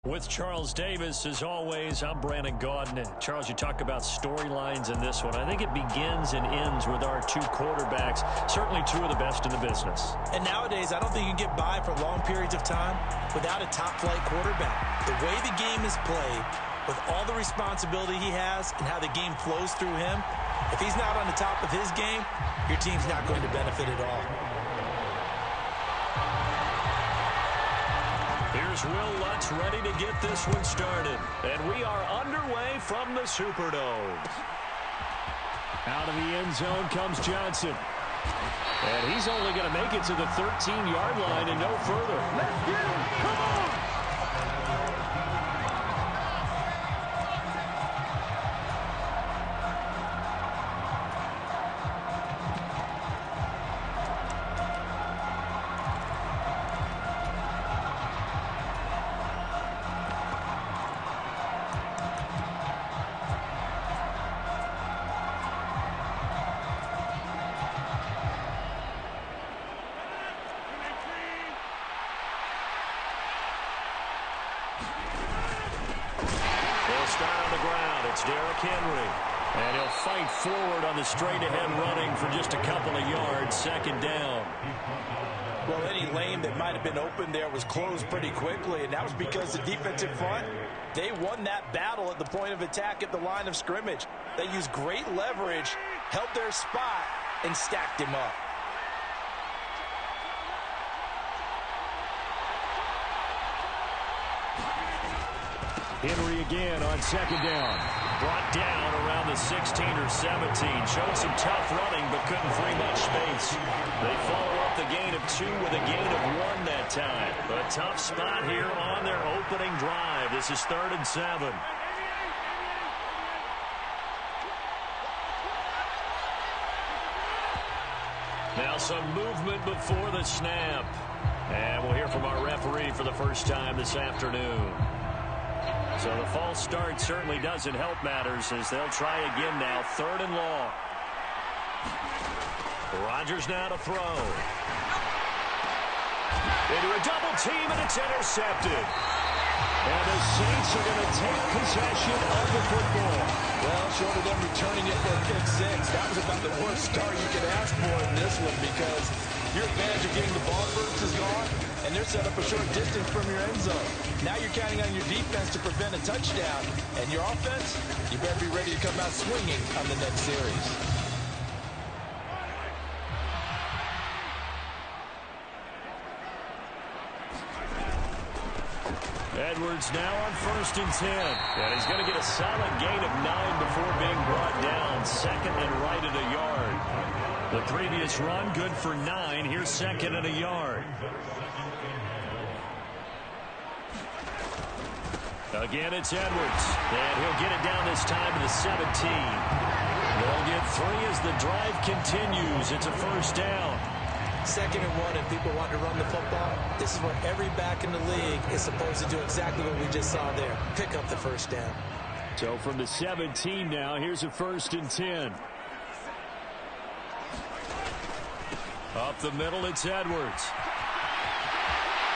With Charles Davis, as always, I'm Brandon Gaudin. Charles, you talk about storylines in this one. I think it begins and ends with our two quarterbacks, certainly two of the best in the business. And nowadays, I don't think you can get by for long periods of time without a top-flight quarterback. The way the game is played, with all the responsibility he has and how the game flows through him, if he's not on the top of his game, your team's not going to benefit at all. Here's Will Lutz ready to get this one started. And we are underway from the Superdome. Out of the end zone comes Johnson. And he's only going to make it to the 13-yard line and no further. Let's get him! Come on! And he'll fight forward on the straight-ahead running for just a couple of yards, second down. Well, any lane that might have been open there was closed pretty quickly, and that was because the defensive front, they won that battle at the point of attack at the line of scrimmage. They used great leverage, held their spot, and stacked him up. Henry again on second down. Brought down around the 16 or 17. Showed some tough running, but couldn't free much space. They follow up the gain of 2 with a gain of 1 that time. A tough spot here on their opening drive. This is 3rd and 7. Now some movement before the snap. And we'll hear from our referee for the first time this afternoon. So the false start certainly doesn't help matters as they'll try again now. 3rd and long. Rodgers now to throw. Into a double team, and it's intercepted. And the Saints are going to take possession of the football. Well, short of them returning it for a pick 6, that was about the worst start you could ask for in this one because your advantage of getting the ball first is gone, and they're set up a short distance from your end zone. Now you're counting on your defense to prevent a touchdown, and your offense, you better be ready to come out swinging on the next series. Edwards now on 1st and 10. And he's going to get a solid gain of 9 before being brought down. 2nd and right at a yard. The previous run, good for 9. Here's 2nd and a yard. Again, it's Edwards. And he'll get it down this time to the 17. They'll get 3 as the drive continues. It's a 1st down. 2nd and 1, and people want to run the football. This is where every back in the league is supposed to do exactly what we just saw there. Pick up the 1st down. So from the 17 now, here's a 1st and 10. Up the middle, it's Edwards.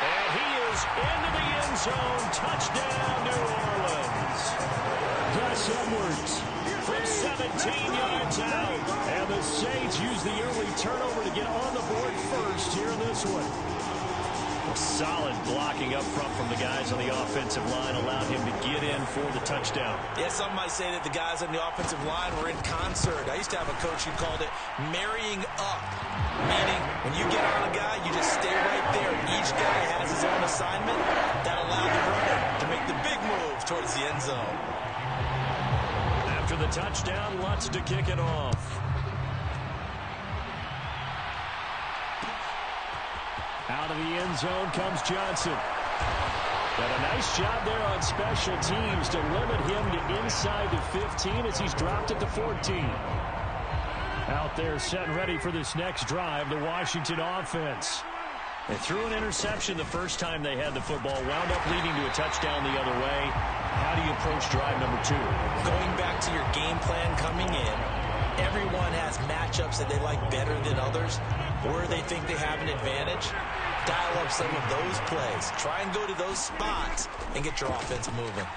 And he is into the end zone. Touchdown, New Orleans. Gus Edwards from 17 yards out. And the Saints use the early turnover to get on the board first here in this one. Solid blocking up front from the guys on the offensive line allowed him to get in for the touchdown. Yeah, some might say that the guys on the offensive line were in concert. I used to have a coach who called it marrying up, meaning when you get on a guy, you just stay right there. Each guy has his own assignment. That allowed the runner to make the big move towards the end zone. After the touchdown, Lutz to kick it off. Out of the end zone comes Johnson. And a nice job there on special teams to limit him to inside the 15 as he's dropped at the 14. Out there set and ready for this next drive, the Washington offense. They threw an interception the first time they had the football, wound up leading to a touchdown the other way. How do you approach drive number 2? Going back to your game plan coming in, everyone has matchups that they like better than others. where they think they have an advantage, dial up some of those plays. Try and go to those spots and get your offense moving.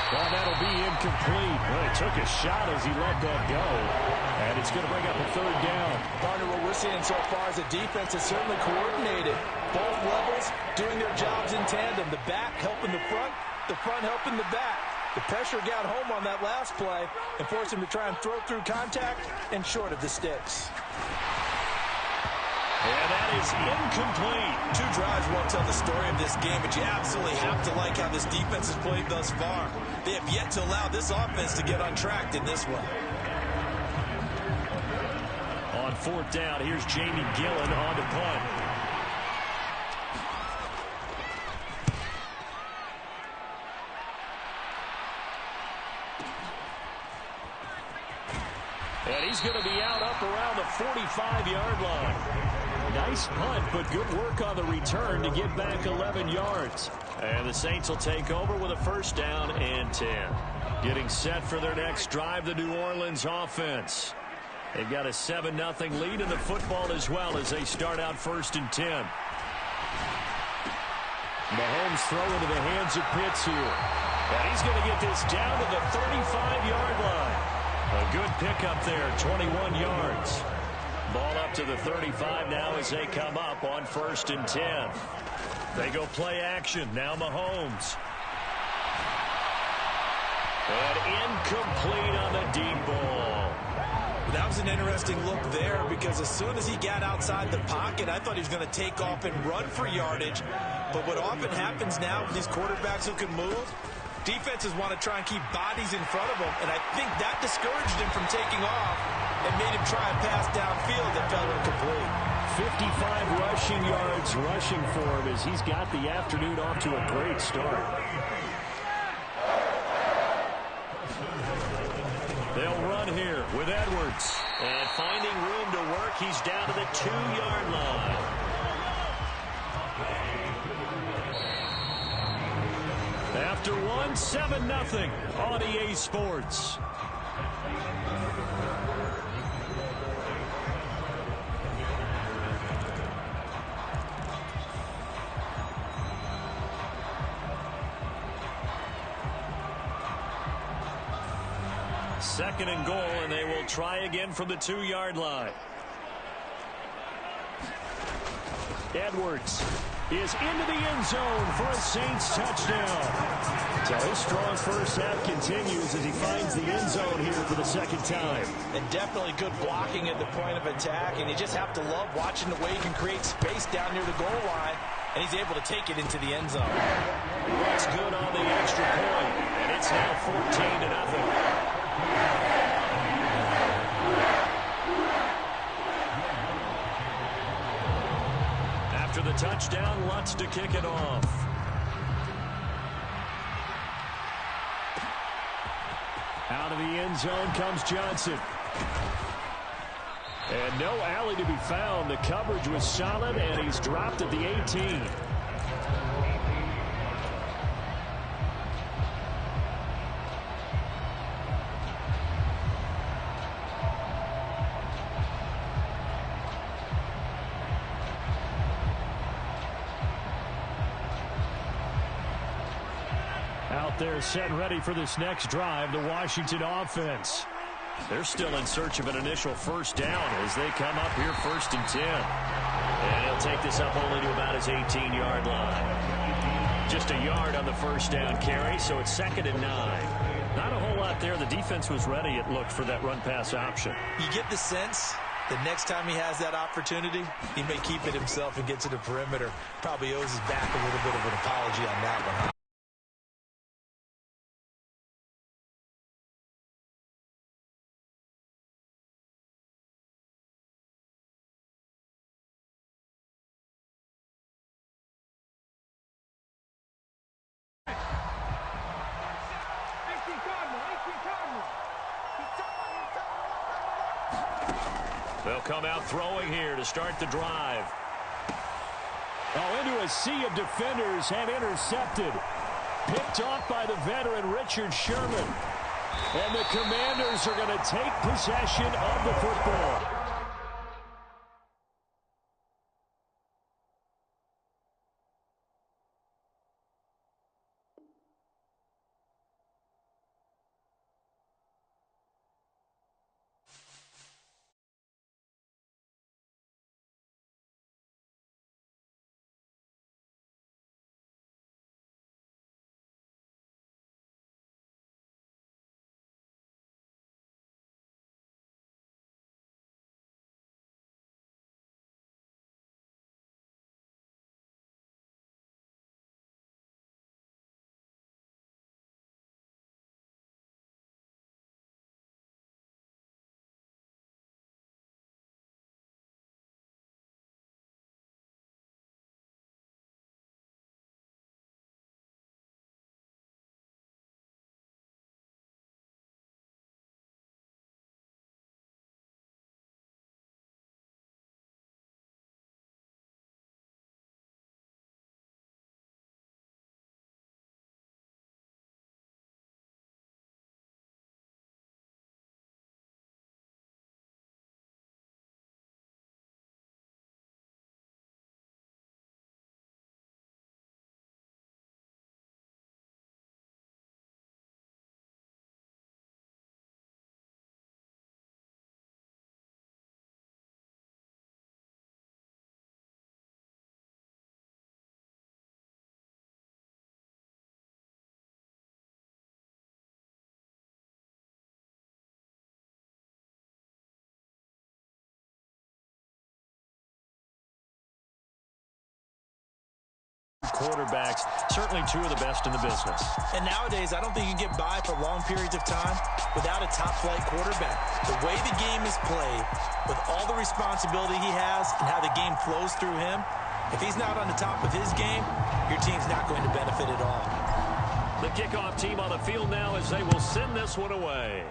Well, that'll be incomplete. Well, he took a shot as he let that go. And it's going to bring up a third down. Partner, what we're seeing so far is the defense is certainly coordinated. Both levels doing their jobs in tandem. The back helping the front helping the back. The pressure got home on that last play and forced him to try and throw through contact and short of the sticks. And that is incomplete. Two drives won't tell the story of this game, but you absolutely have to like how this defense has played thus far. They have yet to allow this offense to get untracked in this one. On fourth down, here's Jamie Gillen on the punt. And he's going to be out up around the 45-yard line. Nice punt, but good work on the return to get back 11 yards. And the Saints will take over with a first down and 10. Getting set for their next drive, the New Orleans offense. They've got a 7-0 lead in the football as well as they start out first and 10. Mahomes throw into the hands of Pitts here. And he's going to get this down to the 35-yard line. A good pickup there, 21 yards. Ball up to the 35 now as they come up on first and 10. They go play action. Now Mahomes. And incomplete on the deep ball. That was an interesting look there because as soon as he got outside the pocket, I thought he was going to take off and run for yardage. But what often happens now with these quarterbacks who can move, defenses want to try and keep bodies in front of them, and I think that discouraged him from taking off and made him try a pass downfield that fell incomplete. 55 rushing yards rushing for him as he's got the afternoon off to a great start. They'll run here with Edwards. And finding room to work, he's down to the 2-yard line. After one, 7-0 on EA Sports. Second and goal, and they will try again from the 2-yard line. Edwards is into the end zone for a Saints touchdown. So his strong first half continues as he finds the end zone here for the second time. And definitely good blocking at the point of attack, and you just have to love watching the way he can create space down near the goal line, and he's able to take it into the end zone. That's good on the extra point, and it's now 14-0. After the touchdown, Lutz to kick it off. Out of the end zone comes Johnson. And no alley to be found. The coverage was solid, and he's dropped at the 18. Out there set and ready for this next drive, the Washington offense. They're still in search of an initial first down as they come up here first and 10. And he'll take this up only to about his 18-yard line. Just a yard on the first down carry, so it's 2nd and 9. Not a whole lot there. The defense was ready, it looked, for that run-pass option. You get the sense that next time he has that opportunity, he may keep it himself and get to the perimeter. Probably owes his back a little bit of an apology on that one. They'll come out throwing here to start the drive. Oh, into a sea of defenders and intercepted. Picked off by the veteran Richard Sherman. And the Commanders are going to take possession of the football. quarterbacks, certainly two of the best in the business. And nowadays, I don't think you can get by for long periods of time without a top-flight quarterback. The way the game is played, with all the responsibility he has and how the game flows through him, if he's not on the top of his game, your team's not going to benefit at all. The kickoff team on the field now as they will send this one away.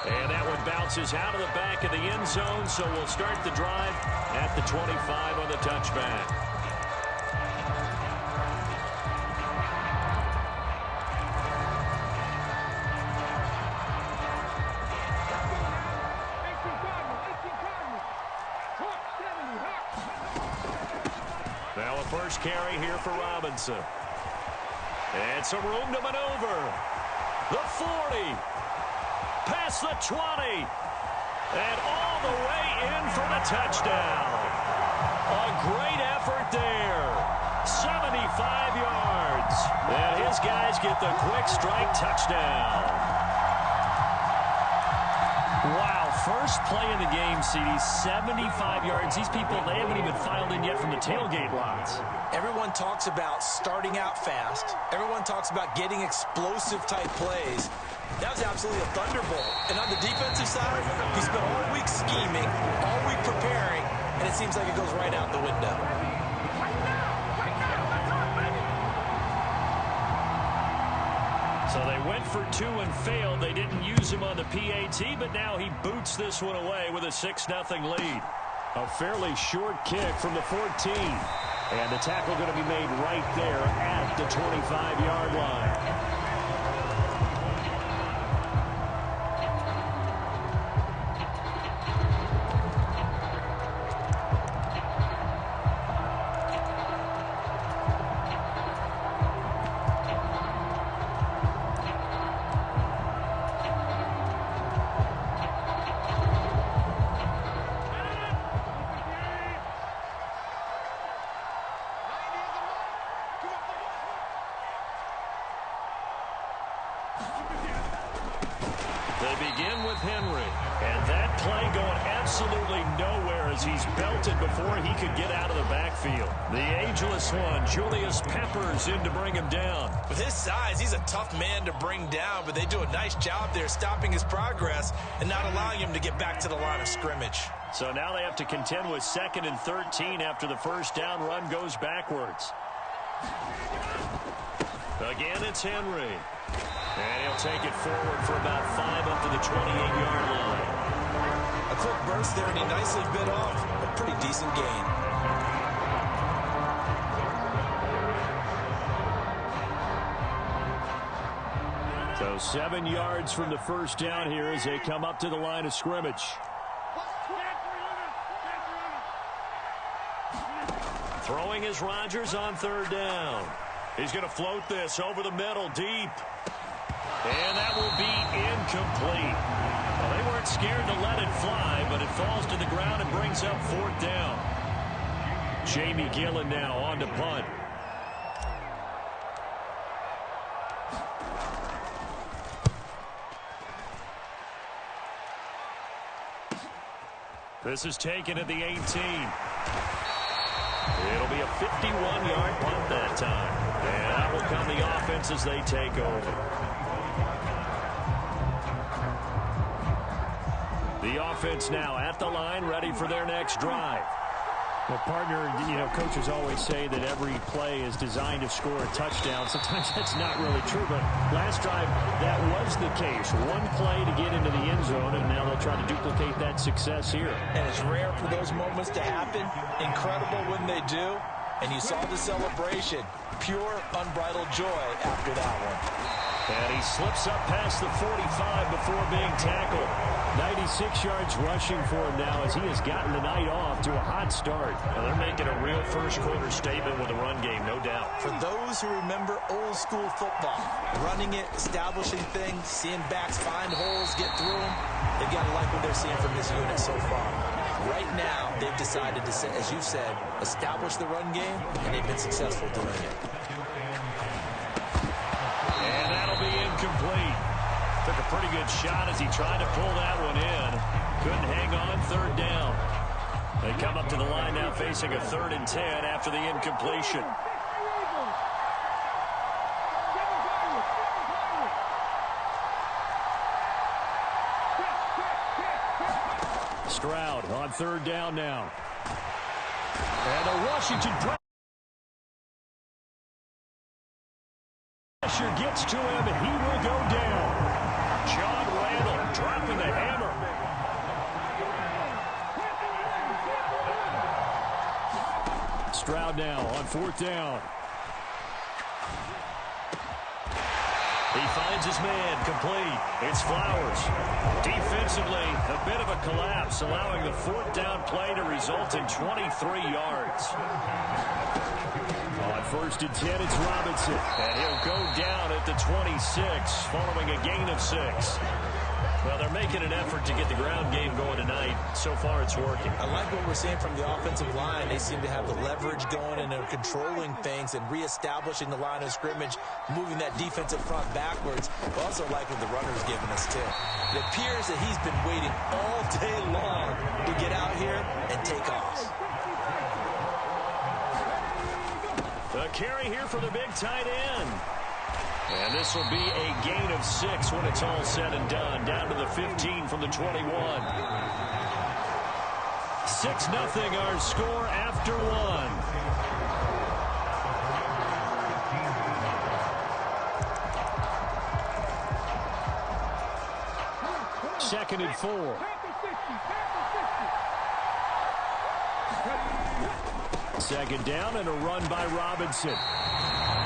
And that one bounces out of the back of the end zone, so we'll start the drive at the 25 on the touchback. Now a first carry here for Robinson. And some room to maneuver. The 40. Past the 20. And all the way in for the touchdown. A great effort there. 75 yards. And his guys get the quick strike touchdown. Wow, first play in the game, CD, 75 yards. These people, they haven't even filed in yet from the tailgate lots. Everyone talks about starting out fast. Everyone talks about getting explosive-type plays. That was absolutely a thunderbolt. And on the defensive side, he spent all week scheming, all week preparing, and it seems like it goes right out the window. So they went for two and failed. They didn't use him on the PAT, but now he boots this one away with a 6-0 lead. A fairly short kick from the 14. And the tackle going to be made right there at the 25-yard line. They begin with Henry, and that play going absolutely nowhere as he's belted before he could get out of the backfield. The ageless one, Julius Peppers, in to bring him down. With his size, he's a tough man to bring down, but they do a nice job there stopping his progress and not allowing him to get back to the line of scrimmage. So now they have to contend with 2nd and 13 after the first down run goes backwards. Again, it's Henry. And he'll take it forward for about 5 up to the 28-yard line. A quick burst there, and he nicely bit off a pretty decent gain. So 7 yards from the first down here as they come up to the line of scrimmage. Throwing is Rodgers on 3rd down. He's going to float this over the middle, deep. And that will be incomplete. Well, they weren't scared to let it fly, but it falls to the ground and brings up 4th down. Jamie Gillen now on to punt. This is taken at the 18. It'll be a 51-yard punt that time. And that will come the offense as they take over. The offense now at the line, ready for their next drive. Well, partner, coaches always say that every play is designed to score a touchdown. Sometimes that's not really true, but last drive, that was the case. One play to get into the end zone, and now they'll try to duplicate that success here. And it's rare for those moments to happen. Incredible when they do. And you saw the celebration. Pure, unbridled joy after that one. And he slips up past the 45 before being tackled. 96 yards rushing for him now as he has gotten the night off to a hot start. Well, they're making a real first-quarter statement with a run game, no doubt. For those who remember old-school football, running it, establishing things, seeing backs find holes, get through them, they've got to like what they're seeing from this unit so far. Right now, they've decided to, as you said, establish the run game, and they've been successful doing it. And that'll be incomplete. Took a pretty good shot as he tried to pull that one in. Couldn't hang on 3rd down. They come up to the line now facing a 3rd and 10 after the incompletion. Stroud on 3rd down now. And a Washington pressure gets to him, and he will go down. John Randall dropping the hammer. Stroud now on 4th down. He finds his man complete. It's Flowers. Defensively, a bit of a collapse, allowing the 4th down play to result in 23 yards. On 1st and 10, it's Robinson. And he'll go down at the 26, following a gain of 6. Well, they're making an effort to get the ground game going tonight. So far, it's working. I like what we're seeing from the offensive line. They seem to have the leverage going, and they're controlling things and reestablishing the line of scrimmage, moving that defensive front backwards. I also like what the runner's giving us, too. It appears that he's been waiting all day long to get out here and take off. The carry here for the big tight end. And this will be a gain of 6 when it's all said and done. Down to the 15 from the 21. 6-0 our score after 1. Second and 4. Second down and a run by Robinson.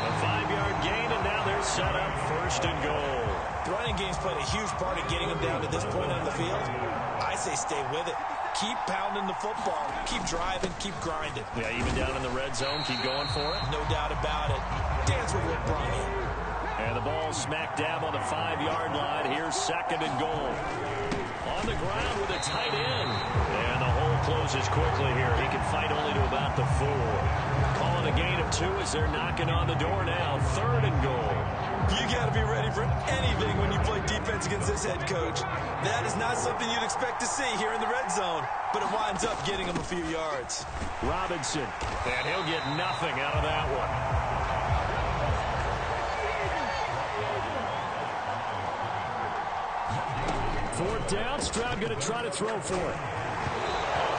A 5-yard gain, and now they're set up 1st and goal. The running game's played a huge part of getting them down to this point on the field. I say stay with it. Keep pounding the football. Keep driving. Keep grinding. Yeah, even down in the red zone, keep going for it. No doubt about it. Dance with what brought you. And the ball smack dab on the 5-yard line. Here's 2nd and goal. On the ground with a tight end. And the hole closes quickly here. He can fight only to about the 4. Calling a gain of 2 as they're knocking on the door now. 3rd and goal. You got to be ready for anything when you play defense against this head coach. That is not something you'd expect to see here in the red zone, but it winds up getting him a few yards. Robinson, and he'll get nothing out of that one. Fourth down, Stroud going to try to throw for it.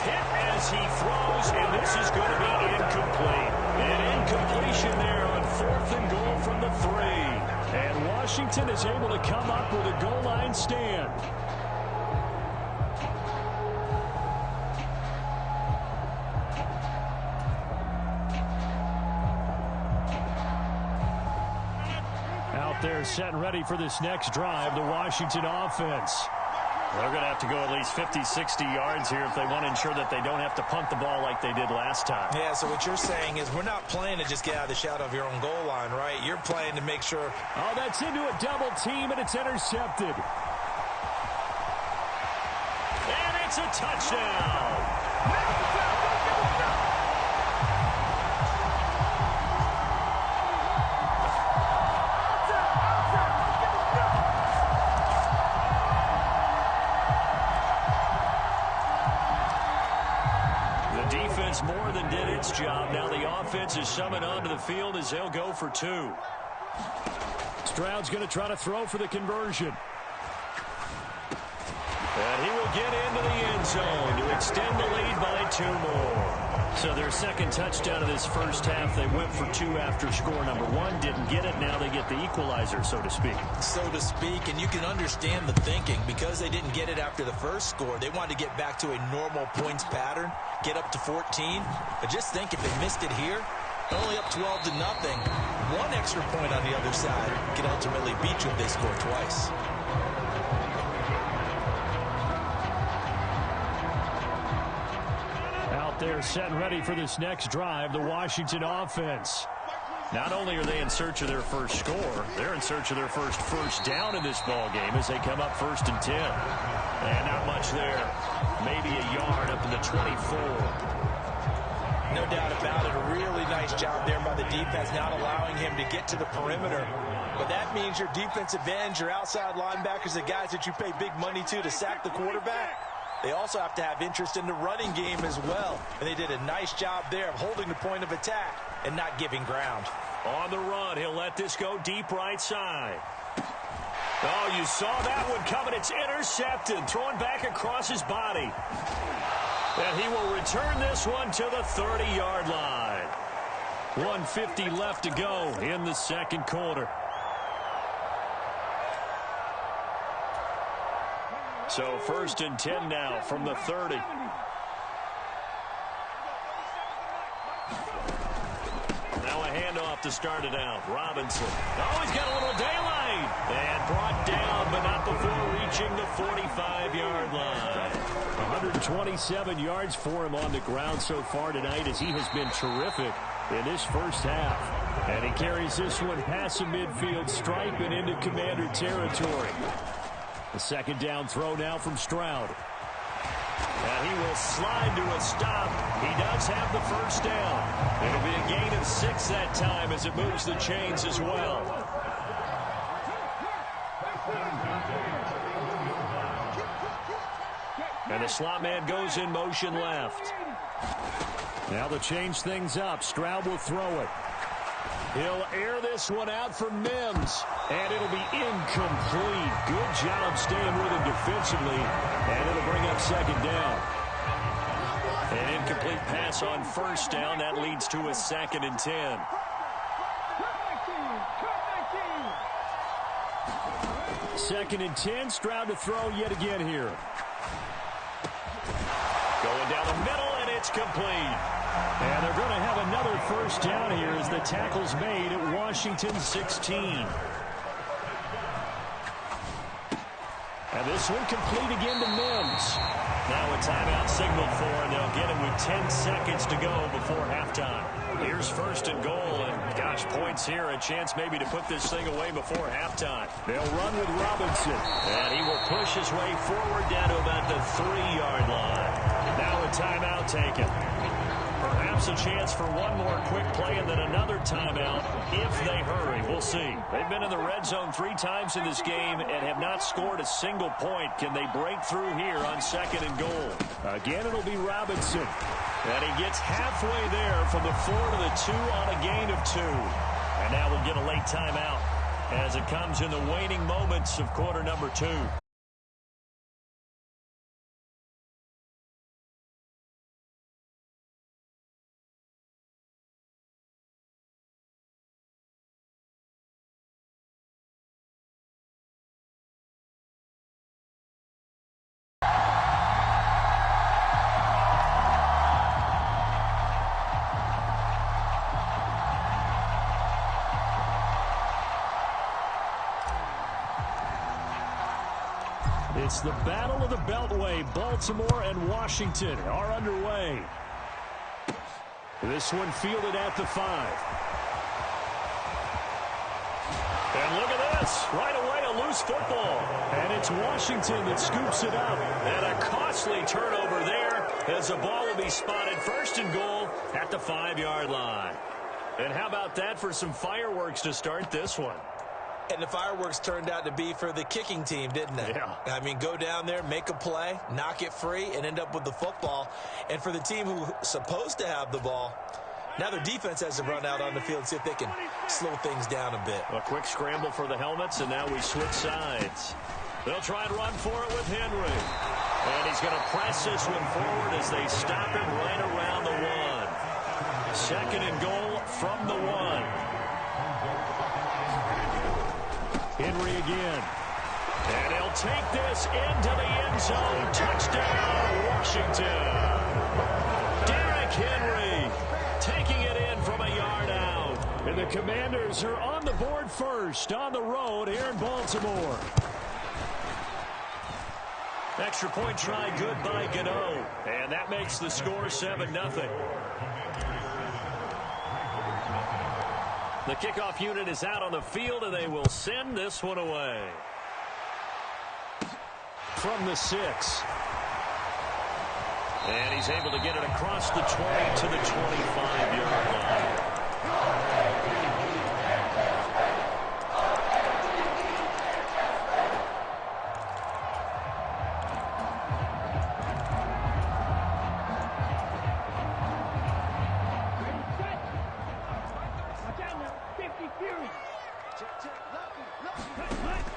Hit as he throws, and this is going to be incomplete. An incompletion there on 4th and goal from the 3. And Washington is able to come up with a goal line stand. Out there set and ready for this next drive, the Washington offense. They're going to have to go at least 50, 60 yards here if they want to ensure that they don't have to punt the ball like they did last time. Yeah, so what you're saying is we're not playing to just get out of the shadow of your own goal line, right? You're playing to make sure. Oh, that's into a double team, and it's intercepted. And it's a touchdown. More than did its job. Now the offense is summoned onto the field as they'll go for 2. Stroud's going to try to throw for the conversion. And he will get into the end zone to extend the lead by 2 more. So their second touchdown of this first half, they went for 2 after score number 1. Didn't get it. Now they get the equalizer, so to speak. So to speak, and you can understand the thinking. Because they didn't get it after the first score, they wanted to get back to a normal points pattern, get up to 14. But just think, if they missed it here, only up 12-0. 1 extra point on the other side can ultimately beat you if they score twice. They're set and ready for this next drive, the Washington offense. Not only are they in search of their first score, they're in search of their first down in this ball game as they come up 1st and 10. And not much there. Maybe a yard up in the 24. No doubt about it. A really nice job there by the defense, not allowing him to get to the perimeter. But that means your defensive ends, your outside linebackers, the guys that you pay big money to sack the quarterback, they also have to have interest in the running game as well. And they did a nice job there of holding the point of attack and not giving ground. On the run, he'll let this go deep right side. Oh, you saw that one coming. It's intercepted. Throwing back across his body. And he will return this one to the 30-yard line. 1:50 left to go in the second quarter. So 1st and 10 now from the 30. Now a handoff to start it out. Robinson. Oh, he's got a little daylight. And brought down, but not before reaching the 45-yard line. 127 yards for him on the ground so far tonight, as he has been terrific in this first half. And he carries this one past the midfield stripe and into Commander territory. The second down throw now from Stroud. And he will slide to a stop. He does have the first down. It'll be a gain of 6 that time as it moves the chains as well. And the slot man goes in motion left. Now to change things up, Stroud will throw it. He'll air this one out for Mims. And it'll be incomplete. Good job staying with him defensively. And it'll bring up second down. An incomplete pass on first down. That leads to a 2nd and 10. Second and 10. Stroud to throw yet again here. Going down the middle, and it's complete. And they're going to have another first down here as the tackle's made at Washington 16. And this one complete again to Mims. Now a timeout signaled for, and they'll get him with 10 seconds to go before halftime. Here's 1st and goal, and gosh, points here, a chance maybe to put this thing away before halftime. They'll run with Robinson, and he will push his way forward down to about the 3-yard line. Now a timeout taken. Perhaps a chance for one more quick play and then another timeout if they hurry. We'll see. They've been in the red zone 3 times in this game and have not scored a single point. Can they break through here on 2nd and goal? Again, it'll be Robinson. And he gets halfway there from the 4 to the 2 on a gain of 2. And now we'll get a late timeout as it comes in the waning moments of quarter number 2. It's the Battle of the Beltway. Baltimore and Washington are underway. This one fielded at the 5. And look at this. Right away, a loose football. And it's Washington that scoops it up. And a costly turnover there as the ball will be spotted 1st and goal at the 5-yard line. And how about that for some fireworks to start this one? And the fireworks turned out to be for the kicking team, didn't they? Yeah. I mean, go down there, make a play, knock it free, and end up with the football. And for the team who's supposed to have the ball, now their defense has to run out on the field, see if they can slow things down a bit. A quick scramble for the helmets, and now we switch sides. They'll try and run for it with Henry. And he's going to press this one forward as they stop him right around the 1. 2nd and goal from the 1. Henry again. And he'll take this into the end zone. Touchdown, Washington. Derrick Henry taking it in from a yard out. And the Commanders are on the board first on the road here in Baltimore. Extra point try good by Gano. And that makes the score 7-0. The kickoff unit is out on the field, and they will send this one away. From the 6. And he's able to get it across the 20 to the 25-yard line.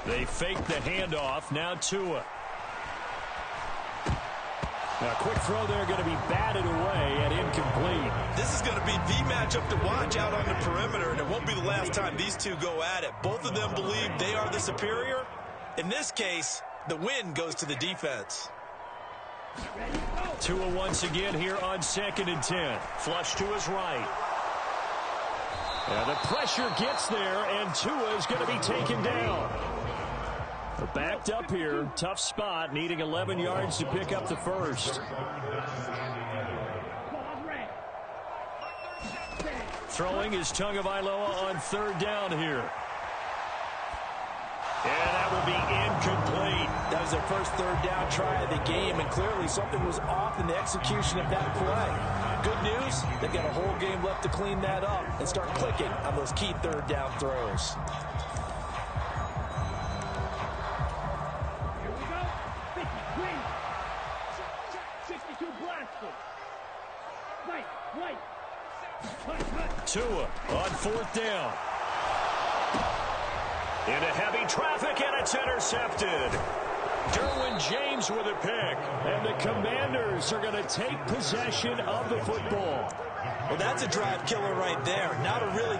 They fake the handoff. Now Tua. A quick throw there going to be batted away and incomplete. This is going to be the matchup to watch out on the perimeter, and it won't be the last time these two go at it. Both of them believe they are the superior. In this case, the win goes to the defense. Tua once again here on 2nd and 10. Flush to his right. And the pressure gets there, and Tua is going to be taken down. They're backed up here. Tough spot, needing 11 yards to pick up the first. Throwing is Tagovailoa on 3rd down here. And that will be incomplete. That was their first 3rd down try of the game, and clearly something was off in the execution of that play. Good news, they've got a whole game left to clean that up and start clicking on those key 3rd down throws. Tua on 4th down. Into heavy traffic, and it's intercepted. Derwin James with a pick. And the Commanders are going to take possession of the football. Well, that's a drive killer right there. Not a really...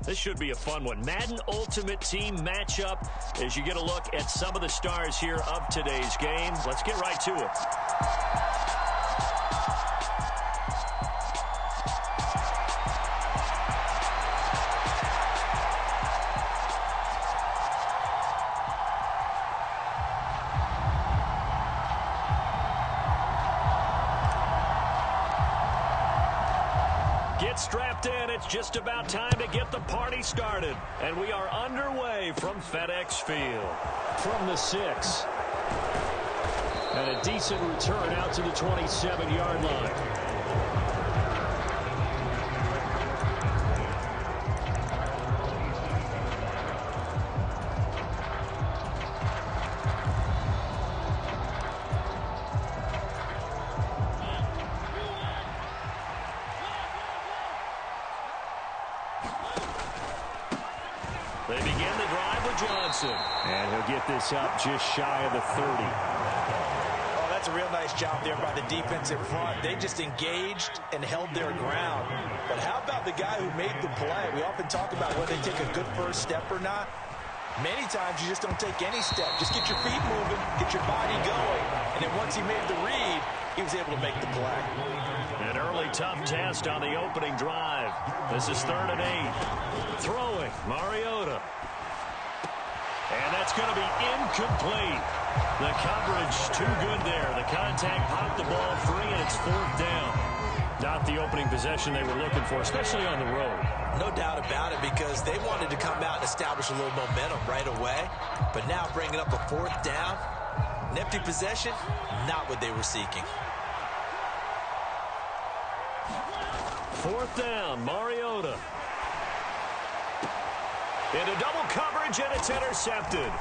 This should be a fun one. Madden Ultimate Team matchup as you get a look at some of the stars here of today's game. Let's get right to it. Strapped in, it's just about time to get the party started. And we are underway from FedEx Field. From the 6. And a decent return out to the 27-yard line. They begin the drive with Johnson. And he'll get this up just shy of the 30. Oh, that's a real nice job there by the defense in front. They just engaged and held their ground. But how about the guy who made the play? We often talk about whether they take a good first step or not. Many times you just don't take any step. Just get your feet moving, get your body going. And then once he made the read, he was able to make the play. An early tough test on the opening drive. This is 3rd and 8. Throwing, Mariota. And that's going to be incomplete. The coverage too good there. The contact popped the ball free, and it's 4th down. Not the opening possession they were looking for, especially on the road. No doubt about it, because they wanted to come out and establish a little momentum right away. But now bringing up a 4th down, an empty possession, not what they were seeking. 4th down, Mariota. Into double coverage, and it's intercepted.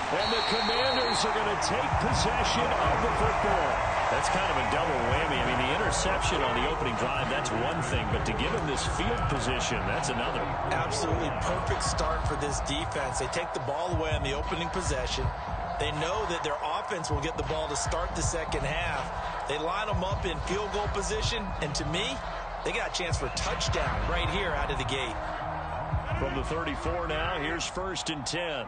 And the Commanders are going to take possession of the football. That's kind of a double whammy. I mean, the interception on the opening drive, that's one thing, but to give him this field position, that's another. Absolutely perfect start for this defense. They take the ball away on the opening possession. They know that their offense will get the ball to start the second half. They line them up in field goal position, and to me, they got a chance for a touchdown right here out of the gate. From the 34 now, here's 1st and 10.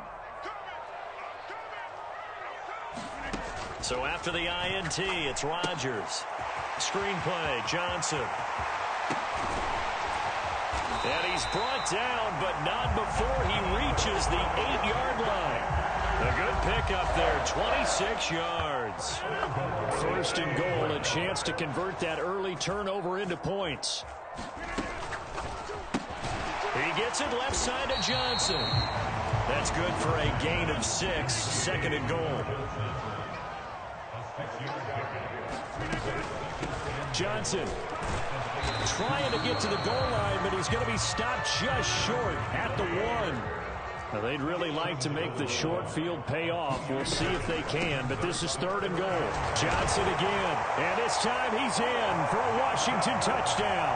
So after the INT, it's Rodgers. Screenplay, Johnson. And he's brought down, but not before he reaches the 8-yard line. A good pickup there, 26 yards. 1st and goal, a chance to convert that early turnover into points. He gets it left side to Johnson. That's good for a gain of 6, 2nd and goal. Johnson trying to get to the goal line, but he's going to be stopped just short at the 1. Now, they'd really like to make the short field pay off. We'll see if they can, but this is 3rd and goal. Johnson again, and this time he's in for a Washington touchdown.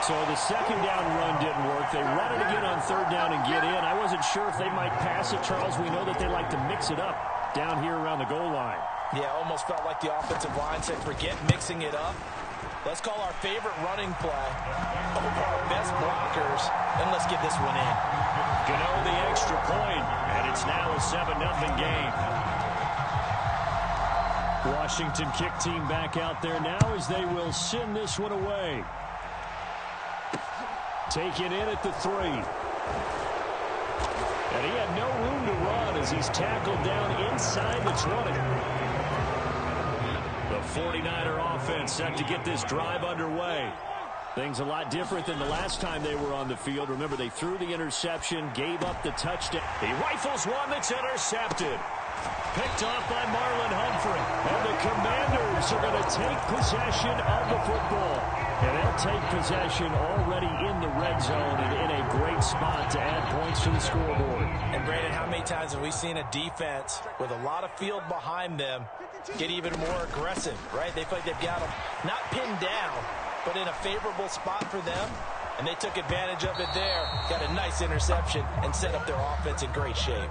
So the 2nd down run didn't work. They run it again on 3rd down and get in. I wasn't sure if they might pass it, Charles. We know that they like to mix it up down here around the goal line. Yeah, almost felt like the offensive line said, forget mixing it up. Let's call our favorite running play over our best blockers, and let's get this one in. Gano the extra point, and it's now a 7-0 game. Washington kick team back out there now as they will send this one away. Taken in at the 3. And he had no room to run as he's tackled down inside the 20. The 49er offense set to get this drive underway. Things a lot different than the last time they were on the field. Remember, they threw the interception, gave up the touchdown. He rifles one that's intercepted. Picked off by Marlon Humphrey. And the Commanders are going to take possession of the football. And they'll take possession already in the red zone and in a great spot to add points to the scoreboard. And, Brandon, how many times have we seen a defense with a lot of field behind them get even more aggressive, right? They feel like they've got them not pinned down, but in a favorable spot for them. And they took advantage of it there, got a nice interception, and set up their offense in great shape.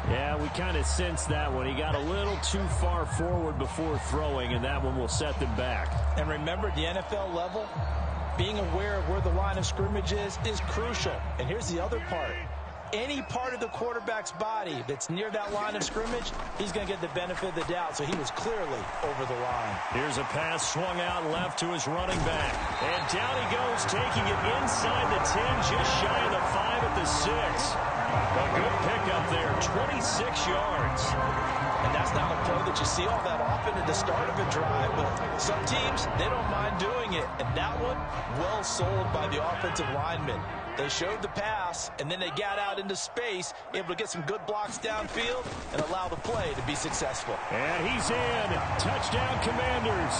Yeah, we kind of sensed that one. He got a little too far forward before throwing, and that one will set them back. And remember, the NFL level, being aware of where the line of scrimmage is crucial. And here's the other part. Any part of the quarterback's body that's near that line of scrimmage, he's going to get the benefit of the doubt. So he was clearly over the line. Here's a pass swung out left to his running back. And down he goes, taking it inside the 10, just shy of the 5 at the 6. A good pickup there, 26 yards. And that's not a play that you see all that often at the start of a drive, but some teams, they don't mind doing it. And that one, well sold by the offensive lineman. They showed the pass, and then they got out into space, able to get some good blocks downfield and allow the play to be successful. And he's in. Touchdown, Commanders.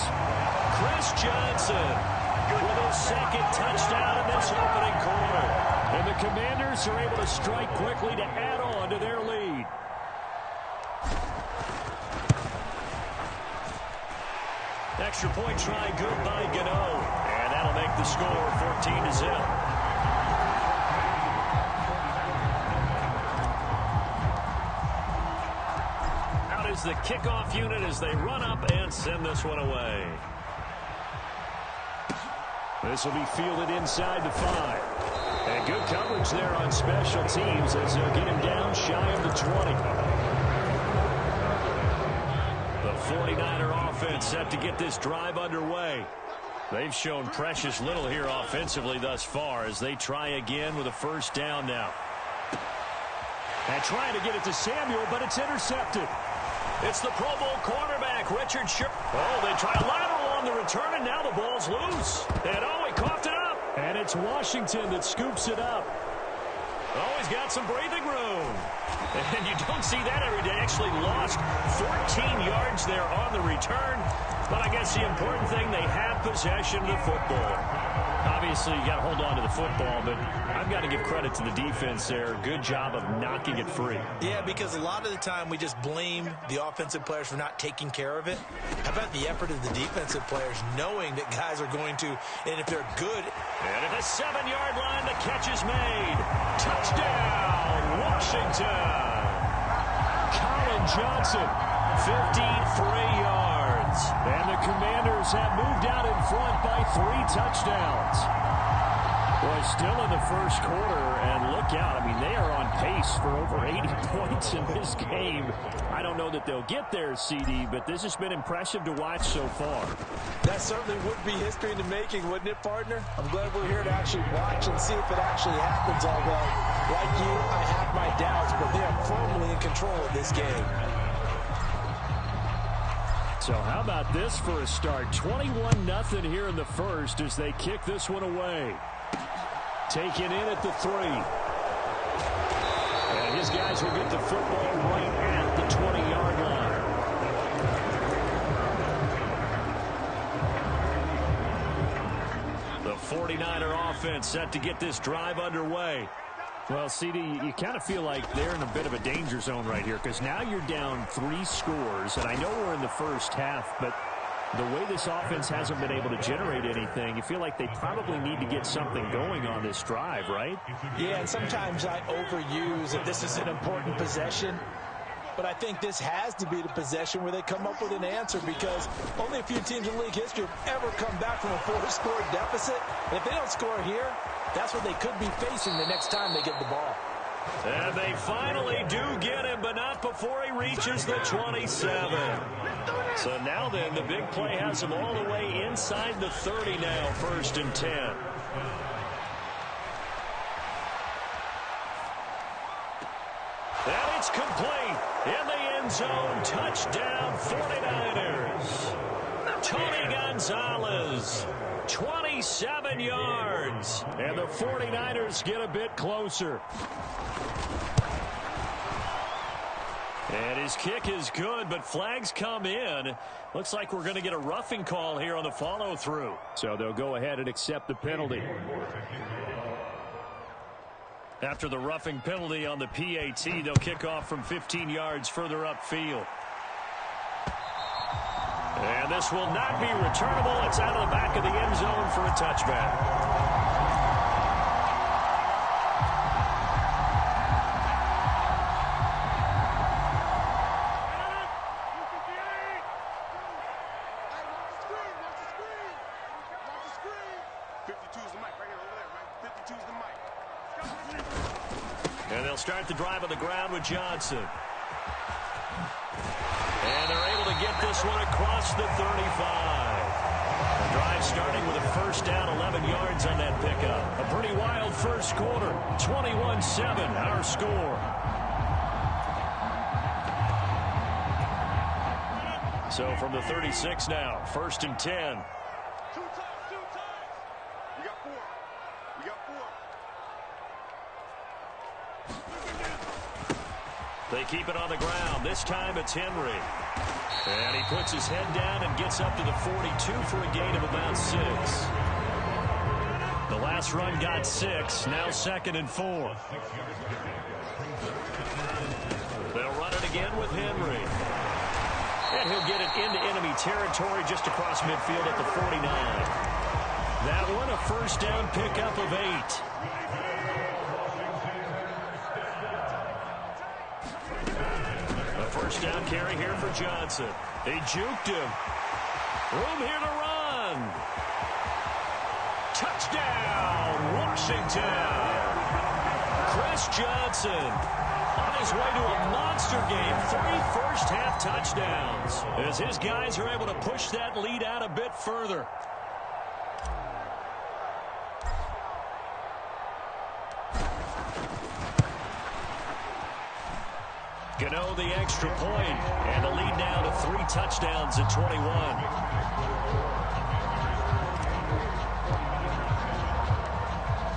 Chris Johnson with his 2nd touchdown in this opening quarter. And the Commanders are able to strike quickly to add on to their lead. Extra point try good by Gano. And that'll make the score 14-0. The kickoff unit as they run up and send this one away. This will be fielded inside the 5. And good coverage there on special teams as they'll get him down shy of the 20. The 49er offense set to get this drive underway. They've shown precious little here offensively thus far as they try again with a 1st down now. And trying to get it to Samuel, but it's intercepted. It's the Pro Bowl cornerback, Richard Sherman. Oh, they try a lateral on the return, and now the ball's loose. And, oh, he coughed it up. And it's Washington that scoops it up. Oh, he's got some breathing room. And you don't see that every day. Actually lost 14 yards there on the return. But I guess the important thing, they have possession of the football. obviously, you got to hold on to the football, but I've got to give credit to the defense there. Good job of knocking it free. Yeah, because a lot of the time we just blame the offensive players for not taking care of it. How about the effort of the defensive players knowing that guys are going to, and if they're good. And at the 7-yard line, the catch is made. Touchdown, Washington. Colin Johnson, 53 yards. And the Commanders have moved out in front by 3 touchdowns. Well, still in the first quarter, and look out. I mean, they are on pace for over 80 points in this game. I don't know that they'll get there, CD, but this has been impressive to watch so far. That certainly would be history in the making, wouldn't it, partner? I'm glad we're here to actually watch and see if it actually happens, although, like you, I have my doubts, but they are firmly in control of this game. So how about this for a start? 21-0 here in the first as they kick this one away. Taken in at the 3. And his guys will get the football right at the 20-yard line. The 49er offense set to get this drive underway. Well, CD, you kind of feel like they're in a bit of a danger zone right here because now you're down 3 scores, and I know we're in the first half, but the way this offense hasn't been able to generate anything, you feel like they probably need to get something going on this drive, right? Yeah, and sometimes I overuse that this is an important possession. But I think this has to be the possession where they come up with an answer because only a few teams in league history have ever come back from a 4-score deficit. And if they don't score here, that's what they could be facing the next time they get the ball. And they finally do get him, but not before he reaches the 27. So now then, the big play has him all the way inside the 30 now, 1st and 10. And it's complete. In the end zone, touchdown 49ers. Tony Gonzalez, 27 yards. And the 49ers get a bit closer. And his kick is good, but flags come in. Looks like we're going to get a roughing call here on the follow-through. So they'll go ahead and accept the penalty. After the roughing penalty on the PAT, they'll kick off from 15 yards further upfield. And this will not be returnable. It's out of the back of the end zone for a touchback. And they'll start the drive on the ground with Johnson. And they're able to get this one across the 35. The drive starting with a first down, 11 yards on that pickup. A pretty wild first quarter, 21-7, our score. So from the 36 now, 1st and 10. They keep it on the ground. This time it's Henry. And he puts his head down and gets up to the 42 for a gain of about 6. The last run got 6. Now 2nd and 4. They'll run it again with Henry. And he'll get it into enemy territory just across midfield at the 49. That one a first down pickup of 8. First down carry here for Johnson. They juked him. Room here to run. Touchdown, Washington. Chris Johnson on his way to a monster game. 3 first-half touchdowns as his guys are able to push that lead out a bit further. Gano the extra point, and the lead now to 3 touchdowns at 21.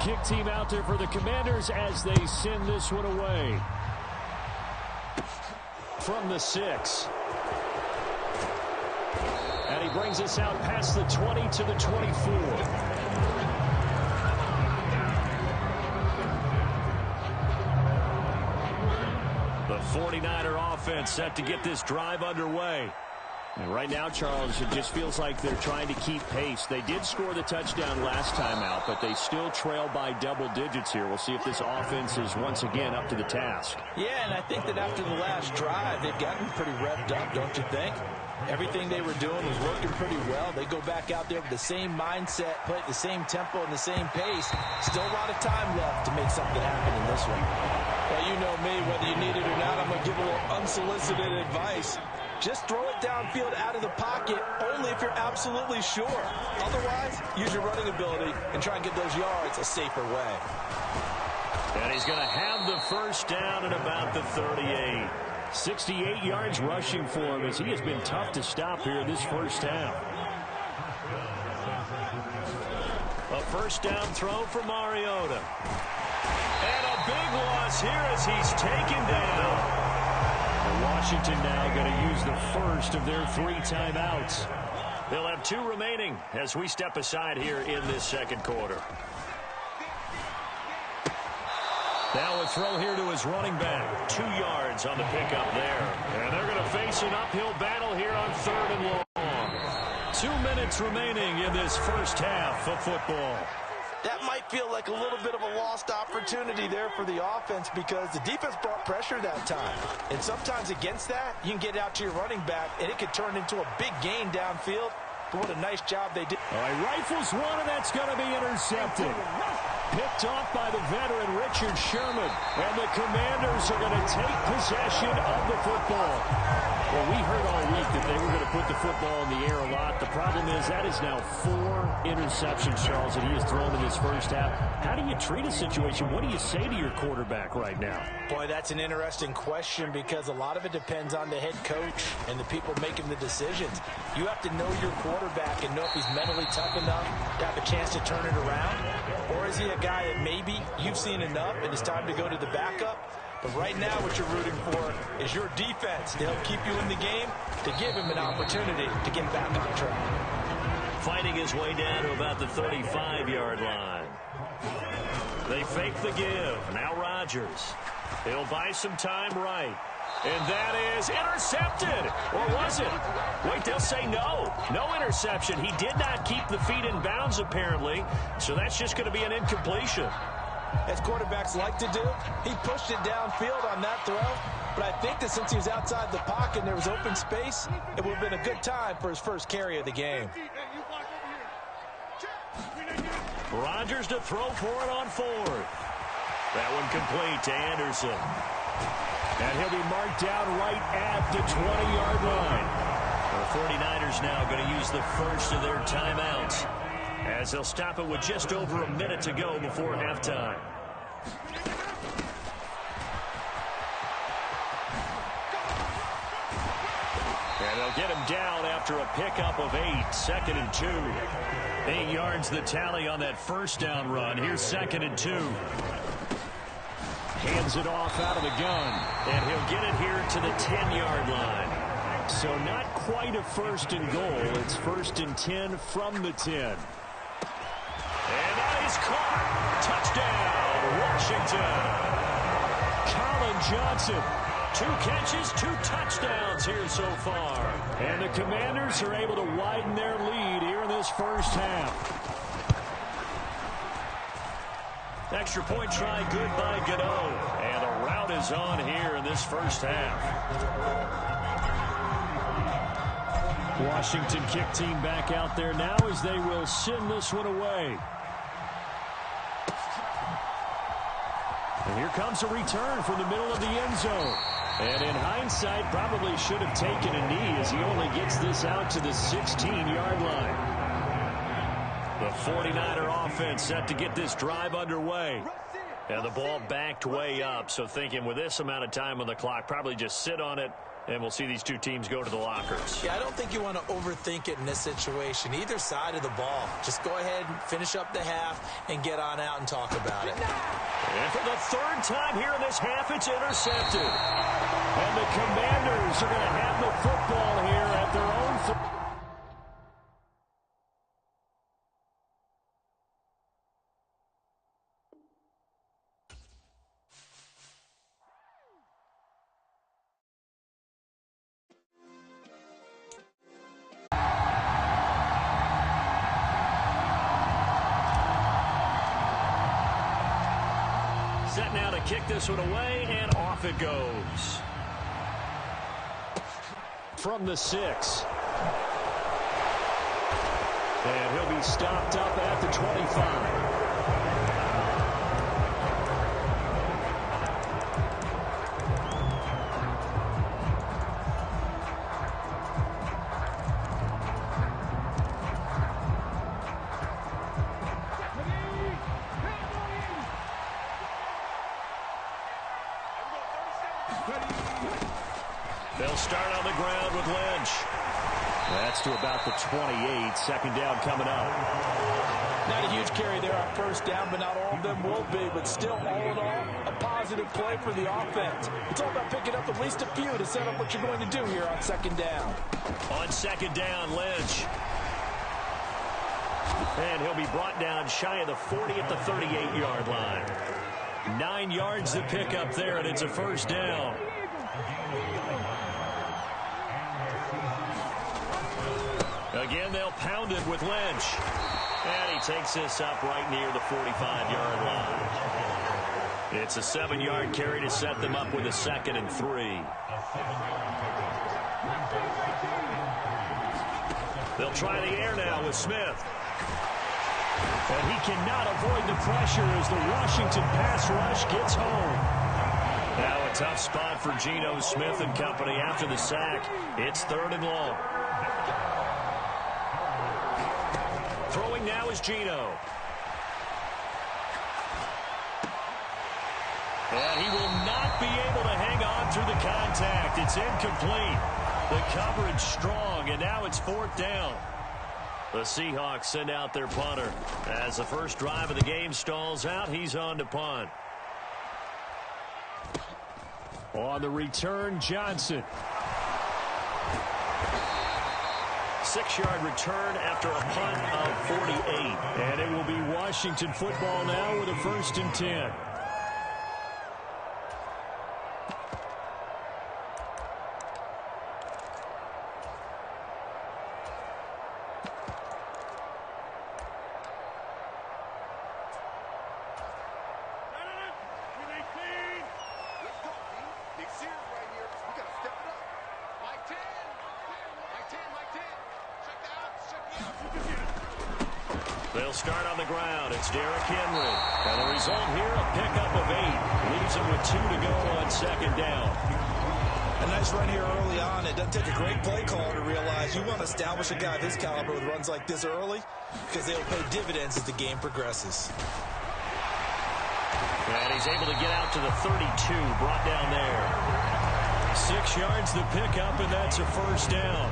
Kick team out there for the Commanders as they send this one away. From the 6. And he brings us out past the 20 to the 24. 49er offense set to get this drive underway. And right now, Charles, it just feels like they're trying to keep pace. They did score the touchdown last time out, but they still trail by double digits here. We'll see if this offense is once again up to the task. Yeah, and I think that after the last drive, they've gotten pretty revved up, don't you think? Everything they were doing was working pretty well. They go back out there with the same mindset, play at the same tempo and the same pace. Still a lot of time left to make something happen in this one. Well, you know me, whether you need it or not, I'm going to give a little unsolicited advice. Just throw it downfield out of the pocket only if you're absolutely sure. Otherwise, use your running ability and try and get those yards a safer way. And he's going to have the first down at about the 38. 68 yards rushing for him as he has been tough to stop here in this first half. A first down throw for Mariota. And a big loss here as he's taken down. Washington now going to use the first of their 3 timeouts. They'll have 2 remaining as we step aside here in this second quarter. Now a throw here to his running back. 2 yards on the pickup there. And they're going to face an uphill battle here on 3rd and long. 2 minutes remaining in this first half of football. That might feel like a little bit of a lost opportunity there for the offense because the defense brought pressure that time. And sometimes against that, you can get out to your running back, and it could turn into a big gain downfield. But what a nice job they did. All right, rifles one, and that's going to be intercepted. Picked off by the veteran Richard Sherman. And the Commanders are going to take possession of the football. Well, we heard all week that they were going to put the football in the air a lot. The problem is that is now 4 interceptions, Charles, that he has thrown in this first half. How do you treat a situation? What do you say to your quarterback right now? Boy, that's an interesting question because a lot of it depends on the head coach and the people making the decisions. You have to know your quarterback and know if he's mentally tough enough to have a chance to turn it around. Or is he a guy that maybe you've seen enough and it's time to go to the backup? But right now what you're rooting for is your defense. They'll keep you in the game to give him an opportunity to get back on track. Fighting his way down to about the 35-yard line. They fake the give. Now Rodgers. He'll buy some time right. And that is intercepted. Or was it? Wait, they'll say no. No interception. He did not keep the feet in bounds, apparently. So that's just going to be an incompletion. As quarterbacks like to do, he pushed it downfield on that throw. But I think that since he was outside the pocket and there was open space, it would have been a good time for his first carry of the game. Rodgers to throw for it on 4th. That one complete to Anderson. And he'll be marked down right at the 20-yard line. The 49ers now going to use the first of their timeouts as they'll stop it with just over a minute to go before halftime. And they'll get him down after a pickup of 8, 2nd and 2. 8 yards the tally on that first down run. Here's 2nd and 2. Hands it off out of the gun. And he'll get it here to the 10-yard line. So not quite a 1st and goal. It's 1st and 10 from the 10. And that is caught. Touchdown, Washington. Colin Johnson. 2 catches, 2 touchdowns here so far. And the Commanders are able to widen their lead here in this first half. Extra point try good by Gano. And the route is on here in this first half. Washington kick team back out there now as they will send this one away. And here comes a return from the middle of the end zone. And in hindsight, probably should have taken a knee as he only gets this out to the 16-yard line. The 49er offense set to get this drive underway. And the ball backed way up, so thinking with this amount of time on the clock, probably just sit on it, and we'll see these 2 teams go to the lockers. Yeah, I don't think you want to overthink it in this situation. Either side of the ball. Just go ahead and finish up the half and get on out and talk about it. And for the 3rd time here in this half, it's intercepted. And the Commanders are going to have the football here at their own Set now to kick this one away, and off it goes. From the 6. And he'll be stopped up at the 25. They'll start on the ground with Lynch. That's to about the 28. Second down coming up. Not a huge carry there on first down, but not all of them will be. But still, all in all, a positive play for the offense. It's all about picking up at least a few to set up what you're going to do here on second down. On second down, Lynch. And he'll be brought down shy of the 40 at the 38-yard line. 9 yards to pick up there, and it's a first down. Again, they'll pound it with Lynch. And he takes this up right near the 45-yard line. It's a 7-yard carry to set them up with a 2nd and 3. They'll try the air now with Smith. And he cannot avoid the pressure as the Washington pass rush gets home. Now a tough spot for Geno Smith and company after the sack. It's 3rd and long. Throwing now is Geno. And he will not be able to hang on through the contact. It's incomplete. The coverage strong, and now it's 4th down. The Seahawks send out their punter. As the first drive of the game stalls out, he's on to punt. On the return, Johnson. 6-yard return after a punt of 48. And it will be Washington football now with a 1st and 10. They'll start on the ground. It's Derrick Henry. And the result here, a pickup of 8. Leaves him with 2 to go on second down. A nice run here early on. It doesn't take a great play caller to realize you want to establish a guy of his caliber with runs like this early because they'll pay dividends as the game progresses. And he's able to get out to the 32, brought down there. 6 yards the pickup, and that's a first down.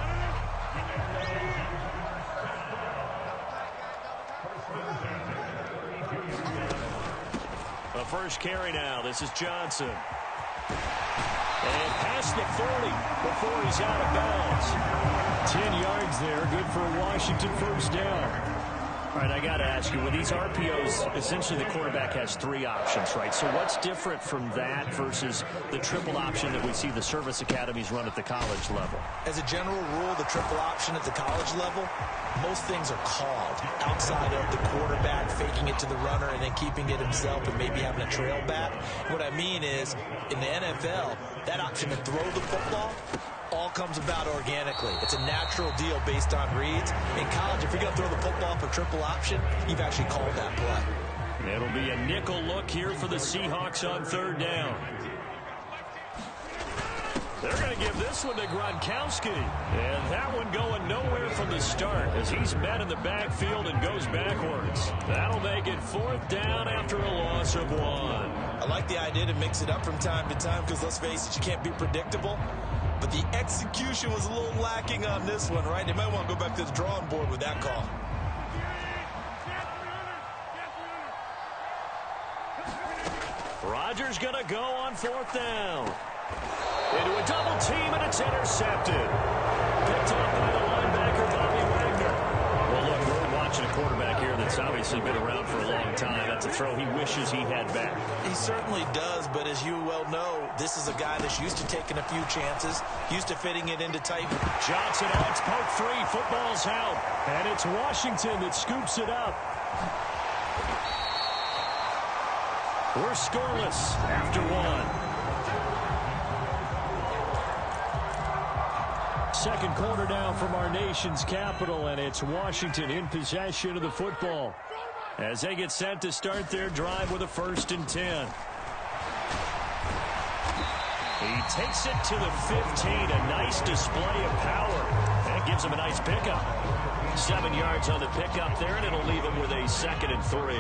The first carry now. This is Johnson. And past the 40 before he's out of bounds. 10 yards there. Good for a Washington first down. All right, I got to ask you, with these RPOs, essentially the quarterback has 3 options, right? So what's different from that versus the triple option that we see the service academies run at the college level? As a general rule, the triple option at the college level, most things are called outside of the quarterback faking it to the runner and then keeping it himself and maybe having a trail back. What I mean is, in the NFL, that option to throw the football all comes about organically. It's a natural deal based on reads. In college, if you're going to throw the football for triple option, you've actually called that play. It'll be a nickel look here for the Seahawks on 3rd down. They're going to give this one to Gronkowski. And that one going nowhere from the start as he's met in the backfield and goes backwards. That'll make it 4th down after a loss of 1. I like the idea to mix it up from time to time because, let's face it, you can't be predictable. But the execution was a little lacking on this one, right? They might want to go back to the drawing board with that call. Rodgers going to go on 4th down. Into a double team, and it's intercepted. Picked up by the linebacker, Bobby Wagner. Well, look, we're watching a quarterback here that's obviously been around for a long time. That's a throw he wishes he had back. He certainly does, but as you well know, this is a guy that's used to taking a few chances, used to fitting it into tight. Johnson adds poke 3. Football's out. And it's Washington that scoops it up. We're scoreless after one. Second quarter now from our nation's capital, and it's Washington in possession of the football as they get set to start their drive with a 1st and 10. He takes it to the 15. A nice display of power. That gives him a nice pickup. 7 yards on the pickup there, and it'll leave him with a 2nd and 3.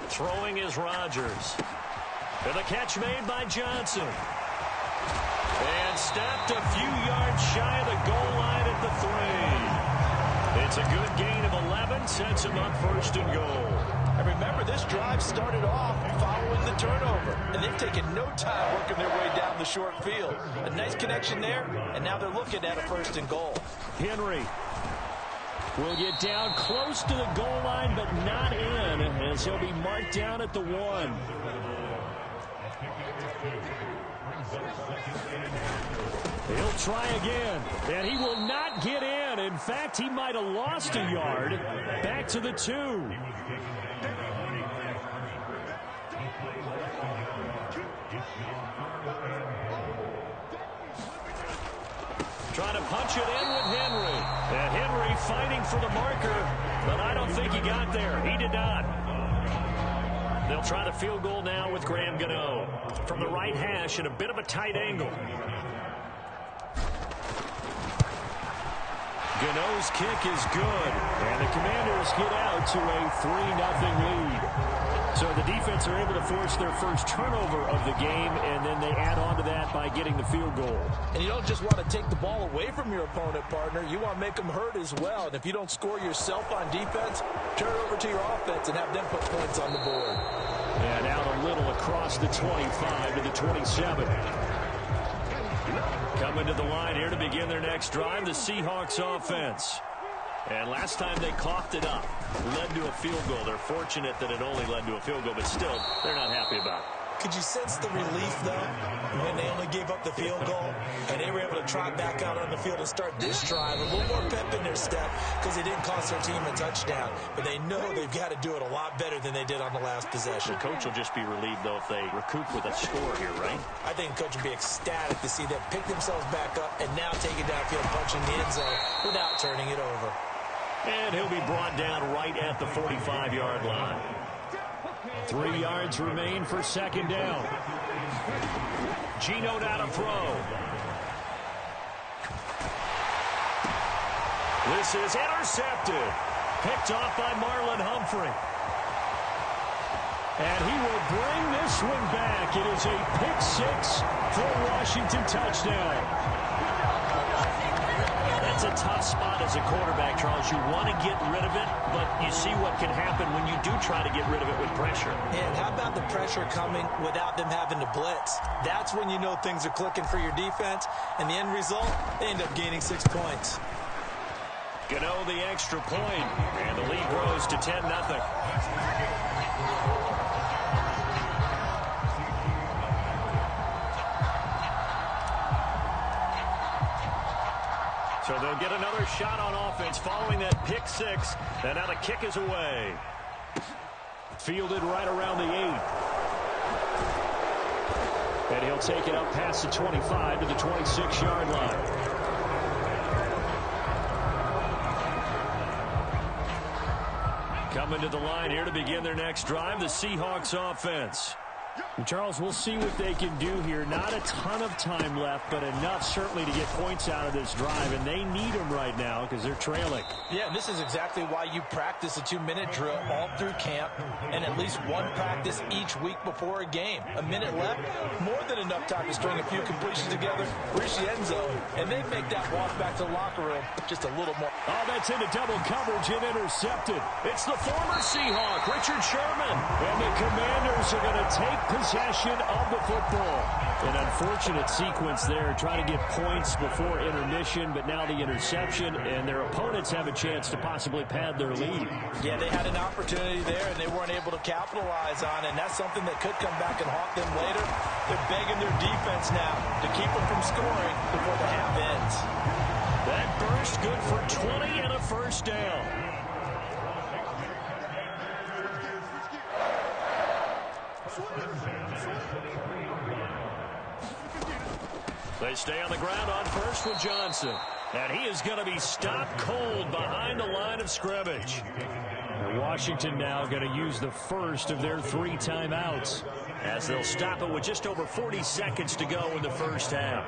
Throwing is Rodgers. And the catch made by Johnson. And stopped a few yards shy of the goal line at the 3. It's a good gain of 11. Sets him up 1st and goal. And remember, this drive started off following the turnover. And they've taken no time working their way down the short field. A nice connection there, and now they're looking at a 1st and goal. Henry will get down close to the goal line, but not in, as he'll be marked down at the 1. He'll try again, and he will not get in. In fact, he might have lost a yard. Back to the 2. Trying to punch it in with Henry. And Henry fighting for the marker, but I don't think he got there. He did not. They'll try the field goal now with Graham Gano from the right hash in a bit of a tight angle. Gano's kick is good, and the Commanders get out to a 3-0 lead. So the defense are able to force their first turnover of the game, and then they add on to that by getting the field goal. And you don't just want to take the ball away from your opponent, partner. You want to make them hurt as well. And if you don't score yourself on defense, turn it over to your offense and have them put points on the board. And out a little across the 25 to the 27. Coming to the line here to begin their next drive, the Seahawks offense. And last time they coughed it up, led to a field goal. They're fortunate that it only led to a field goal, but still, they're not happy about it. Could you sense the relief, though, when they only gave up the field goal and they were able to trot back out on the field and start this drive? A little more pep in their step because they didn't cost their team a touchdown. But they know they've got to do it a lot better than they did on the last possession. The coach will just be relieved, though, if they recoup with a score here, right? I think the coach will be ecstatic to see them pick themselves back up and now take it downfield, punching the end zone without turning it over. And he'll be brought down right at the 45-yard line. 3 yards remain for 2nd down. Geno down to throw. This is intercepted. Picked off by Marlon Humphrey. And he will bring this one back. It is a pick-6 for a Washington touchdown. That's a tough spot as a quarterback, Charles. You want to get rid of it, but you see what can happen when you do try to get rid of it with pressure. And how about the pressure coming without them having to blitz? That's when you know things are clicking for your defense. And the end result, they end up gaining 6 points. Gano the extra point, and the lead grows to 10-0. So they'll get another shot on offense following that pick-6, and now the kick is away. Fielded right around the 8. And he'll take it up past the 25 to the 26-yard line. Coming to the line here to begin their next drive, the Seahawks offense. And Charles, we'll see what they can do here. Not a ton of time left, but enough certainly to get points out of this drive, and they need them right now because they're trailing. Yeah, and this is exactly why you practice a 2-minute drill all through camp and at least one practice each week before a game. A minute left, more than enough time to string a few completions together, reach the end zone, and then make that walk back to the locker room just a little more. Oh, that's into double coverage and intercepted. It's the former Seahawk, Richard Sherman, and the Commanders are going to take possession of the football. An unfortunate sequence there, trying to get points before intermission, but now the interception, and their opponents have a chance to possibly pad their lead. Yeah, they had an opportunity there, and they weren't able to capitalize on it, and that's something that could come back and haunt them later. They're begging their defense now to keep them from scoring before the half ends. That burst good for 20 and a first down. They stay on the ground on first with Johnson. And he is going to be stopped cold behind the line of scrimmage. And Washington now going to use the first of their 3 timeouts, as they'll stop it with just over 40 seconds to go in the first half.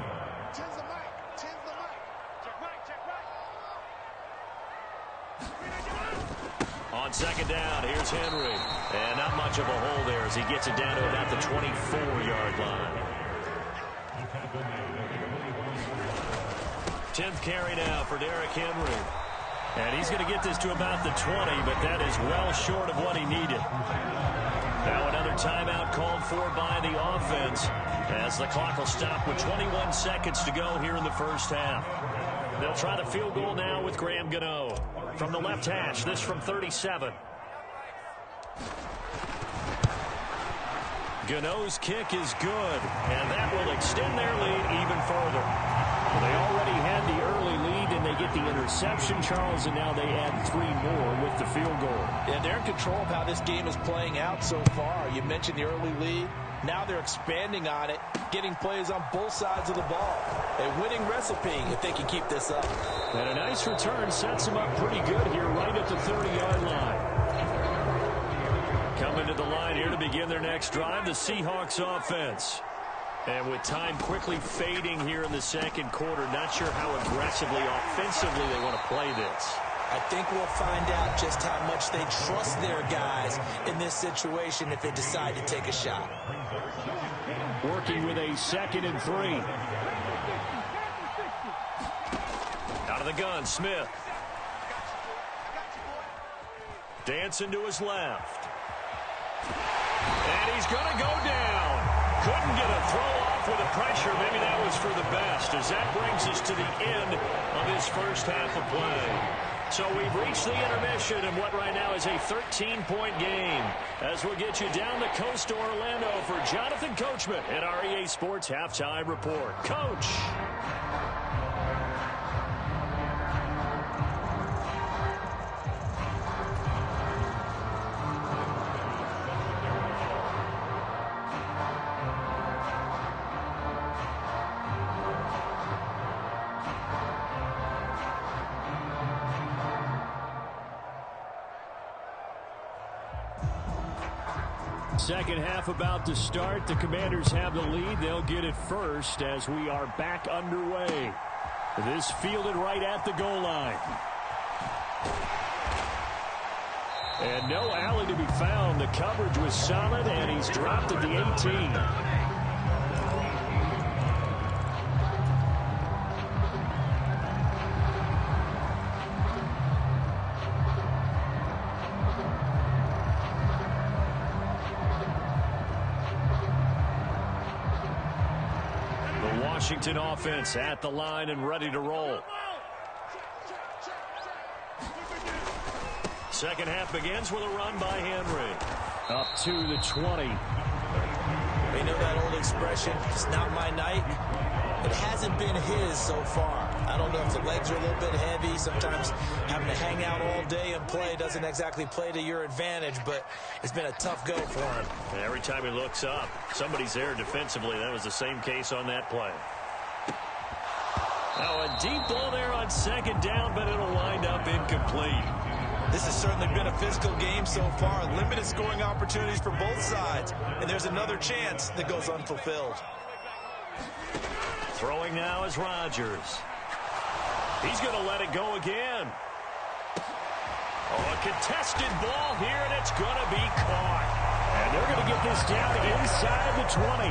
On second down, here's Henry. And not much of a hole there as he gets it down to about the 24-yard line. 10th carry now for Derrick Henry. And he's going to get this to about the 20, but that is well short of what he needed. Now another timeout called for by the offense as the clock will stop with 21 seconds to go here in the first half. They'll try the field goal now with Graham Gano. From the left hash, this from 37. Gano's kick is good, and that will extend their lead even further. Well, they already had the early lead, and they get the interception, Charles, and now they add 3 more with the field goal. Yeah, they're in control of how this game is playing out so far. You mentioned the early lead. Now they're expanding on it, getting plays on both sides of the ball. A winning recipe if they can keep this up. And a nice return sets them up pretty good here right at the 30-yard line. Coming to the line here to begin their next drive, the Seahawks offense. And with time quickly fading here in the second quarter, not sure how aggressively, offensively they want to play this. I think we'll find out just how much they trust their guys in this situation if they decide to take a shot. Working with a 2nd and 3. Out of the gun, Smith. Dancing to his left. And he's going to go down. Couldn't get a throw off with the pressure. Maybe that was for the best, as that brings us to the end of this first half of play. So we've reached the intermission in what right now is a 13-point game, as we'll get you down the coast to Orlando for Jonathan Coachman at our EA Sports Halftime Report. Coach. Second half about to start. The Commanders have the lead. They'll get it first as we are back underway. This fielded right at the goal line. And no alley to be found. The coverage was solid, and he's dropped at the 18. Washington offense at the line and ready to roll. Second half begins with a run by Henry. Up to the 20. We know that old expression, it's not my night. It hasn't been his so far. I don't know if the legs are a little bit heavy. Sometimes having to hang out all day and play doesn't exactly play to your advantage, but it's been a tough go for him. And every time he looks up, somebody's there defensively. That was the same case on that play. Now a deep ball there on second down, but it'll wind up incomplete. This has certainly been a physical game so far. Limited scoring opportunities for both sides. And there's another chance that goes unfulfilled. Throwing now is Rodgers. He's going to let it go again. Oh, a contested ball here, and it's going to be caught. And they're going to get this down inside the 20.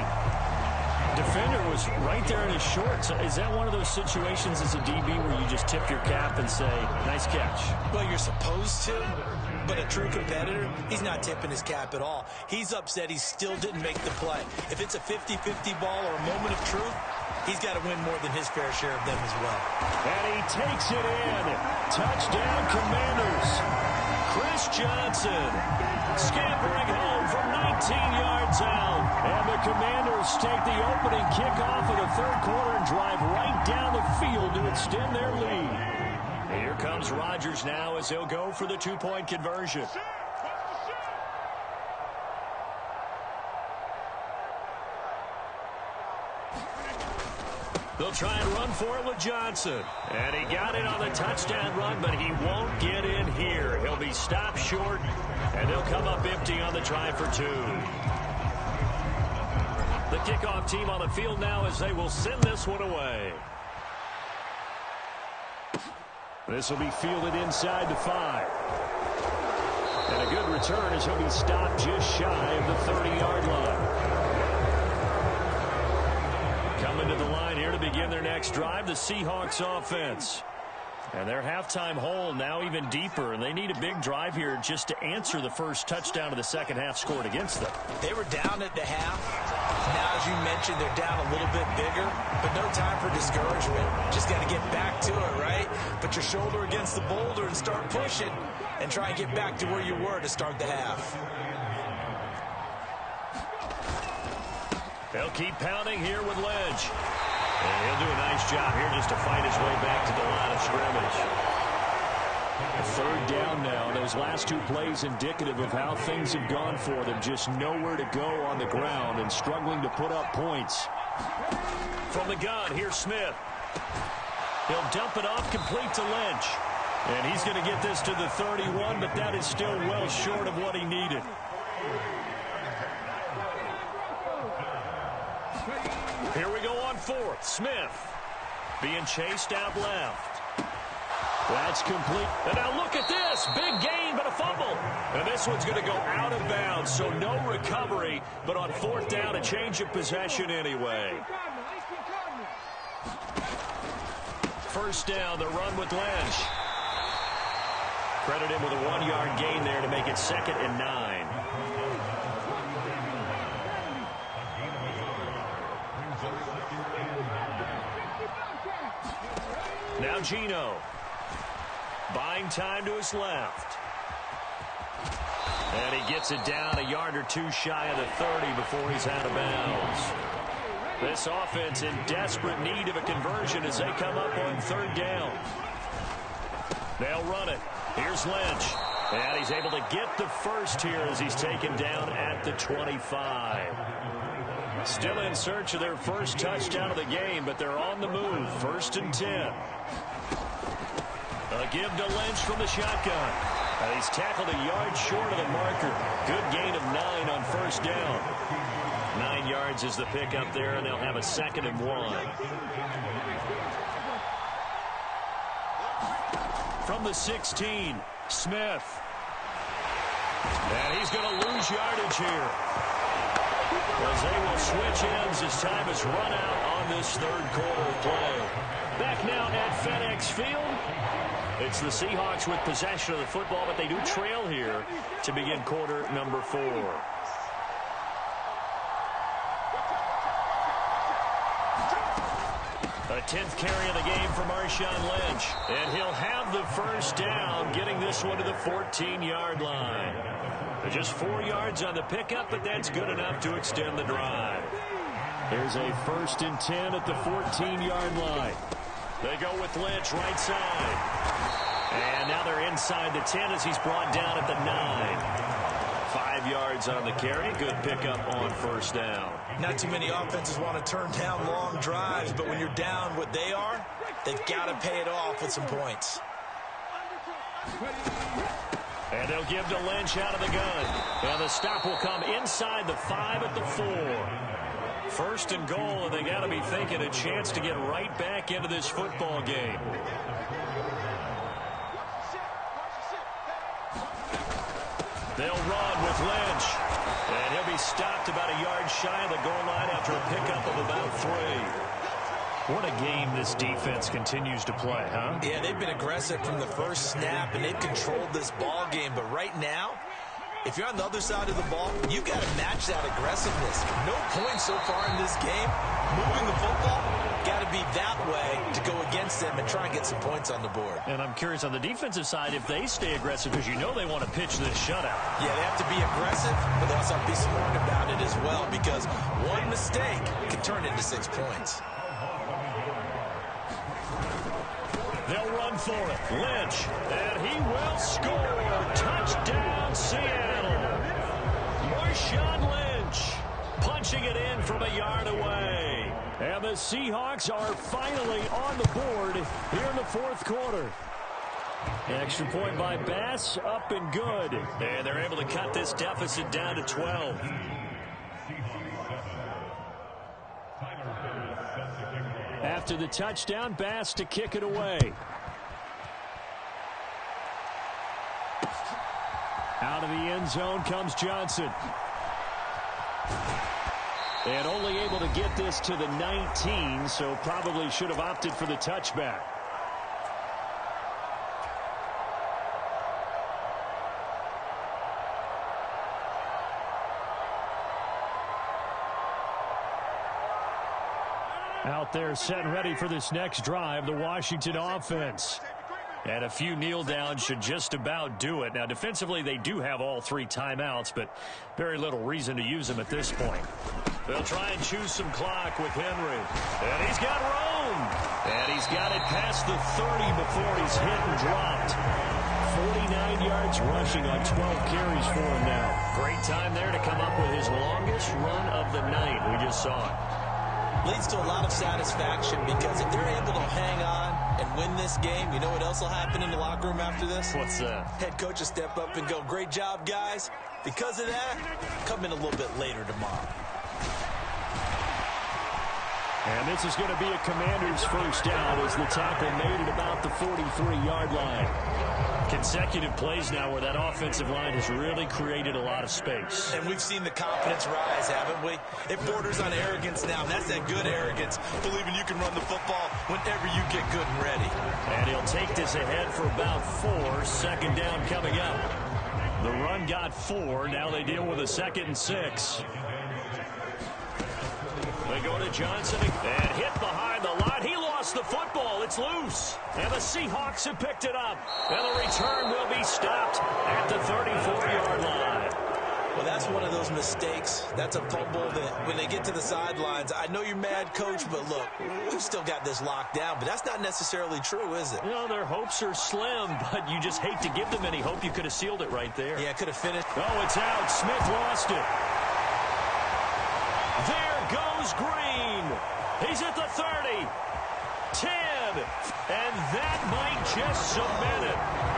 Defender was right there in his shorts. Is that one of those situations as a DB where you just tip your cap and say, nice catch? Well, you're supposed to, but a true competitor, he's not tipping his cap at all. He's upset he still didn't make the play. If it's a 50-50 ball or a moment of truth, he's got to win more than his fair share of them as well. And he takes it in. Touchdown, Commanders. Chris Johnson scampering home from 19 yards out. And the Commanders take the opening kickoff of the third quarter and drive right down the field to extend their lead. Here comes Rodgers now as he'll go for the two-point conversion. They'll try and run for it with Johnson. And he got it on the touchdown run, but he won't get in here. He'll be stopped short, and they'll come up empty on the try for 2. The kickoff team on the field now as they will send this one away. This will be fielded inside the 5. And a good return as he'll be stopped just shy of the 30-yard line. Coming to the line here to begin their next drive, the Seahawks offense. And their halftime hole now even deeper, and they need a big drive here just to answer the first touchdown of the second half scored against them. They were down at the half. Now, as you mentioned, they're down a little bit bigger, but no time for discouragement. Just got to get back to it, right? Put your shoulder against the boulder and start pushing, and try and get back to where you were to start the half. They'll keep pounding here with Lynch. And he'll do a nice job here just to fight his way back to the line of scrimmage. A third down now. Those last 2 plays indicative of how things have gone for them. Just nowhere to go on the ground and struggling to put up points. From the gun, here's Smith. He'll dump it off complete to Lynch. And he's going to get this to the 31, but that is still well short of what he needed. Here we go on 4th. Smith being chased out left. That's complete. And now look at this. Big gain, but a fumble. And this one's going to go out of bounds, so no recovery. But on 4th down, a change of possession anyway. First down, the run with Lynch. Credit him with a 1-yard gain there to make it 2nd and 9. Now Gino. Buying time to his left. And he gets it down a yard or 2 shy of the 30 before he's out of bounds. This offense in desperate need of a conversion as they come up on 3rd down. They'll run it. Here's Lynch. And he's able to get the first here as he's taken down at the 25. Still in search of their first touchdown of the game, but they're on the move. 1st and 10. A give to Lynch from the shotgun. And he's tackled a yard short of the marker. Good gain of 9 on 1st down. 9 yards is the pickup there, and they'll have a 2nd and 1. From the 16, Smith. And he's going to lose yardage here, as they will switch ends as time has run out on this 3rd quarter of play. Back now at FedEx Field. It's the Seahawks with possession of the football, but they do trail here to begin quarter number 4. A 10th carry of the game for Marshawn Lynch. And he'll have the first down, getting this one to the 14-yard line. Just 4 yards on the pickup, but that's good enough to extend the drive. Here's a 1st and 10 at the 14-yard line. They go with Lynch right side. And now they're inside the 10 as he's brought down at the 9. 5 yards on the carry. Good pickup on 1st down. Not too many offenses want to turn down long drives, but when you're down what they are, they've got to pay it off with some points. And they'll give to Lynch out of the gun. And the stop will come inside the 5 at the 4. 1st and goal, and they got to be thinking a chance to get right back into this football game. They'll run with Lynch. And he'll be stopped about a yard shy of the goal line after a pickup of about 3. What a game this defense continues to play, huh? Yeah, they've been aggressive from the first snap, and they've controlled this ball game. But right now, if you're on the other side of the ball, you've got to match that aggressiveness. No points so far in this game. Moving the football, got to be that way to go against them and try and get some points on the board. And I'm curious on the defensive side if they stay aggressive, because you know they want to pitch this shutout. Yeah, they have to be aggressive, but they also have to be smart about it as well, because one mistake can turn into 6 points. They'll run for it. Lynch, and he will score. Touchdown, Seattle. Marshawn Lynch punching it in from a yard away. And the Seahawks are finally on the board here in the fourth quarter. Extra point by Bass, up and good. And they're able to cut this deficit down to 12. After the touchdown, Bass to kick it away. Out of the end zone comes Johnson. And only able to get this to the 19, so probably should have opted for the touchback. Out there set and ready for this next drive, the Washington offense. And a few kneel downs should just about do it. Now, defensively, they do have all 3 timeouts, but very little reason to use them at this point. They'll try and choose some clock with Henry. And he's got room. And he's got it past the 30 before he's hit and dropped. 49 yards rushing on 12 carries for him now. Great time there to come up with his longest run of the night. We just saw it. Leads to a lot of satisfaction because if they're able to hang on and win this game, you know what else will happen in the locker room after this? What's that? Head coach will step up and go, great job, guys. Because of that, come in a little bit later tomorrow. And this is going to be a Commander's first down as the tackle made at about the 43-yard line. Consecutive plays now where that offensive line has really created a lot of space. And we've seen the confidence rise, haven't we? It borders on arrogance now, and that's that good arrogance, believing you can run the football whenever you get good and ready. And he'll take this ahead for about 4. Second down coming up. The run got 4. Now they deal with a 2nd and 6. They go to Johnson and hit behind the line. He lost the football. It's loose. And the Seahawks have picked it up. And the return will be stopped at the 34-yard line. Well, that's one of those mistakes. That's a fumble that when they get to the sidelines, I know you're mad, Coach, but look, we've still got this locked down. But that's not necessarily true, is it? You know, their hopes are slim, but you just hate to give them any hope. You could have sealed it right there. Yeah, could have finished. Oh, it's out. Smith lost it. There goes Green. He's at the 30, 10, and that might just cement it.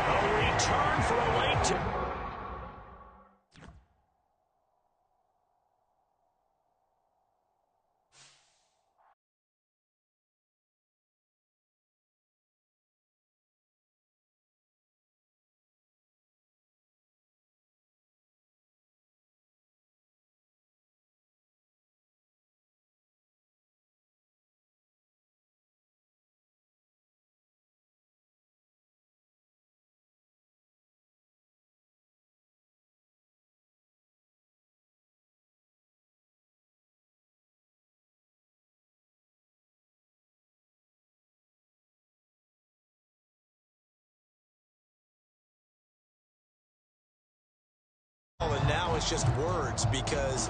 A return for a late. And now it's just words because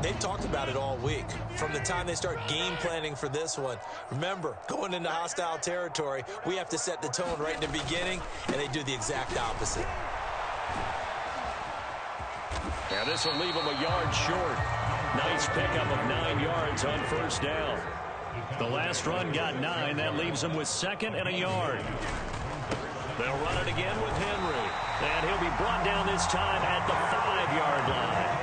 they've talked about it all week. From the time they start game planning for this one. Remember, going into hostile territory, we have to set the tone right in the beginning, and they do the exact opposite. Yeah, this will leave them a yard short. Nice pickup of 9 yards on first down. The last run got 9. That leaves them with 2nd and a yard. They'll run it again with Henry. And he'll be brought down this time at the 5-yard line.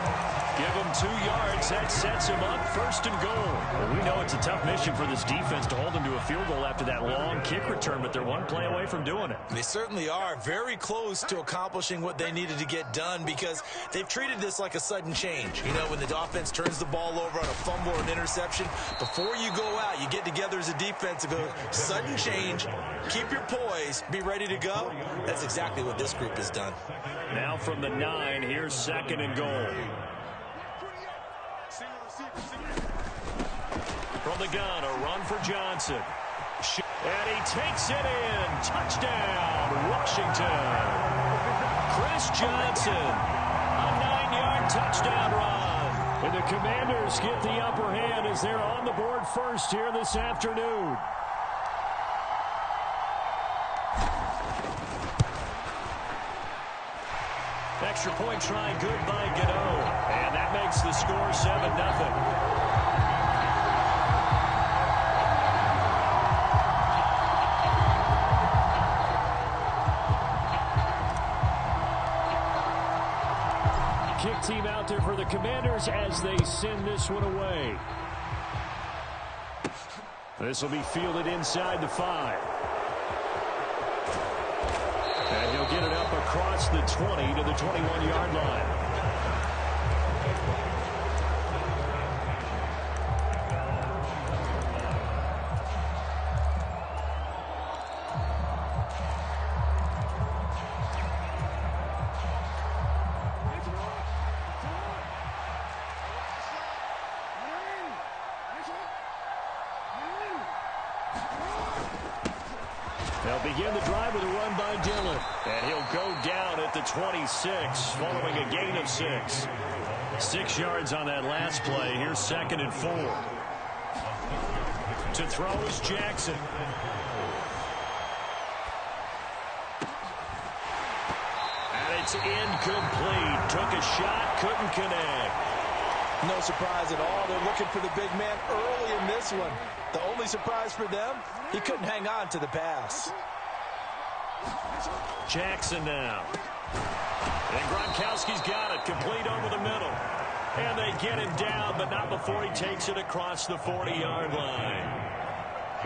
Give him 2 yards. That sets him up 1st and goal. Well, we know it's a tough mission for this defense to hold them to a field goal after that long kick return, but they're one play away from doing it. They certainly are very close to accomplishing what they needed to get done because they've treated this like a sudden change. You know, when the offense turns the ball over on a fumble or an interception, before you go out, you get together as a defense and go, sudden change, keep your poise, be ready to go. That's exactly what this group has done. Now from the 9, here's 2nd and goal. From the gun, a run for Johnson. And he takes it in. Touchdown, Washington. Chris Johnson, a 9-yard touchdown run. And the Commanders get the upper hand as they're on the board first here this afternoon. Extra point try good by Gano. And that makes the score 7-0. Kick team out there for the Commanders as they send this one away. This will be fielded inside the 5. And he'll get it up across the 20 to the 21-yard line. They'll begin the drive with a run by Dillon. And he'll go down at the 26 following a gain of 6. 6 yards on that last play. Here's 2nd and 4. To throw is Jackson. And it's incomplete. Took a shot, couldn't connect. No surprise at all. They're looking for the big man early in this one. The only surprise for them, he couldn't hang on to the pass. Jackson now. And Gronkowski's got it. Complete over the middle. And they get him down, but not before he takes it across the 40-yard line.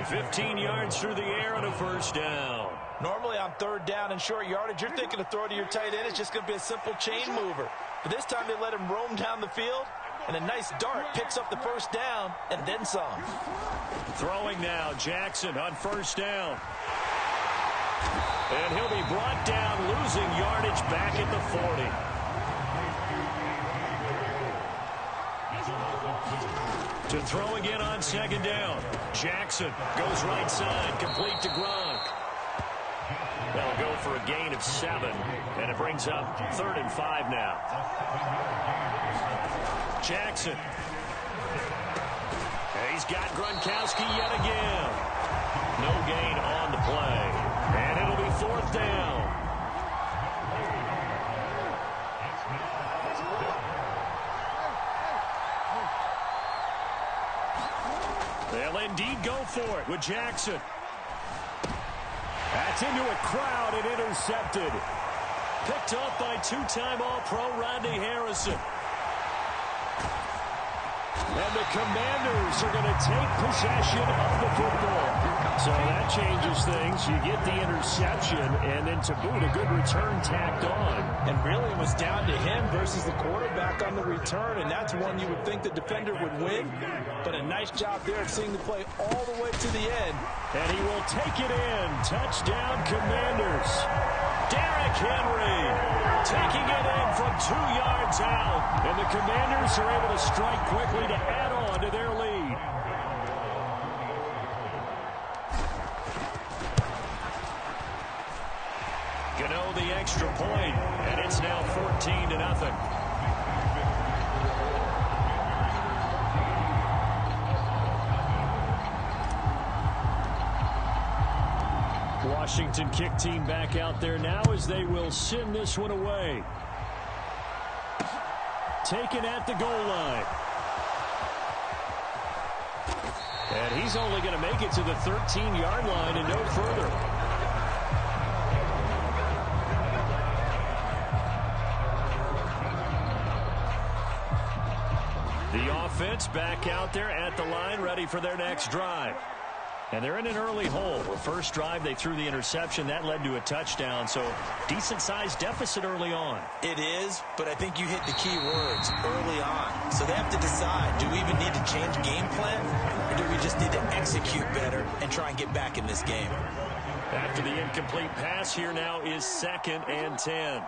15 yards through the air and a first down. Normally on 3rd down and short yardage, you're thinking to throw to your tight end. It's just going to be a simple chain mover. But this time they let him roam down the field. And a nice dart picks up the first down and then some. Throwing now, Jackson on first down. And he'll be brought down, losing yardage back at the 40. To throw again on 2nd down. Jackson goes right side, complete to Gronk. They'll go for a gain of 7, and it brings up 3rd and 5 now. Jackson. He's got Gronkowski yet again. No gain on the play. And it'll be 4th down. They'll indeed go for it with Jackson. That's into a crowd and intercepted. Picked off by 2-time All-Pro Rodney Harrison. And the Commanders are going to take possession of the football. So that changes things. You get the interception, and then to boot, a good return tacked on. And really it was down to him versus the quarterback on the return, and that's one you would think the defender would win. But a nice job there of seeing the play all the way to the end. And he will take it in. Touchdown, Commanders. Derrick Henry taking it in from 2 yards out. And the Commanders are able to strike quickly to add on to their lead. Gano the extra point, and it's now 14-0. Washington kick team back out there now as they will send this one away. Taken at the goal line. And he's only going to make it to the 13-yard line and no further. The offense back out there at the line, ready for their next drive. And they're in an early hole. The first drive, they threw the interception. That led to a touchdown, so decent-sized deficit early on. It is, but I think you hit the key words early on. So they have to decide, do we even need to change game plan, or do we just need to execute better and try and get back in this game? After the incomplete pass, here now is 2nd and 10.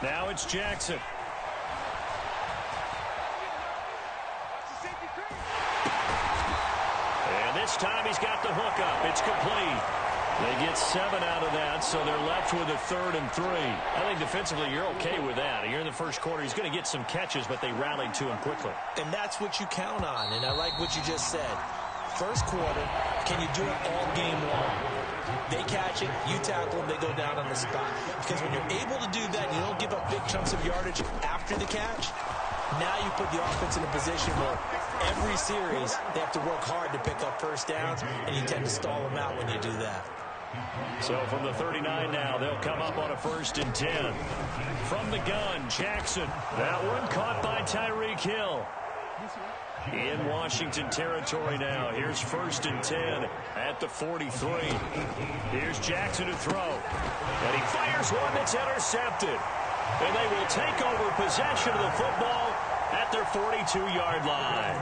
Now it's Jackson. This time he's got the hook up. It's complete. They get 7 out of that, so they're left with a 3rd and 3. I think defensively you're okay with that. Here in the first quarter, he's going to get some catches, but they rallied to him quickly. And that's what you count on, and I like what you just said. First quarter, can you do it all game long? They catch it, you tackle them, they go down on the spot. Because when you're able to do that, you don't give up big chunks of yardage after the catch. Now you put the offense in a position where every series they have to work hard to pick up first downs, and you tend to stall them out when you do that. So from the 39 now, they'll come up on a 1st and 10. From the gun, Jackson. That one caught by Tyreek Hill. In Washington territory now. Here's 1st and 10 at the 43. Here's Jackson to throw. And he fires one that's intercepted. And they will take over possession of the football at their 42-yard line.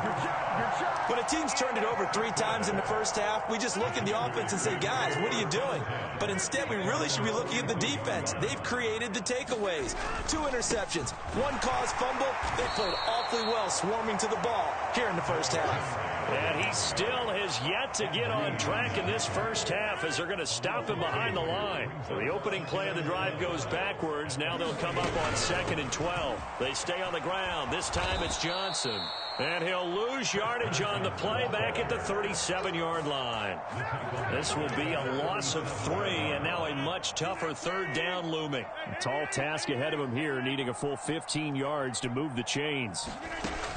When a team's turned it over 3 times in the first half, we just look at the offense and say, guys, what are you doing? But instead, we really should be looking at the defense. They've created the takeaways. 2 interceptions, 1 caused fumble. They played awfully well swarming to the ball here in the first half. And he still has yet to get on track in this first half as they're going to stop him behind the line. So the opening play of the drive goes backwards. Now they'll come up on 2nd and 12. They stay on the ground. This time it's Johnson. And he'll lose yardage on the play back at the 37-yard line. This will be a loss of 3, and now a much tougher 3rd down looming. A tall task ahead of him here, needing a full 15 yards to move the chains.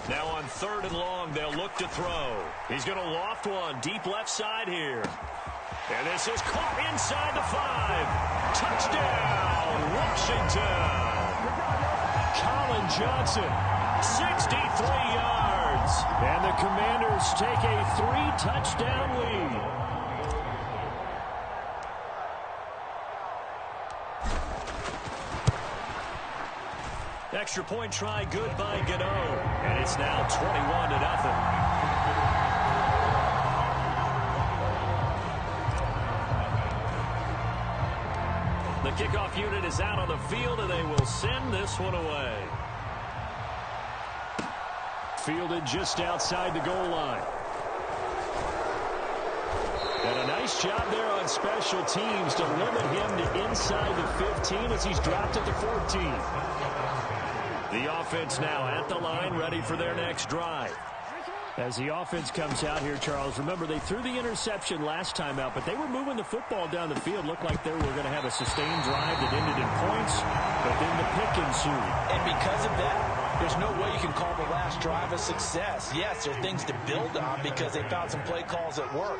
Now on 3rd and long, they'll look to throw. He's going to loft one deep left side here. And this is caught inside the 5. Touchdown, Washington. Colin Johnson, 63 yards. And the Commanders take a 3-touchdown lead. Extra point try good by Gano. And it's now 21-0. The kickoff unit is out on the field, and they will send this one away. Fielded just outside the goal line. And a nice job there on special teams to limit him to inside the 15 as he's dropped at the 14. The offense now at the line, ready for their next drive. As the offense comes out here, Charles, remember they threw the interception last time out, but they were moving the football down the field. Looked like they were going to have a sustained drive that ended in points, but then the pick ensued. And because of that, there's no way you can call the last drive a success. Yes, there are things to build on because they found some play calls that work.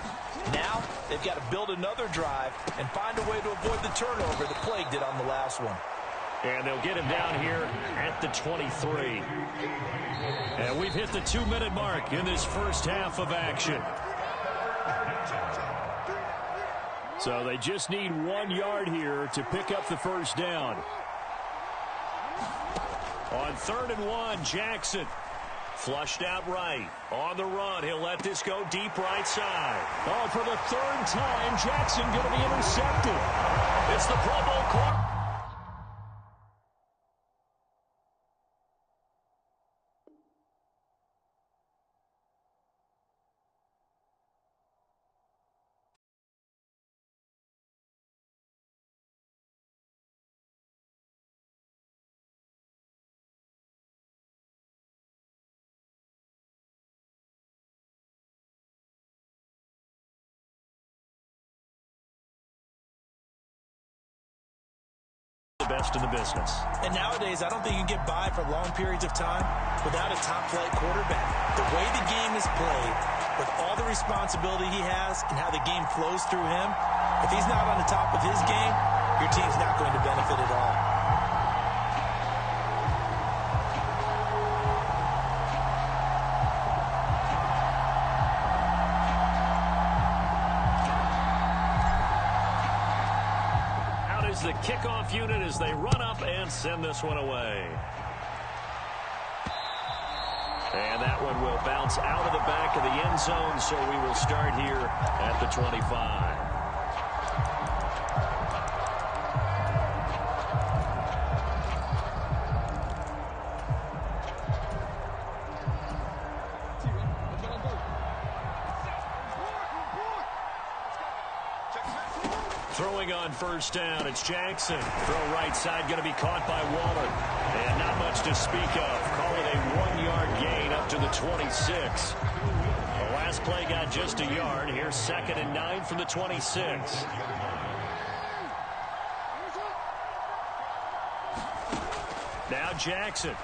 Now, they've got to build another drive and find a way to avoid the turnover the Plague did on the last one. And they'll get him down here at the 23. And we've hit the 2-minute mark in this first half of action. So they just need 1 yard here to pick up the first down. On 3rd and 1, Jackson. Flushed out right. On the run, he'll let this go deep right side. Oh, for the 3rd time, Jackson going to be intercepted. It's the Pro Bowl quarterback. Best in the business. And nowadays, I don't think you can get by for long periods of time without a top-flight quarterback. The way the game is played, with all the responsibility he has and how the game flows through him, if he's not on the top of his game, your team's not going to benefit at all. The kickoff unit as they run up and send this one away. And that one will bounce out of the back of the end zone, so we will start here at the 25. Throwing on first down, it's Jackson. Throw right side, going to be caught by Waller. And not much to speak of. Call it a 1-yard gain up to the 26. The Last play got just a yard. Here's 2nd and 9 from the 26. Now Jackson.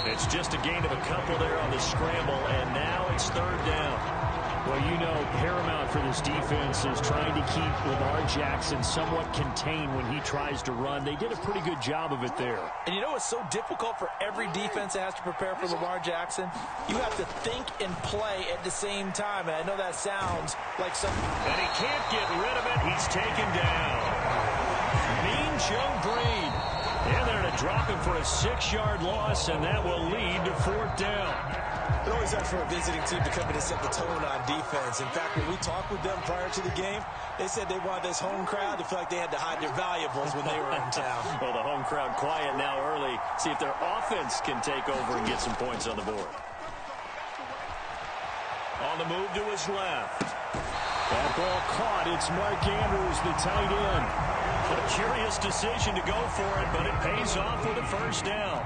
It's just a gain of a couple there on the scramble, and now it's 3rd down. Well, you know, paramount for this defense is trying to keep Lamar Jackson somewhat contained when he tries to run. They did a pretty good job of it there. And you know it's so difficult for every defense that has to prepare for Lamar Jackson? You have to think and play at the same time. And I know that sounds like some... And he can't get rid of it. He's taken down. Mean Joe Breed. And they're going to drop him for a 6-yard loss, and that will lead to 4th down. It always hard for a visiting team to come in and set the tone on defense. In fact, when we talked with them prior to the game, they said they wanted this home crowd to feel like they had to hide their valuables when they were in town. Well, the home crowd quiet now early. See if their offense can take over and get some points on the board. On the move to his left. That ball caught. It's Mark Andrews, the tight end. A curious decision to go for it, but it pays off with a 1st down.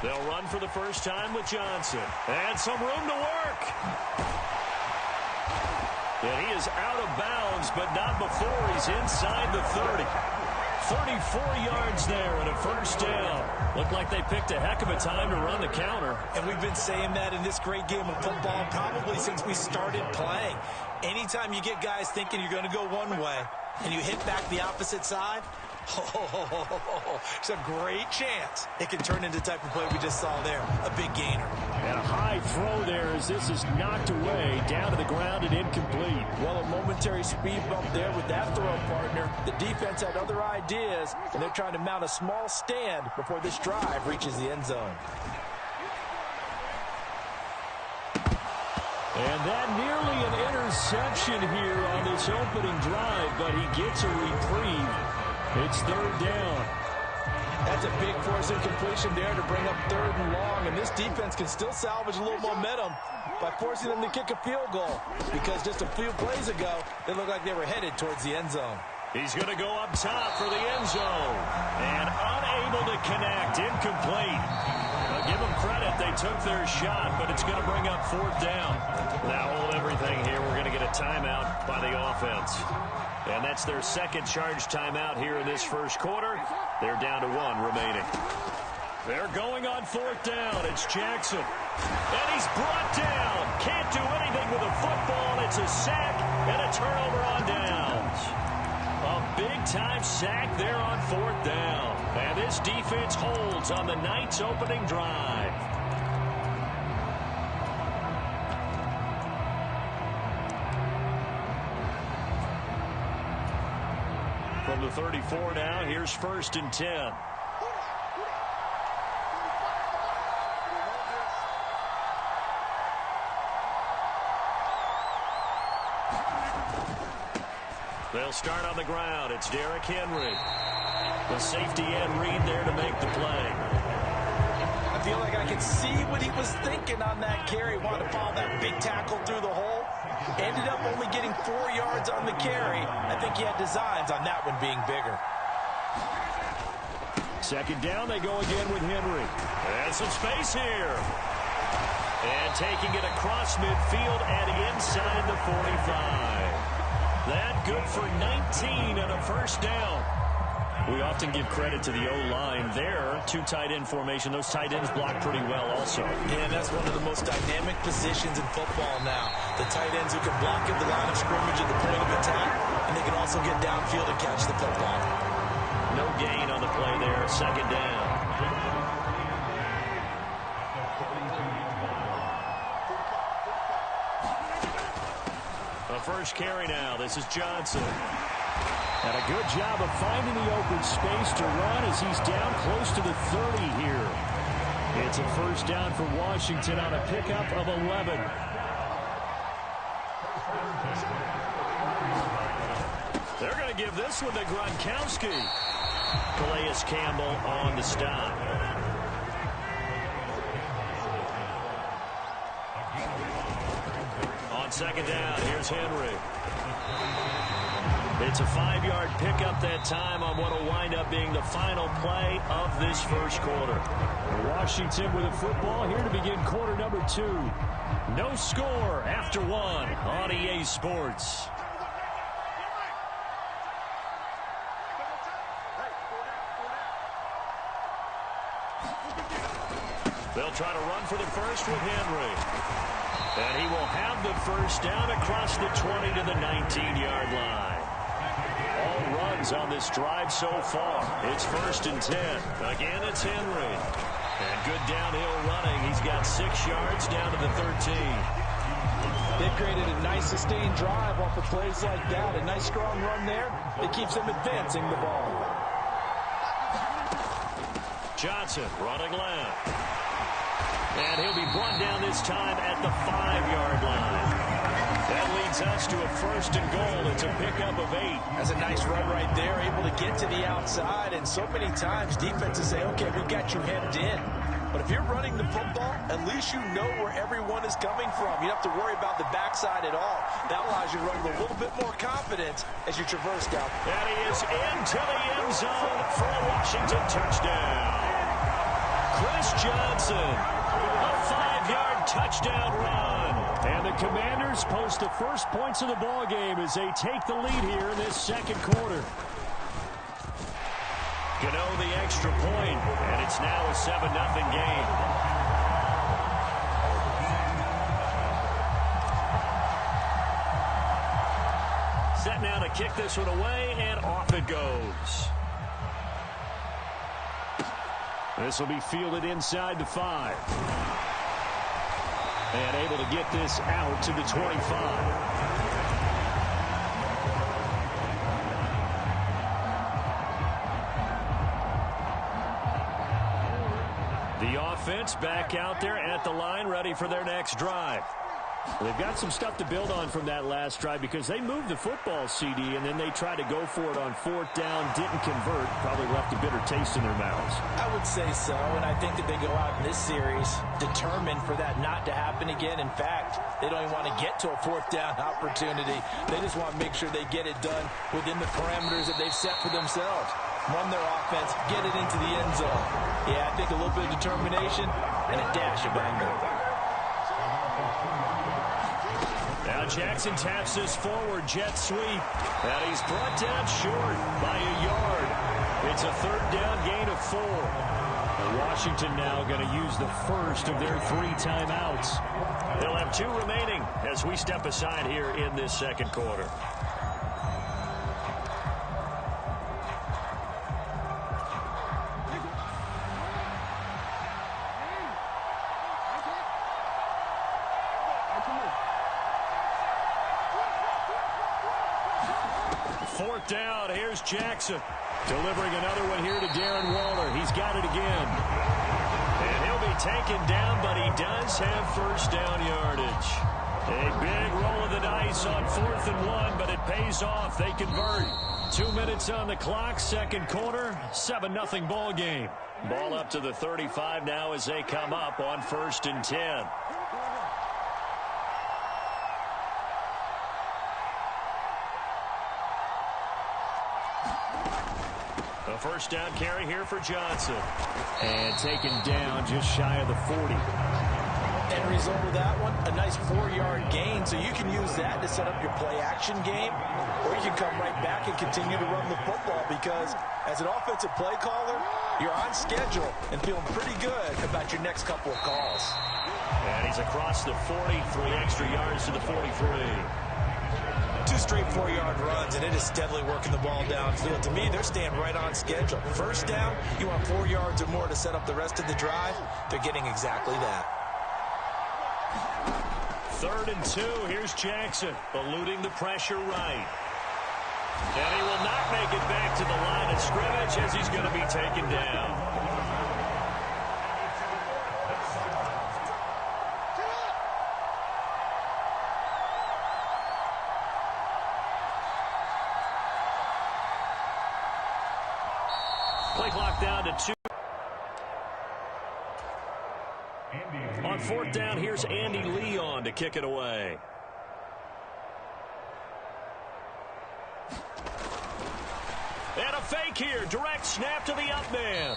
They'll run for the first time with Johnson. And some room to work. And he is out of bounds, but not before he's inside the 30. 34 yards there and a 1st down. Looked like they picked a heck of a time to run the counter. And we've been saying that in this great game of football probably since we started playing. Anytime you get guys thinking you're going to go one way and you hit back the opposite side, it's a great chance it can turn into the type of play we just saw there. A big gainer. And a high throw there as this is knocked away, down to the ground and incomplete. Well, a momentary speed bump there with that throw, partner. The defense had other ideas, and they're trying to mount a small stand before this drive reaches the end zone. And that nearly an interception here on this opening drive, but he gets a reprieve. It's 3rd down. That's a big force incompletion there to bring up 3rd and long, and this defense can still salvage a little momentum by forcing them to kick a field goal, because just a few plays ago, they looked like they were headed towards the end zone. He's going to go up top for the end zone, and unable to connect, incomplete. Now give them credit, they took their shot, but it's going to bring up 4th down. Now hold everything here, we're going to get a timeout by the offense. And that's their 2nd charge timeout here in this 1st quarter. They're down to 1 remaining. They're going on 4th down. It's Jackson. And he's brought down. Can't do anything with a football. It's a sack and a turnover on downs. A big-time sack there on 4th down. And this defense holds on the night's opening drive. From the 34 now, here's 1st and 10. They'll start on the ground. It's Derrick Henry. The safety end read there to make the play. I feel like I can see what he was thinking on that carry. Wanted to follow that big tackle through the hole. Ended up only getting 4 yards on the carry. I think he had designs on that one being bigger. 2nd down, they go again with Henry. And some space here. And taking it across midfield and inside the 45. That good for 19 and a 1st down. We often give credit to the O-line there. 2 tight end formation. Those tight ends block pretty well also. Yeah, and that's one of the most dynamic positions in football now. The tight ends who can block at the line of scrimmage at the point of attack, and they can also get downfield and catch the football. No gain on the play there. 2nd down. A 1st carry now. This is Johnson. And a good job of finding the open space to run as he's down close to the 30 here. It's a 1st down for Washington on a pickup of 11. They're going to give this one to Gronkowski. Calais Campbell on the stop. On second down, here's Henry. It's a 5-yard pickup that time on what will wind up being the final play of this first quarter. Washington with a football here to begin quarter number 2. No score after 1 on EA Sports. They'll try to run for the first with Henry. And he will have the first down across the 20 to the 19-yard line. All runs on this drive so far. It's 1st and 10. Again, it's Henry. And good downhill running. He's got 6 yards down to the 13. They created a nice sustained drive off of plays like that. A nice strong run there. It keeps them advancing the ball. Johnson running left. And he'll be brought down this time at the 5-yard line. That leads us to a 1st and goal. It's a pickup of 8. That's a nice run right there, able to get to the outside. And so many times defenses say, okay, we've got you hemmed in. But if you're running the football, at least you know where everyone is coming from. You don't have to worry about the backside at all. That allows you to run with a little bit more confidence as you traverse down. And he is into the end zone for a Washington touchdown. Chris Johnson, a 5-yard touchdown run. And the Commanders post the first points of the ball game as they take the lead here in this second quarter. Gano the extra point, and it's now a 7-0 game. Set now to kick this one away, and off it goes. This will be fielded inside the 5. And able to get this out to the 25. The offense back out there at the line, ready for their next drive. They've got some stuff to build on from that last drive because they moved the football, CD, and then they tried to go for it on 4th down, didn't convert, probably left a bitter taste in their mouths. I would say so, and I think that they go out in this series determined for that not to happen again. In fact, they don't even want to get to a 4th down opportunity. They just want to make sure they get it done within the parameters that they've set for themselves. Run their offense, get it into the end zone. Yeah, I think a little bit of determination and a dash of anger. Now Jackson taps this forward jet sweep. And he's brought down short by a yard. It's a 3rd down gain of 4. Washington now going to use the first of their 3 timeouts. They'll have 2 remaining as we step aside here in this second quarter. Down, here's Jackson. Delivering another one here to Darren Waller. He's got it again. And he'll be taken down, but he does have 1st down yardage. A big roll of the dice on 4th and 1, but it pays off. They convert. 2 minutes on the clock, second quarter, 7-0 ball game. Ball up to the 35 now as they come up on 1st and 10. A 1st down carry here for Johnson. And taken down just shy of the 40. End result of that one, a nice 4-yard gain, so you can use that to set up your play-action game, or you can come right back and continue to run the football because as an offensive play caller, you're on schedule and feeling pretty good about your next couple of calls. And he's across the 40, 3 extra yards to the 43. 2 straight 4-yard runs, and it is steadily working the ball downfield. To me, they're staying right on schedule. 1st down, you want 4 yards or more to set up the rest of the drive. They're getting exactly that. 3rd and 2, here's Jackson, eluding the pressure right. And he will not make it back to the line of scrimmage as he's going to be taken down. Play clock down to 2. On on fourth down, here's Andy Leon to kick it away. And a fake here. Direct snap to the up man.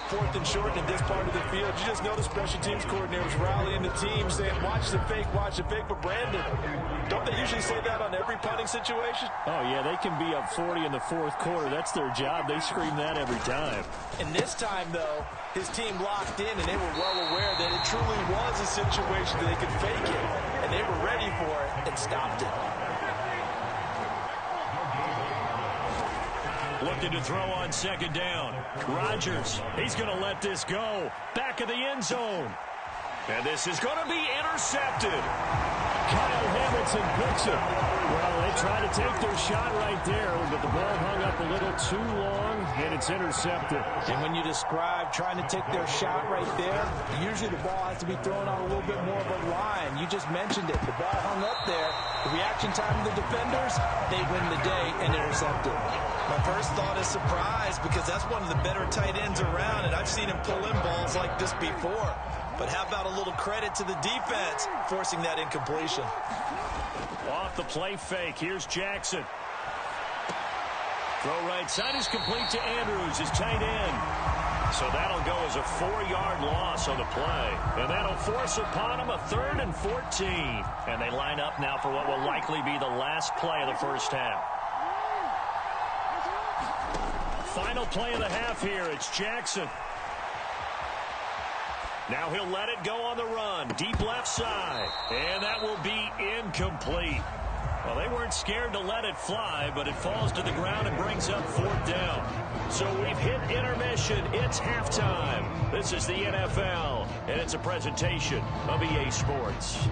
Fourth and short in this part of the field. You just know the special teams coordinators rallying the team saying, watch the fake, but Brandon, don't they usually say that on every punting situation? Oh, yeah, they can be up 40 in the fourth quarter. That's their job. They scream that every time. And this time, though, his team locked in, and they were well aware that it truly was a situation that they could fake it, and they were ready for it and stopped it. Looking to throw on second down. Rodgers, he's going to let this go. Back of the end zone. And this is going to be intercepted. Kyle Hamilton picks it. Well, they try to take their shot right there, but the ball hung up a little too long, and it's intercepted. And when you describe trying to take their shot right there, usually the ball has to be thrown on a little bit more of a line. You just mentioned it. The ball hung up there. The reaction time of the defenders, they win the day and intercept it. My first thought is surprise, because that's one of the better tight ends around, and I've seen him pull in balls like this before. But how about a little credit to the defense forcing that incompletion? Off the play fake. Here's Jackson. Throw right side is complete to Andrews, his tight end. So that'll go as a 4-yard loss on the play. And that'll force upon him a 3rd and 14. And they line up now for what will likely be the last play of the first half. Final play of the half here. It's Jackson. Now he'll let it go on the run. Deep left side. And that will be incomplete. Well, they weren't scared to let it fly, but it falls to the ground and brings up fourth down. So we've hit intermission. It's halftime. This is the NFL, and it's a presentation of EA Sports.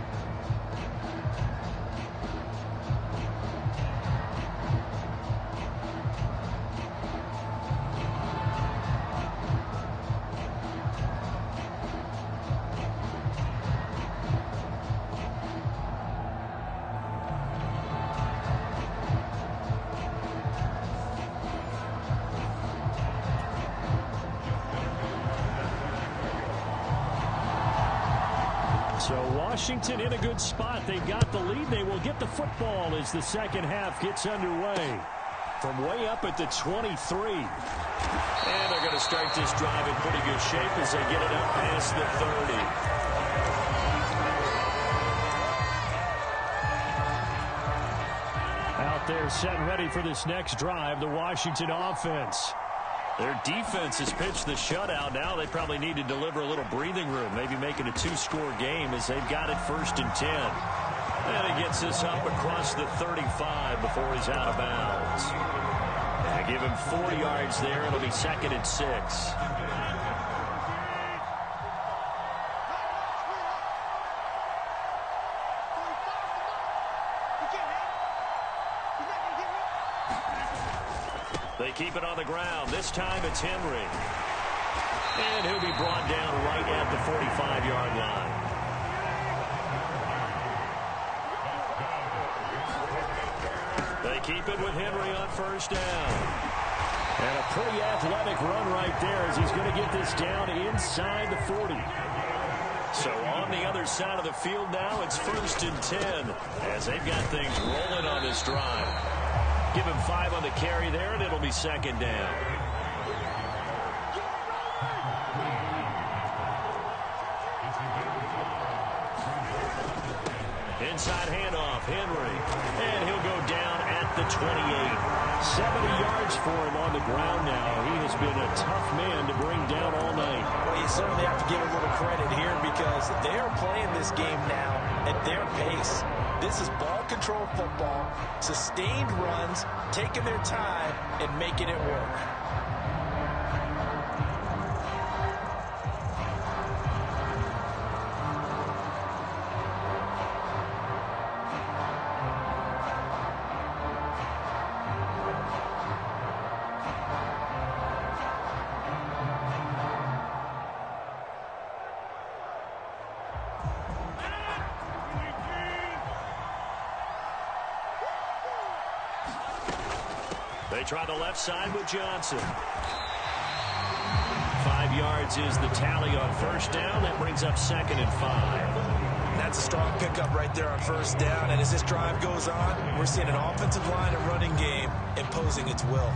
So Washington in a good spot. They've got the lead. They will get the football as the second half gets underway. From way up at the 23. And they're going to start this drive in pretty good shape as they get it up past the 30. Out there set and ready for this next drive, the Washington offense. Their defense has pitched the shutout. Now they probably need to deliver a little breathing room, maybe make it a 2-score game as they've got it 1st and 10. And he gets this up across the 35 before he's out of bounds. And give him 4 yards there. It'll be 2nd and 6. They keep it on the ground. This time it's Henry. And he'll be brought down right at the 45-yard line. They keep it with Henry on 1st down. And a pretty athletic run right there as he's going to get this down inside the 40. So on the other side of the field now, it's 1st and 10 as they've got things rolling on this drive. Give him 5 on the carry there, and it'll be 2nd down. Inside handoff, Henry. And he'll go down at the 28. 70 yards for him on the ground now. He has been a tough man to bring down all night. Well, you certainly have to give a little credit here because they are playing this game now at their pace. This is ball control football, sustained runs, taking their time, and making it work. They try the left side with Johnson. 5 yards yards is the tally on first down. That brings up 2nd and 5. That's a strong pickup right there on first down. And as this drive goes on, we're seeing an offensive line and running game imposing its will.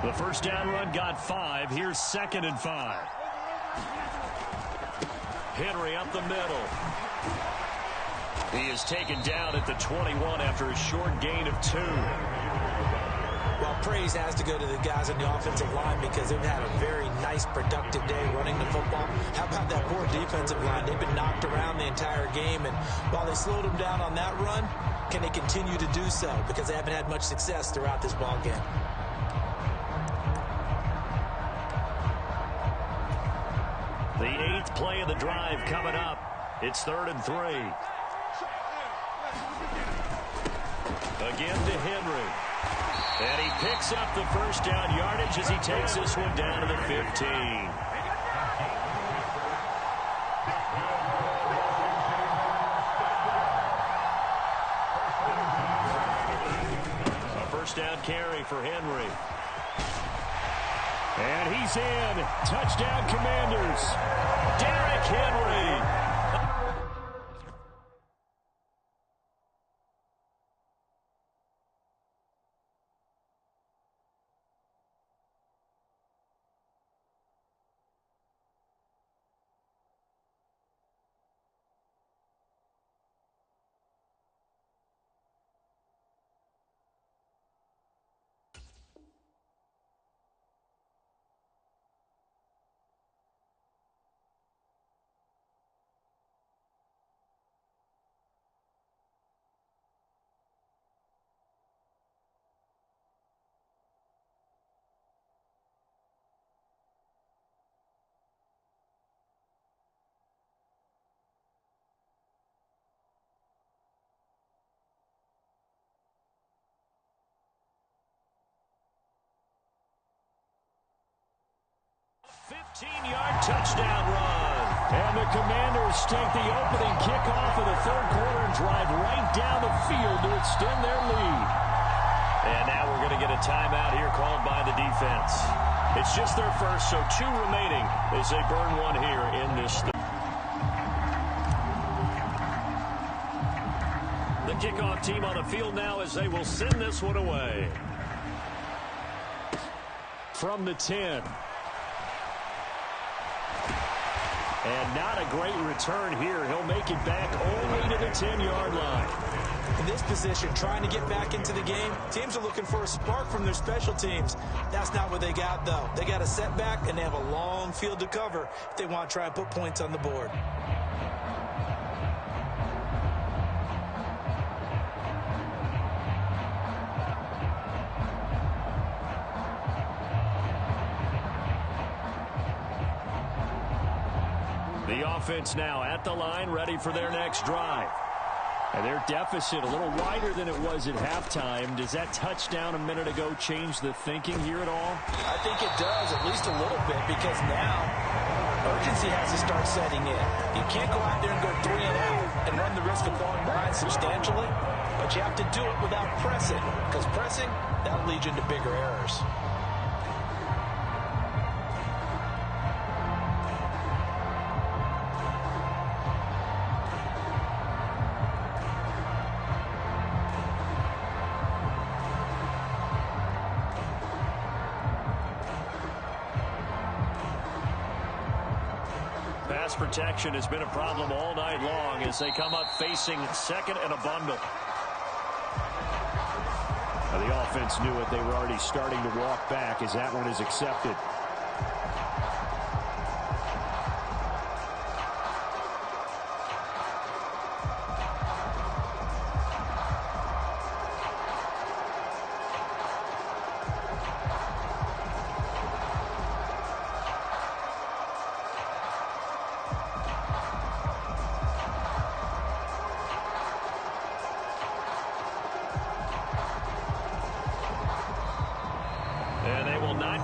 The first down run got 5. Here's 2nd and 5. Henry up the middle. He is taken down at the 21 after a short gain of 2. Well, praise has to go to the guys on the offensive line because they've had a very nice, productive day running the football. How about that poor defensive line? They've been knocked around the entire game, and while they slowed them down on that run, can they continue to do so? Because they haven't had much success throughout this ball game. The 8th play of the drive coming up. It's 3rd and 3. Again to Henry. And he picks up the first down yardage as he takes this one down to the 15. A first down carry for Henry. And he's in. Touchdown, Commanders. Derrick Henry. A 15-yard touchdown run. And the Commanders take the opening kickoff of the 3rd quarter and drive right down the field to extend their lead. And now we're going to get a timeout here called by the defense. It's just their first, so 2 remaining as they burn one here in this. The kickoff team on the field now as they will send this one away. From the 10. And not a great return here. He'll make it back only to the 10-yard line. In this position, trying to get back into the game, teams are looking for a spark from their special teams. That's not what they got, though. They got a setback, and they have a long field to cover if they want to try and put points on the board. The offense now at the line, ready for their next drive. And their deficit a little wider than it was at halftime. Does that touchdown a minute ago change the thinking here at all? I think it does, at least a little bit, because now urgency has to start setting in. You can't go out there and go 3 and out and run the risk of falling behind substantially, but you have to do it without pressing, because pressing, that'll lead you into bigger errors. Pass protection has been a problem all night long as they come up facing 2nd and a bundle. Now the offense knew it. They were already starting to walk back as that one is accepted.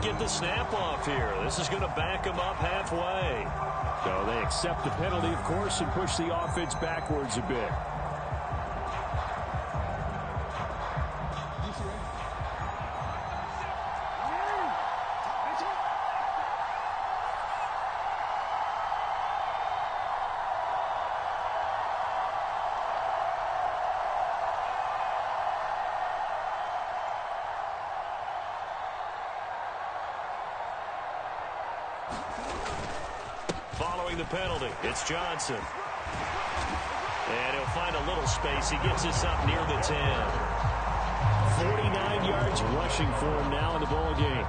Get the snap off here. This is going to back them up halfway. So they accept the penalty, of course, and push the offense backwards a bit. Following the penalty, it's Johnson. And he'll find a little space. He gets us up near the 10. 49 yards rushing for him now in the ball game.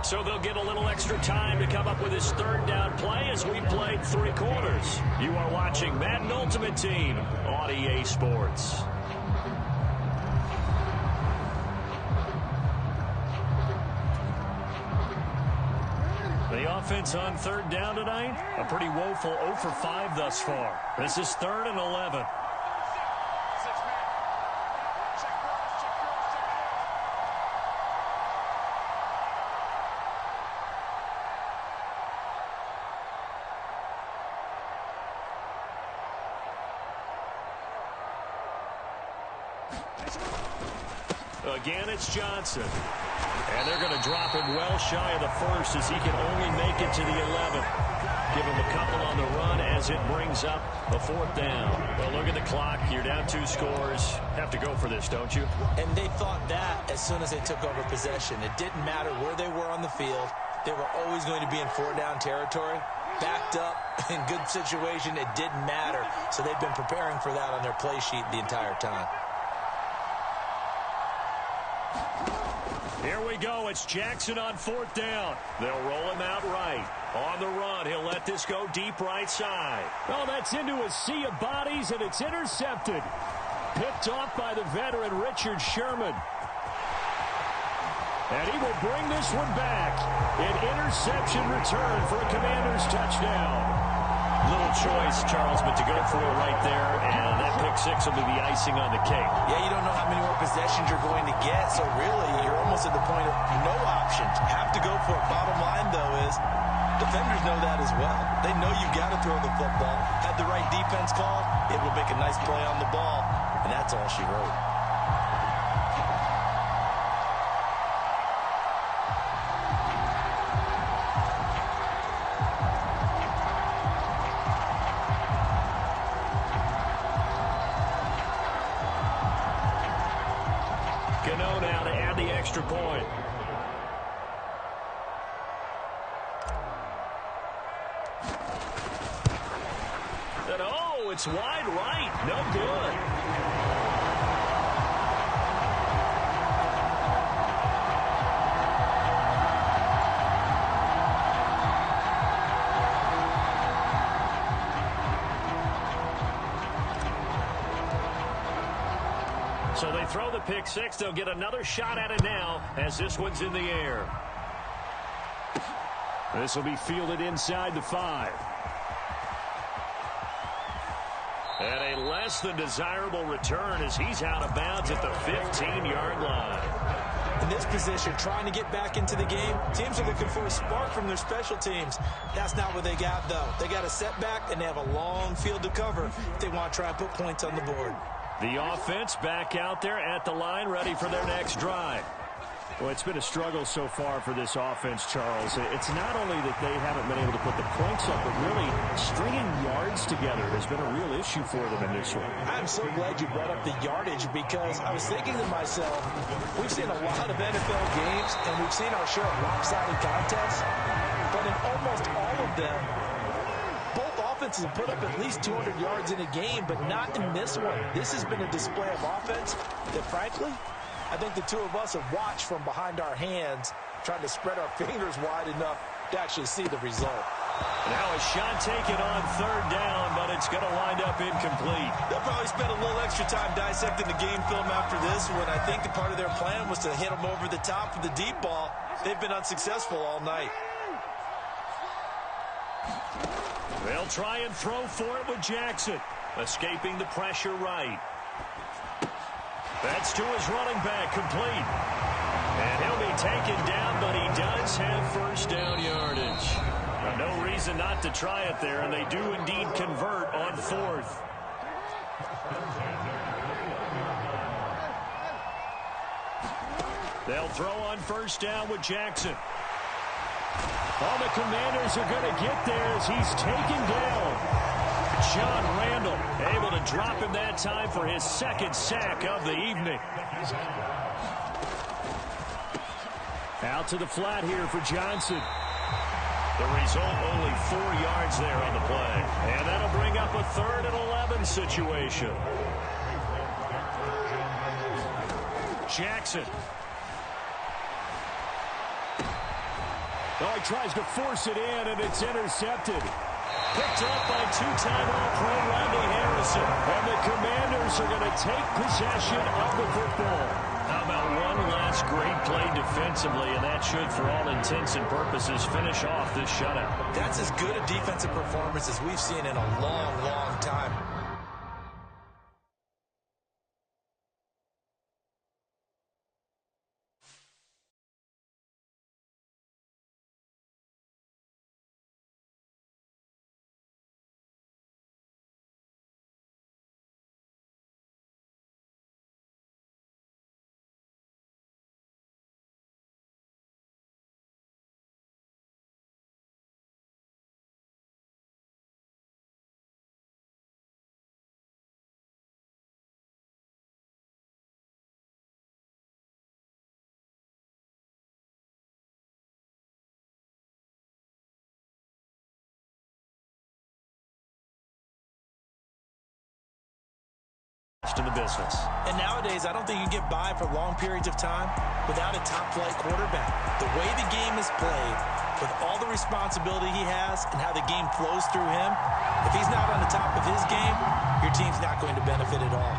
So they'll get a little extra time to come up with his third down play as we played 3 quarters. You are watching Madden Ultimate Team on EA Sports. The offense on third down tonight, a pretty woeful 0 for 5 thus far. This is 3rd and 11. Again, it's Johnson. And they're going to drop him well shy of the first as he can only make it to the 11. Give him a couple on the run as it brings up a 4th down. Well, look at the clock. You're down 2 scores. Have to go for this, don't you? And they thought that as soon as they took over possession. It didn't matter where they were on the field. They were always going to be in 4-down territory. Backed up, in good situation, it didn't matter. So they've been preparing for that on their play sheet the entire time. Here we go. It's Jackson on 4th down. They'll roll him out right. On the run, he'll let this go deep right side. Oh, that's into a sea of bodies, and it's intercepted. Picked off by the veteran Richard Sherman. And he will bring this one back. An interception return for a Commanders touchdown. Little choice, Charles, but to go for it right there, and that pick 6 will be the icing on the cake. Yeah, you don't know how many more possessions you're going to get, so really you're almost at the point of no options. Have to go for it. Bottom line, though, is defenders know that as well. They know you've got to throw the football. Had the right defense call, it will make a nice play on the ball, and that's all she wrote. Now to add the extra point. And oh, it's wide right. No good. So they throw the pick 6. They'll get another shot at it now as this one's in the air. This will be fielded inside the 5. And a less than desirable return as he's out of bounds at the 15-yard line. In this position, trying to get back into the game, teams are looking for a spark from their special teams. That's not what they got, though. They got a setback, and they have a long field to cover if they want to try and put points on the board. The offense back out there at the line, ready for their next drive. Well, it's been a struggle so far for this offense, Charles. It's not only that they haven't been able to put the points up, but really stringing yards together has been a real issue for them in this one. I'm so glad you brought up the yardage because I was thinking to myself, we've seen a lot of NFL games, and we've seen our share of lopsided contests, but in almost all of them, both offenses have put up at least 200 yards in a game, but not in this one. This has been a display of offense that, frankly, I think the two of us have watched from behind our hands, trying to spread our fingers wide enough to actually see the result. Now a shot taken on 3rd down, but it's going to wind up incomplete. They'll probably spend a little extra time dissecting the game film after this one. I think the part of their plan was to hit them over the top for the deep ball. They've been unsuccessful all night. They'll try and throw for it with Jackson, escaping the pressure right. That's to his running back, complete. And he'll be taken down, but he does have 1st down yardage. No reason not to try it there, and they do indeed convert on 4th. They'll throw on 1st down with Jackson. All the Commanders are going to get there as he's taken down. John Randall able to drop him that time for his second sack of the evening. Out to the flat here for Johnson. The result, only 4 yards there on the play. And that'll bring up a 3rd and 11 situation. Jackson. Oh, he tries to force it in, and it's intercepted. Picked up by two-time All-Pro Rodney Harrison. And the Commanders are going to take possession of the football. How about one last great play defensively, and that should, for all intents and purposes, finish off this shutout. That's as good a defensive performance as we've seen in a long, long time. To the business. And nowadays, I don't think you can get by for long periods of time without a top-flight quarterback. The way the game is played, with all the responsibility he has and how the game flows through him, if he's not on the top of his game, your team's not going to benefit at all.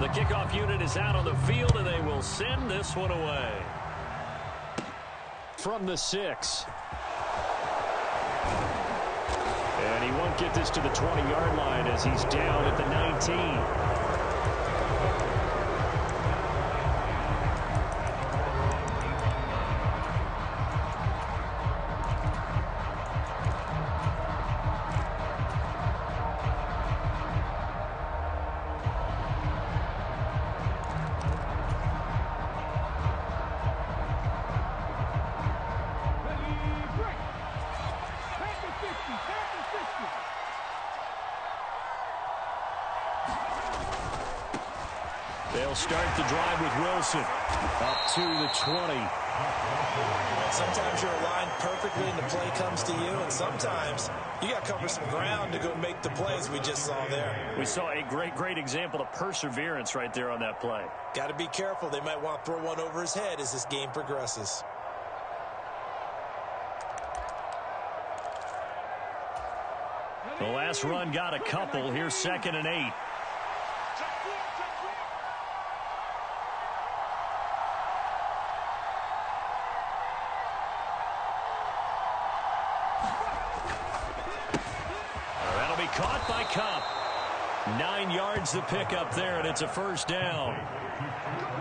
The kickoff unit is out on the field, and they will send this one away. From the 6. And he won't get this to the 20-yard line as he's down at the 19. They'll start the drive with Wilson. Up to the 20. Sometimes you're aligned perfectly and the play comes to you, and sometimes you got to cover some ground to go make the plays we just saw there. We saw a great example of perseverance right there on that play. Got to be careful. They might want to throw one over his head as this game progresses. The last run got a couple. Here's 2nd and 8. Caught by Cup. 9 yards to pick up there, and it's a 1st down.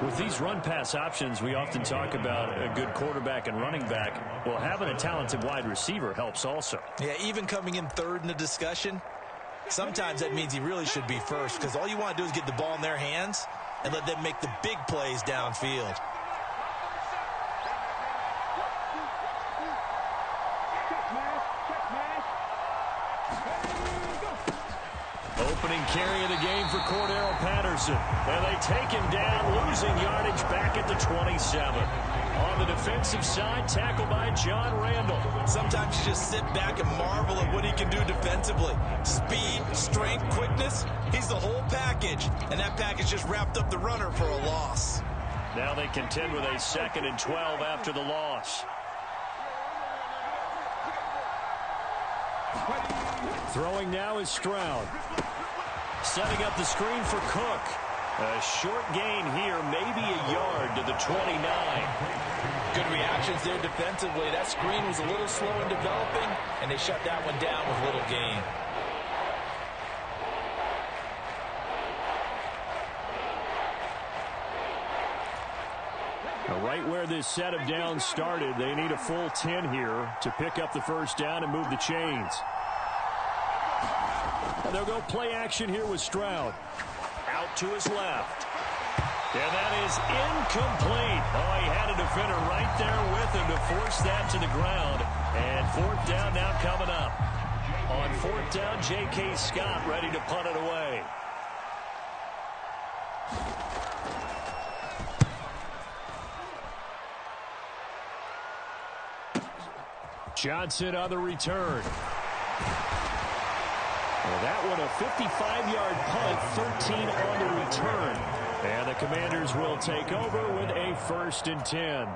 With these run-pass options, we often talk about a good quarterback and running back. Well, having a talented wide receiver helps also. Yeah, even coming in 3rd in the discussion, sometimes that means he really should be first, because all you want to do is get the ball in their hands and let them make the big plays downfield. Opening carry of the game for Cordero Patterson. And they take him down, losing yardage back at the 27. On the defensive side, tackled by John Randall. Sometimes you just sit back and marvel at what he can do defensively. Speed, strength, quickness, he's the whole package. And that package just wrapped up the runner for a loss. Now they contend with a 2nd and 12 after the loss. Throwing now is Stroud. Setting up the screen for Cook. A short gain here, maybe a yard to the 29. Good reactions there defensively. That screen was a little slow in developing, and they shut that one down with little gain. Right where this set of downs started, they need a full 10 here to pick up the 1st down and move the chains. And they'll go play action here with Stroud. Out to his left. And that is incomplete. Oh, he had a defender right there with him to force that to the ground. And Fourth down now coming up. On fourth down, J.K. Scott ready to punt it away. Johnson on the return. Well, that one a 55-yard punt, 13 on the return. And the Commanders will take over with a 1st and 10.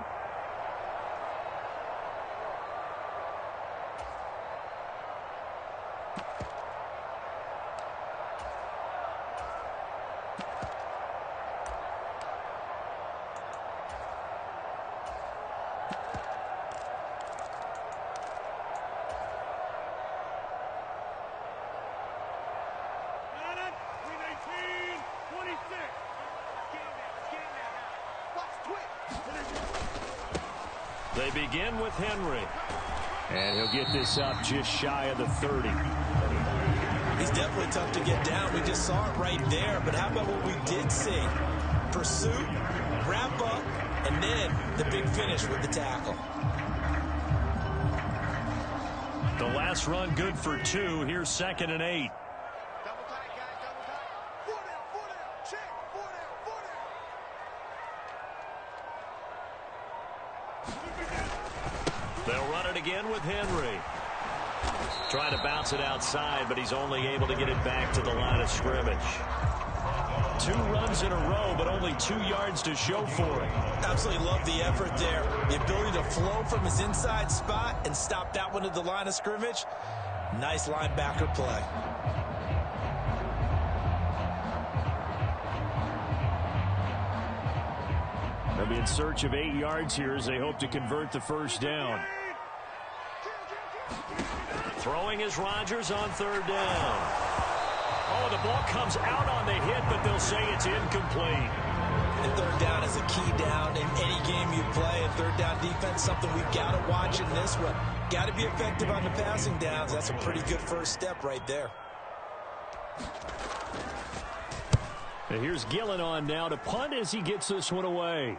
They begin with Henry. And he'll get this up just shy of the 30. He's definitely tough to get down. We just saw it right there. But how about what we did see? Pursuit, wrap up, and then the big finish with the tackle. The last run good for 2. Here's 2nd and 8. They'll run it again with Henry. Trying to bounce it outside, but he's only able to get it back to the line of scrimmage. 2 runs in a row, but only 2 yards to show for it. Absolutely love the effort there. The ability to flow from his inside spot and stop that one at the line of scrimmage. Nice linebacker play. They'll be in search of 8 yards here as they hope to convert the 1st down. Throwing is Rodgers on 3rd down. Oh, the ball comes out on the hit, but they'll say it's incomplete. And 3rd down is a key down in any game you play. And 3rd down defense, something we've got to watch in this one. Got to be effective on the passing downs. That's a pretty good first step right there. And here's Gillen on now to punt as he gets this one away.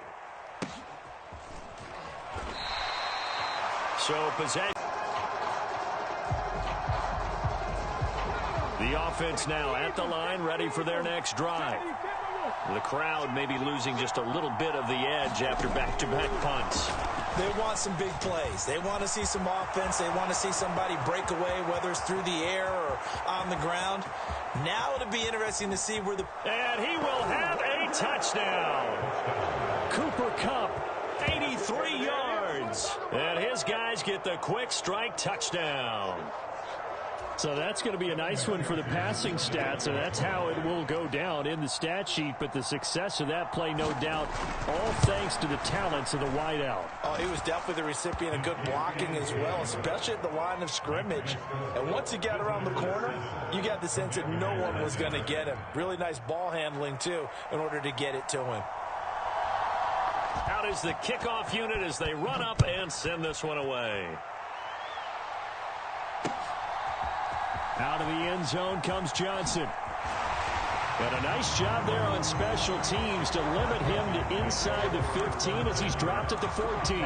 So possession. The offense now at the line, ready for their next drive. The crowd may be losing just a little bit of the edge after back-to-back punts. They want some big plays. They want to see some offense. They want to see somebody break away, whether it's through the air or on the ground. Now it'll be interesting to see where the... And he will have a touchdown. Cooper Kupp, 83 yards. And his guys get the quick strike touchdown. So that's going to be a nice one for the passing stats, and that's how it will go down in the stat sheet. But the success of that play, no doubt, all thanks to the talents of the wideout. Oh, he was definitely the recipient of good blocking as well, especially at the line of scrimmage. And once he got around the corner, you got the sense that no one was going to get him. Really nice ball handling, too, in order to get it to him. Out is the kickoff unit as they run up and send this one away. Out of the end zone comes Johnson. And a nice job there on special teams to limit him to inside the 15 as he's dropped at the 14.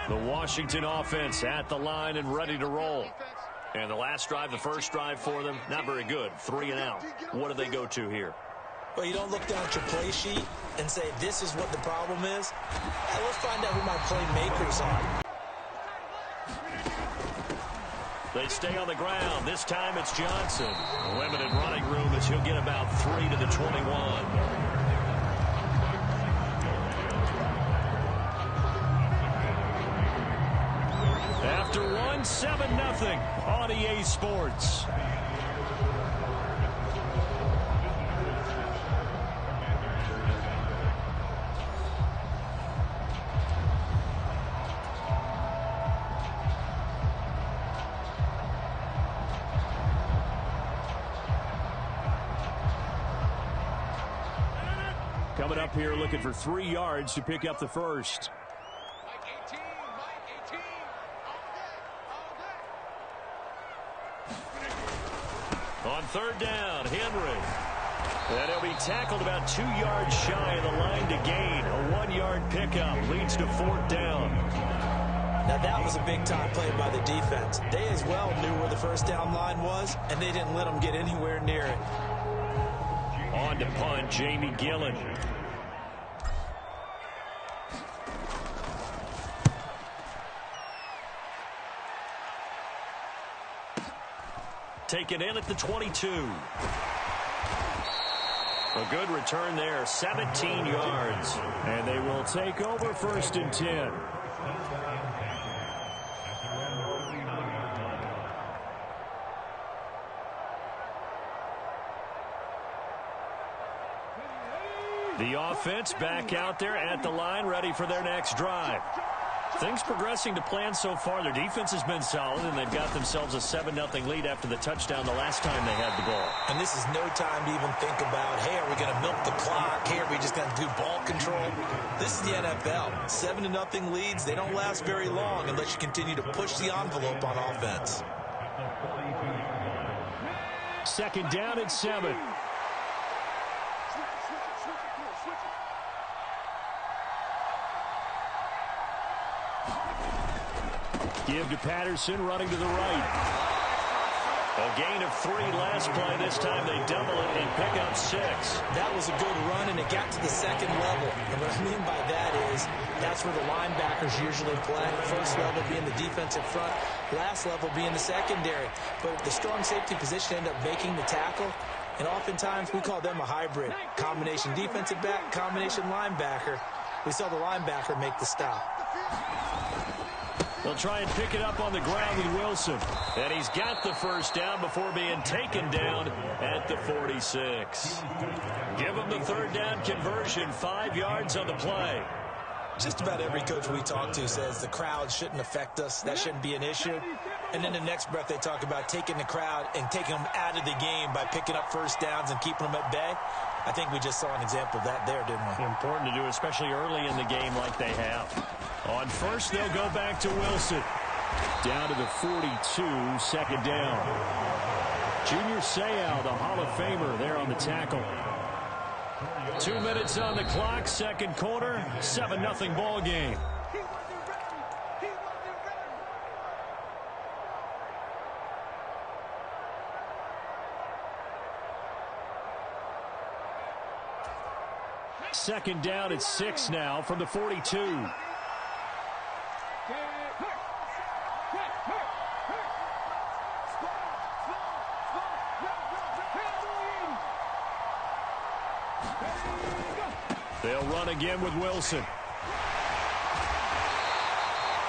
The Washington offense at the line and ready to roll. And the last drive, the first drive for them, not very good. 3 and out. What do they go to here? Well, you don't look down at your play sheet and say, this is what the problem is. Let's find out who my playmakers are. They stay on the ground. This time it's Johnson. Limited running room as he'll get about 3 to the 21. After 1, 7-0 on EA Sports. Coming up here looking for 3 yards to pick up the first. On third down, Henry. And he'll be tackled about 2 yards shy of the line to gain. A 1-yard pickup leads to fourth down. Now that was a big-time play by the defense. They as well knew where the first down line was, and they didn't let them get anywhere near it. On to punt, Jamie Gillen. Taken in at the 22. A good return there, 17 yards. And they will take over first and 10. The offense back out there at the line, ready for their next drive. Things progressing to plan so far. Their defense has been solid, and they've got themselves a 7-0 lead after the touchdown the last time they had the ball. And this is no time to even think about, hey, are we going to milk the clock? Hey, are we just going to do ball control? This is the NFL. 7-0 leads, they don't last very long unless you continue to push the envelope on offense. Second down at 7. Give to Patterson, running to the right. A gain of 3 last play. This time they double it and pick up 6. That was a good run, and it got to the second level. And what I mean by that is that's where the linebackers usually play. First level being the defensive front, last level being the secondary. But the strong safety position ended up making the tackle. And oftentimes we call them a hybrid. Combination defensive back, combination linebacker. We saw the linebacker make the stop. They'll try and pick it up on the ground with Wilson. And he's got the first down before being taken down at the 46. Give him the third down conversion, 5 yards on the play. Just about every coach we talk to says the crowd shouldn't affect us. That shouldn't be an issue. And then the next breath they talk about taking the crowd and taking them out of the game by picking up first downs and keeping them at bay. I think we just saw an example of that there, didn't we? Important to do, especially early in the game like they have. On first, they'll go back to Wilson. Down to the 42, second down. Junior Seau, the Hall of Famer, there on the tackle. 2 minutes on the clock, second quarter, 7-0 ball game. Second down at 6 now from the 42. They'll run again with Wilson.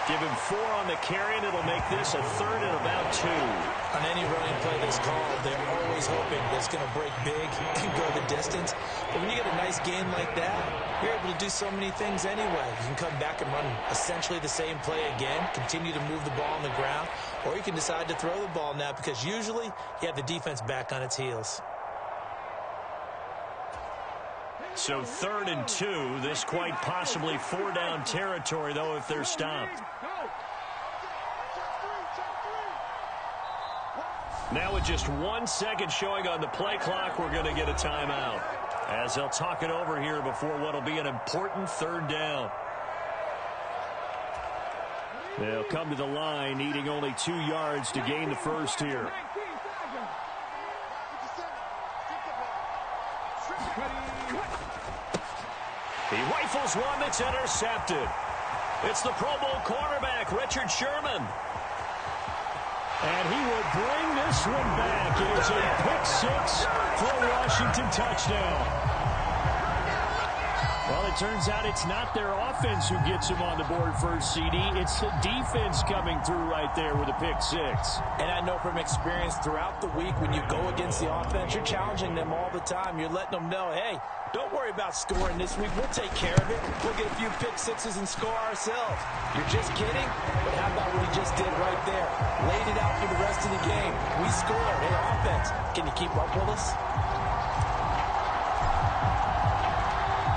Give him 4 on the carry, and it'll make this a third and about 2. On any running play that's called, they're always hoping that it's going to break big and go the distance. But when you get a nice game like that, you're able to do so many things anyway. You can come back and run essentially the same play again, continue to move the ball on the ground, or you can decide to throw the ball now because usually you have the defense back on its heels. So 3rd and 2, this quite possibly 4-down territory, though, if they're stopped. Now with just 1 second showing on the play clock, we're going to get a timeout. As they'll talk it over here before what will be an important 3rd down. They'll come to the line, needing only 2 yards to gain the first here. He rifles one that's intercepted. It's the Pro Bowl cornerback, Richard Sherman. And he will bring this one back. It is a pick-6 for a Washington touchdown. Well, it turns out it's not their offense who gets him on the board first, CD. It's the defense coming through right there with a pick-6. And I know from experience throughout the week when you go against the offense, you're challenging them all the time. You're letting them know, hey, don't worry about scoring this week. We'll take care of it. We'll get a few pick-6s and score ourselves. You're just kidding? But how about what he just did right there? Laid it out for the rest of the game. We scored. Hey, offense, can you keep up with us?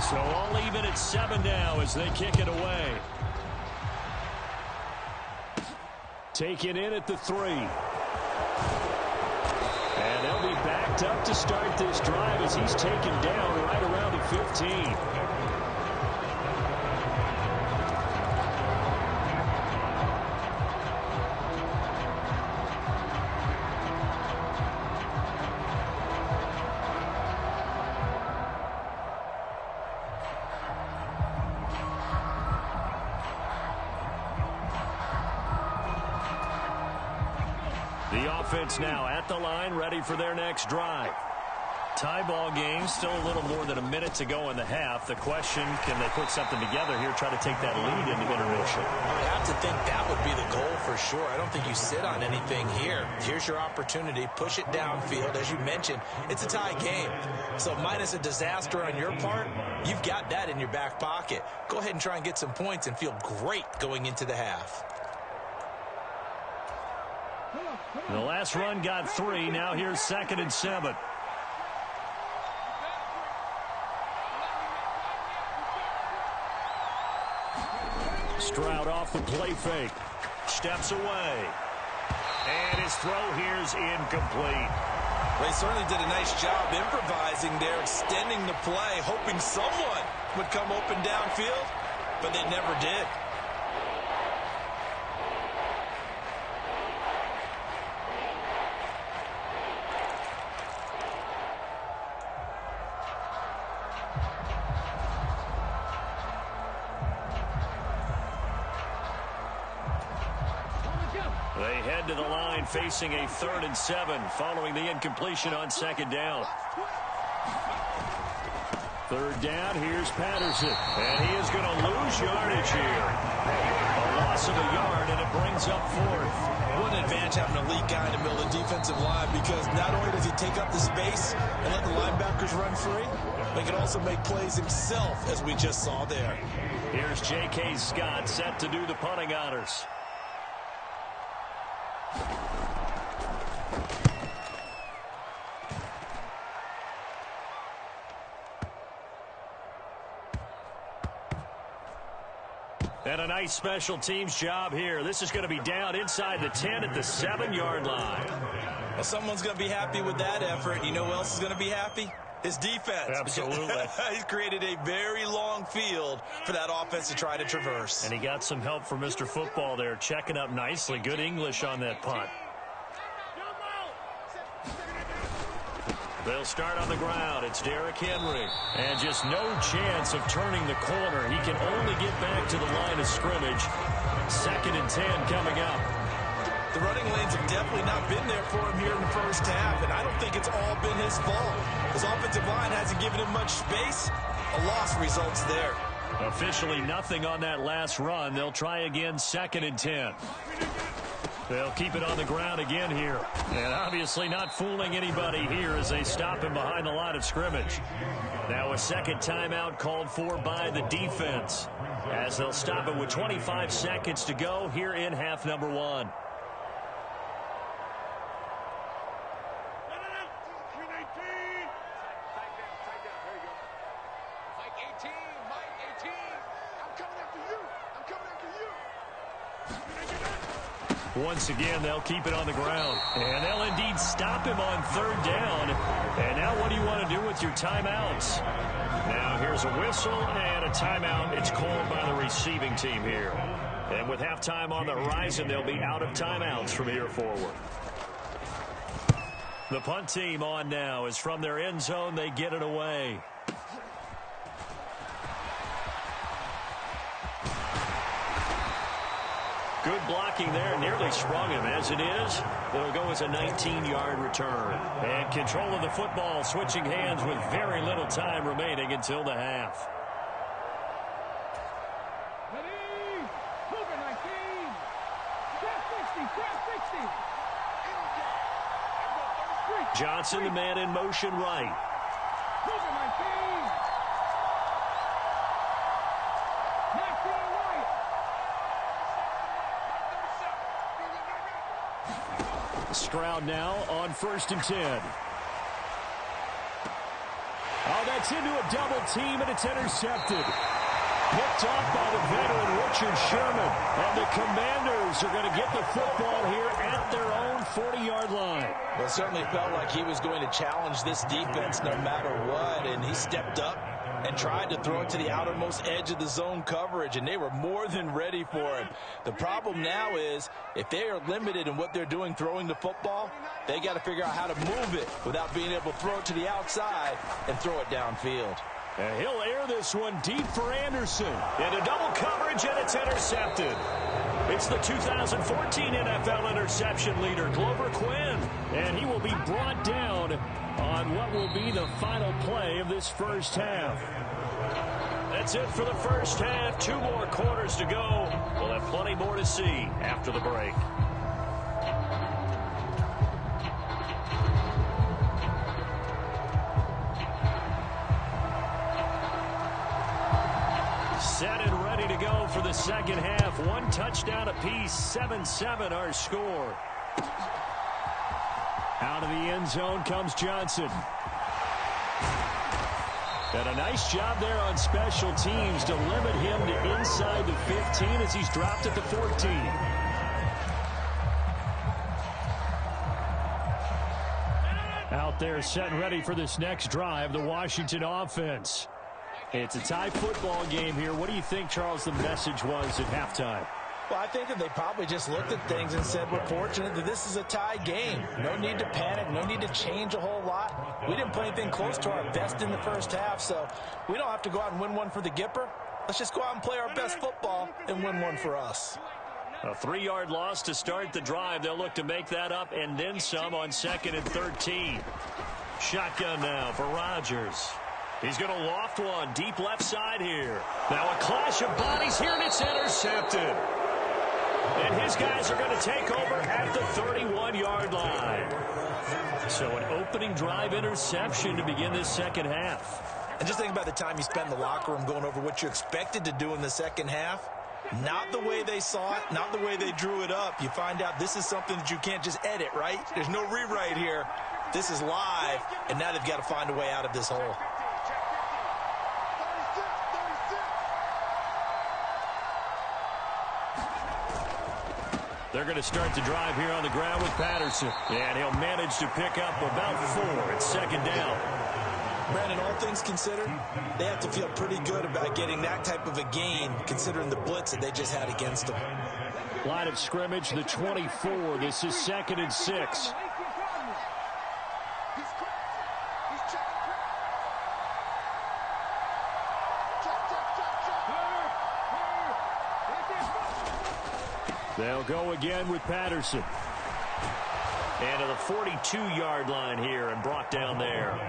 So all even at 7 now as they kick it away. Taken in at the 3. And And they'll be backed up to start this drive as he's taken down right around the 15. The offense now at the line, ready for their next drive. Tie ball game, still a little more than a minute to go in the half. The question, can they put something together here, try to take that lead into intermission? I have to think that would be the goal for sure. I don't think you sit on anything here. Here's your opportunity. Push it downfield. As you mentioned, it's a tie game. So minus a disaster on your part, you've got that in your back pocket. Go ahead and try and get some points and feel great going into the half. The last run got 3. Now here's 2nd and 7. Stroud off the play fake. Steps away. And his throw here's incomplete. They certainly did a nice job improvising there, extending the play, hoping someone would come open downfield, but they never did. They head to the line facing a 3rd and 7 following the incompletion on 2nd down. 3rd down, here's Patterson. And he is going to lose yardage here. A loss of a yard, and it brings up 4th. What an advantage having an elite guy in the middle of the defensive line, because not only does he take up the space and let the linebackers run free, but he can also make plays himself, as we just saw there. Here's J.K. Scott set to do the punting honors. And a nice special teams job here. This is going to be down inside the 10 at the 7-yard line. Well, someone's going to be happy with that effort. You know who else is going to be happy? His defense. Absolutely. He's created a very long field for that offense to try to traverse. And he got some help from Mr. Football there, checking up nicely. Good English on that punt. They'll start on the ground. It's Derrick Henry. And just no chance of turning the corner. He can only get back to the line of scrimmage. 2nd and 10 coming up. The running lanes have definitely not been there for him here in the first half, and I don't think it's all been his fault. His offensive line hasn't given him much space. A loss results there. Officially nothing on that last run. They'll try again, 2nd and 10. They'll keep it on the ground again here. And obviously not fooling anybody here as they stop him behind the line of scrimmage. Now a 2nd timeout called for by the defense, as they'll stop it with 25 seconds to go here in half number 1. Once again, they'll keep it on the ground. And they'll indeed stop him on 3rd down. And now what do you want to do with your timeouts? Now here's a whistle and a timeout. It's called by the receiving team here. And with halftime on the horizon, they'll be out of timeouts from here forward. The punt team on now is from their end zone. They get it away. Good blocking there, nearly sprung him. As it is, it'll go as a 19-yard return. And control of the football, switching hands with very little time remaining until the half. Ready? Move it, 19. Trap 60. Johnson, the man in motion right. Move it, 19. Back to the right. Stroud now on 1st and 10. Oh, that's into a double team, and it's intercepted. Picked off by the veteran Richard Sherman. And the Commanders are going to get the football here at their own 40-yard line. Well, it certainly felt like he was going to challenge this defense no matter what, and he stepped up and tried to throw it to the outermost edge of the zone coverage, and they were more than ready for him. The problem now is if they are limited in what they're doing throwing the football, they got to figure out how to move it without being able to throw it to the outside and throw it downfield. And he'll air this one deep for Anderson. Into double coverage, and it's intercepted. It's the 2014 NFL interception leader, Glover Quinn. And he will be brought down on what will be the final play of this first half. That's it for the first half. 2 more quarters to go. We'll have plenty more to see after the break. Set and ready to go for the second half. 1 touchdown apiece, 7-7 our score. Out of the end zone comes Johnson. And a nice job there on special teams to limit him to inside the 15 as he's dropped at the 14. Out there set and ready for this next drive, the Washington offense. It's a tie football game here. What do you think, Charles, the message was at halftime? Well, I think that they probably just looked at things and said, we're fortunate that this is a tie game. No need to panic. No need to change a whole lot. We didn't play anything close to our best in the first half, so we don't have to go out and win one for the Gipper. Let's just go out and play our best football and win one for us. A 3-yard loss to start the drive. They'll look to make that up and then some on 2nd and 13. Shotgun now for Rodgers. He's going to loft one deep left side here. Now a clash of bodies here, and it's intercepted. And his guys are going to take over at the 31-yard line. So an opening drive interception to begin this second half. And just think about the time you spend in the locker room going over what you expected to do in the second half. Not the way they saw it, not the way they drew it up. You find out this is something that you can't just edit, right? There's no rewrite here. This is live, and now they've got to find a way out of this hole. They're going to start the drive here on the ground with Patterson. And he'll manage to pick up about 4. It's 2nd down. Brandon, all things considered, they have to feel pretty good about getting that type of a gain, considering the blitz that they just had against them. Line of scrimmage, the 24. This is 2nd and 6. They'll go again with Patterson. And to the 42-yard line here and brought down there.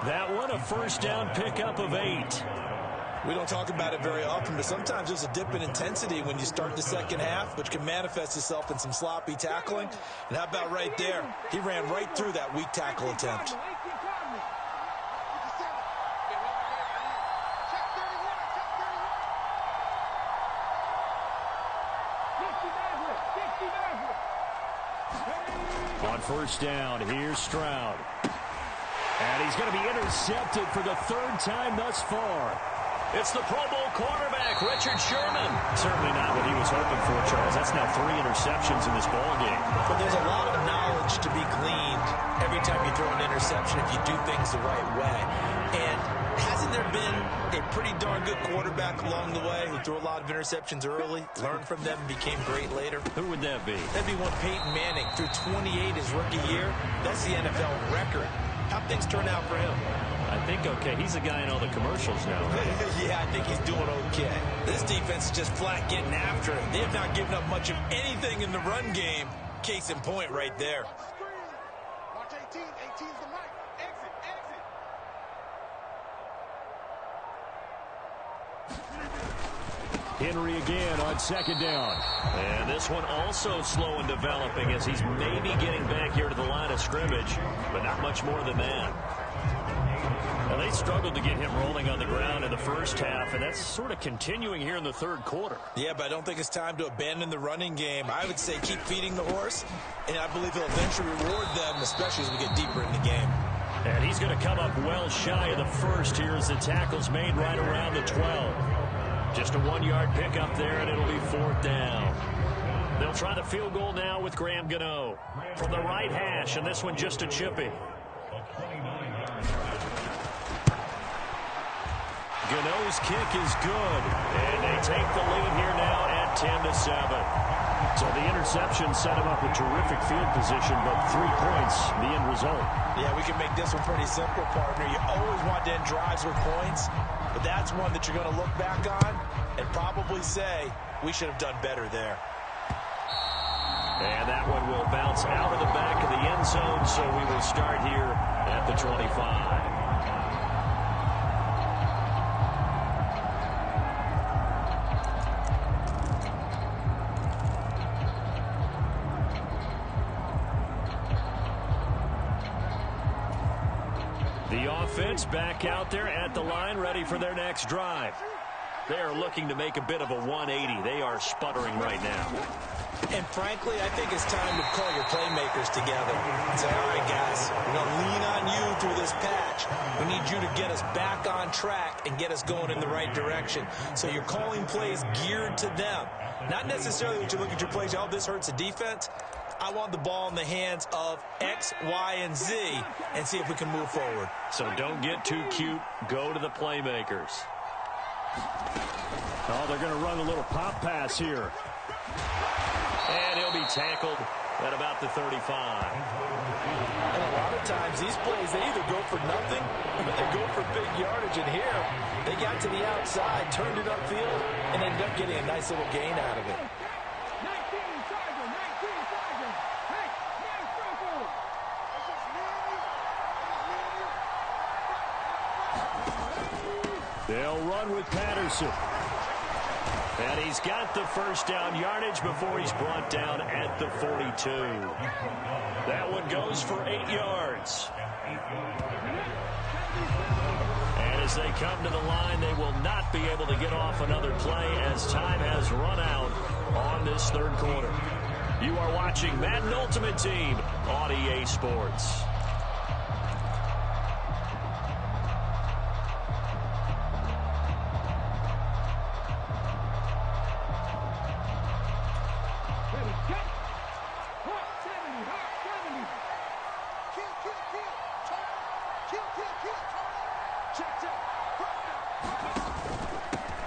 That one a first down pickup of 8. We don't talk about it very often, but sometimes there's a dip in intensity when you start the second half, which can manifest itself in some sloppy tackling. And how about right there? He ran right through that weak tackle attempt. On first down, here's Stroud. And he's going to be intercepted for the 3rd time thus far. It's the Pro Bowl quarterback, Richard Sherman. Certainly not what he was hoping for, Charles. That's now 3 interceptions in this ball game. But there's a lot of knowledge to be gleaned every time you throw an interception if you do things the right way. And hasn't there been a pretty darn good quarterback along the way who threw a lot of interceptions early, learned from them, and became great later? Who would that be? That'd be one Peyton Manning. Threw 28 his rookie year. That's the NFL record. How'd things turn out for him? I think okay. He's a guy in all the commercials now, right? Yeah, I think he's doing okay. This defense is just flat getting after him. They have not given up much of anything in the run game. Case in point right there. Watch 18. 18's the mic. Exit. Henry again on 2nd down. And this one also slow in developing as he's maybe getting back here to the line of scrimmage, but not much more than that. Well, they struggled to get him rolling on the ground in the first half, and that's sort of continuing here in the 3rd quarter. Yeah, but I don't think it's time to abandon the running game. I would say keep feeding the horse, and I believe he'll eventually reward them, especially as we get deeper in the game. And he's going to come up well shy of the first here as the tackle's made right around the 12. Just a 1-yard pickup there, and it'll be 4th down. They'll try the field goal now with Graham Gano from the right hash, and this one just a chippy. Gano's kick is good, and they take the lead here now at 10-7. So the interception set him up a terrific field position, but 3 points, the end result. Yeah, we can make this one pretty simple, partner. You always want to end drives with points, but that's one that you're going to look back on and probably say, we should have done better there. And that one will bounce out of the back of the end zone, so we will start here at the 25. The offense back out there at the line, ready for their next drive. They are looking to make a bit of a 180. They are sputtering right now. And frankly, I think it's time to call your playmakers together and say, all right, guys, we're going to lean on you through this patch. We need you to get us back on track and get us going in the right direction. So you're calling plays geared to them. Not necessarily that you look at your plays, oh, this hurts the defense. I want the ball in the hands of X, Y, and Z and see if we can move forward. So don't get too cute. Go to the playmakers. Oh, they're going to run a little pop pass here. And he'll be tackled at about the 35. And a lot of times these plays, they either go for nothing or they go for big yardage. And here, they got to the outside, turned it upfield, and ended up getting a nice little gain out of it. They'll run with Patterson. And he's got the first down yardage before he's brought down at the 42. That one goes for 8 yards. And as they come to the line, they will not be able to get off another play as time has run out on this third quarter. You are watching Madden Ultimate Team on EA Sports.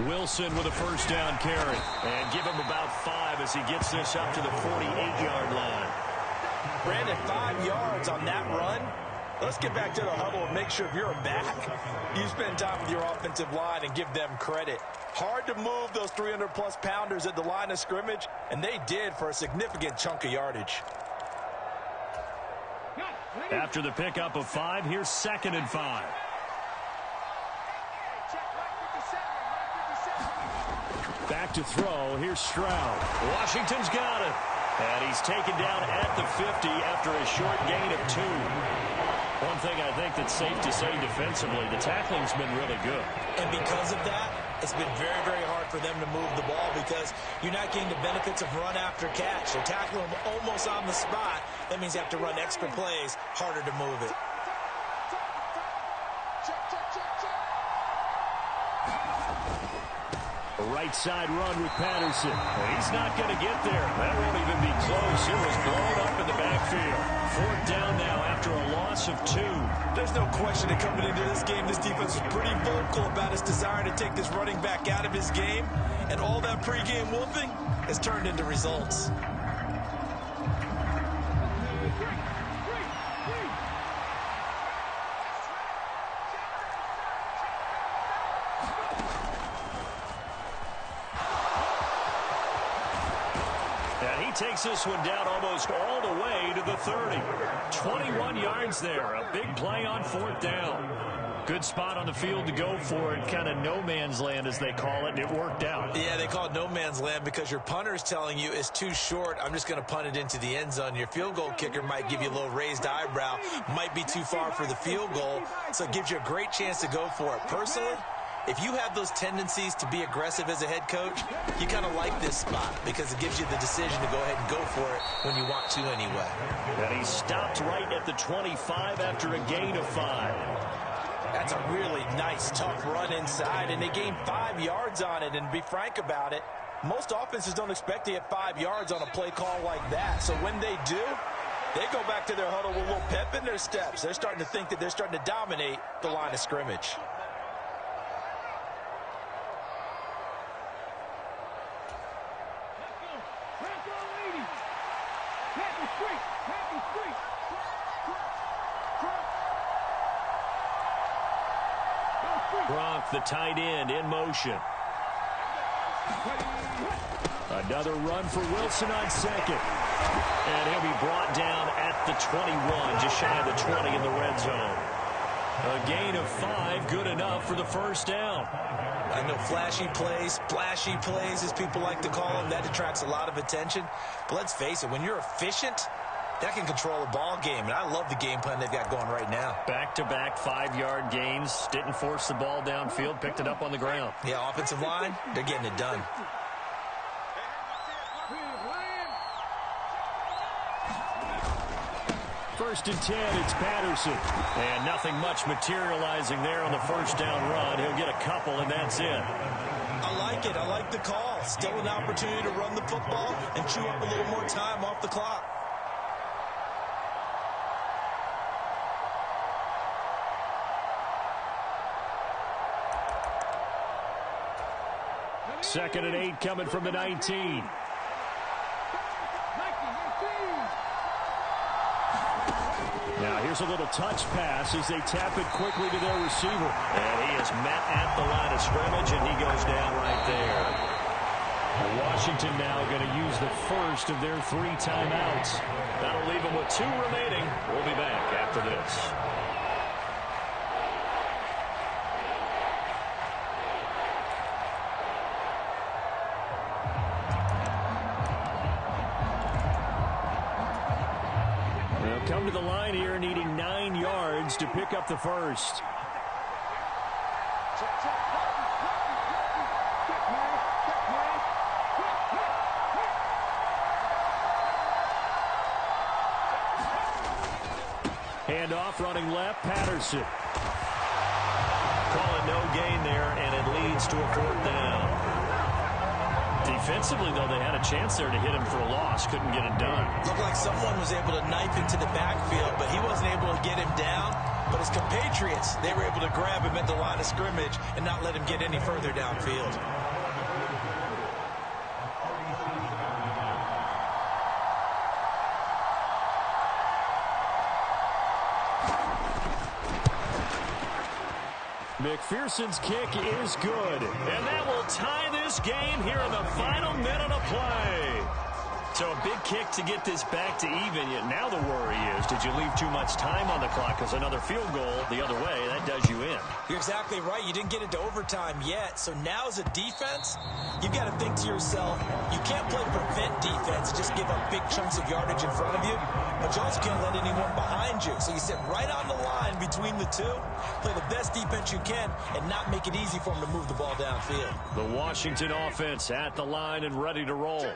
Wilson with a first down carry, and give him about 5 as he gets this up to the 48-yard line. Brandon, 5 yards on that run. Let's get back to the huddle and make sure if you're a back, you spend time with your offensive line and give them credit. Hard to move those 300-plus pounders at the line of scrimmage, and they did for a significant chunk of yardage. After the pickup of 5, here's 2nd and 5. Back to throw. Here's Stroud. Washington's got it. And he's taken down at the 50 after a short gain of 2. One thing I think that's safe to say defensively, the tackling's been really good. And because of that, it's been very, very hard for them to move the ball because you're not getting the benefits of run after catch. They're tackling them almost on the spot. That means you have to run extra plays, harder to move it. Right side run with Patterson. He's not going to get there. That won't even be close. It was blown up in the backfield. 4th down now after a loss of 2. There's no question that coming into this game, this defense was pretty vocal about its desire to take this running back out of his game. And all that pregame whooping has turned into results. Takes this one down almost all the way to the 30. 21 yards there. A big play on 4th down. Good spot on the field to go for it. Kind of no man's land, as they call it, and it worked out. Yeah, they call it no man's land because your punter is telling you it's too short. I'm just going to punt it into the end zone. Your field goal kicker might give you a little raised eyebrow. Might be too far for the field goal, so it gives you a great chance to go for it. Personally, if you have those tendencies to be aggressive as a head coach, you kind of like this spot because it gives you the decision to go ahead and go for it when you want to anyway. And he stopped right at the 25 after a gain of 5. That's a really nice, tough run inside, and they gained 5 yards on it. And to be frank about it, most offenses don't expect to get 5 yards on a play call like that. So when they do, they go back to their huddle with a little pep in their steps. They're starting to think that they're starting to dominate the line of scrimmage. Gronk, the tight end, in motion. Another run for Wilson on second. And he'll be brought down at the 21, just shy of the 20 in the red zone. A gain of 5, good enough for the first down. I know flashy plays, as people like to call them, that attracts a lot of attention. But let's face it, when you're efficient, that can control a ball game, and I love the game plan they've got going right now. Back-to-back 5-yard gains. Didn't force the ball downfield, picked it up on the ground. Yeah, offensive line, they're getting it done. First and 10, it's Patterson. And nothing much materializing there on the first down run. He'll get a couple, and that's it. I like it. I like the call. Still an opportunity to run the football and chew up a little more time off the clock. Second and 8 coming from the 19. Now here's a little touch pass as they tap it quickly to their receiver. And he is met at the line of scrimmage, and he goes down right there. Washington now going to use the first of their 3 timeouts. That'll leave them with 2 remaining. We'll be back after this. Come to the line here, needing 9 yards to pick up the first. Handoff, running left, Patterson. Call it no gain there, and it leads to a 4th down. Defensively, though, they had a chance there to hit him for a loss. Couldn't get it done. Looked like someone was able to knife into the backfield, but he wasn't able to get him down. But his compatriots, they were able to grab him at the line of scrimmage and not let him get any further downfield. McPherson's kick is good. And that will tie this game here in the final minute of play. So a big kick to get this back to even. Yet now the worry is, did you leave too much time on the clock? Because another field goal the other way, that does you in. You're exactly right. You didn't get it to overtime yet. So now as a defense, you've got to think to yourself, you can't play prevent defense, just give up big chunks of yardage in front of you. But you also can't let anyone behind you. So you sit right on the line between the two, play the best defense you can, and not make it easy for them to move the ball downfield. The Washington offense at the line and ready to roll.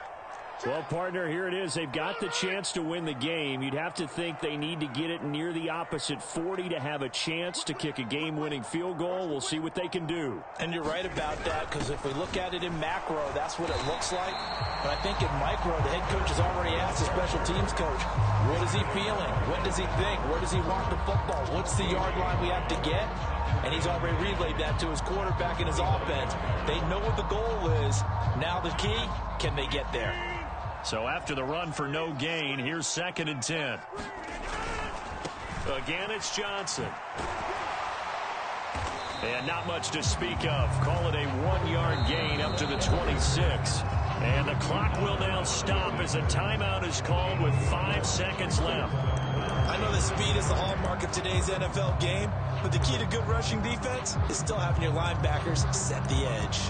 Well, partner, here it is. They've got the chance to win the game. You'd have to think they need to get it near the opposite 40 to have a chance to kick a game-winning field goal. We'll see what they can do. And you're right about that, because if we look at it in macro, that's what it looks like. But I think in micro, the head coach has already asked the special teams coach, what is he feeling? What does he think? Where does he want the football? What's the yard line we have to get? And he's already relayed that to his quarterback and his offense. They know what the goal is. Now the key, can they get there? So after the run for no gain, here's 2nd and 10. Again, it's Johnson. And not much to speak of. Call it a 1-yard gain up to the 26. And the clock will now stop as a timeout is called with 5 seconds left. I know that speed is the hallmark of today's NFL game, but the key to good rushing defense is still having your linebackers set the edge.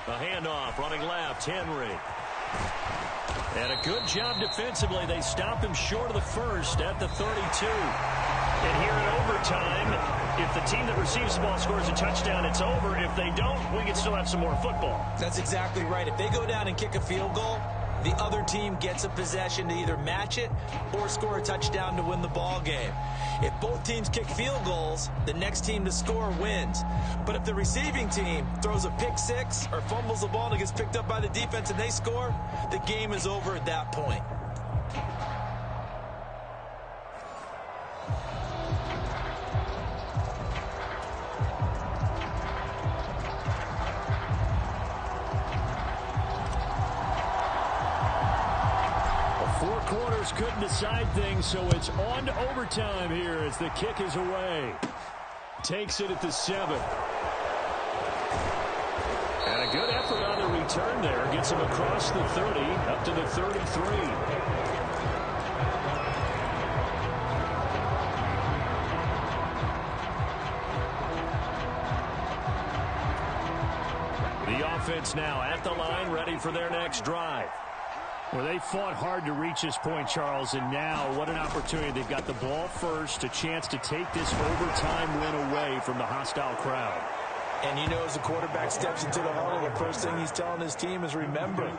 A handoff, running left, Henry. And a good job defensively. They stop him short of the first at the 32. And here in overtime, if the team that receives the ball scores a touchdown, it's over. If they don't, we can still have some more football. That's exactly right. If they go down and kick a field goal, the other team gets a possession to either match it or score a touchdown to win the ball game. If both teams kick field goals, the next team to score wins. But if the receiving team throws a pick six or fumbles the ball and it gets picked up by the defense and they score, the game is over at that point. Couldn't decide things, so it's on to overtime here as the kick is away. Takes it at the 7. And a good effort on the return there. Gets him across the 30, up to the 33. The offense now at the line, ready for their next drive. Well, they fought hard to reach this point, Charles, and now what an opportunity. They've got the ball first, a chance to take this overtime win away from the hostile crowd. And you know, as the quarterback steps into the huddle, the first thing he's telling his team is, remember,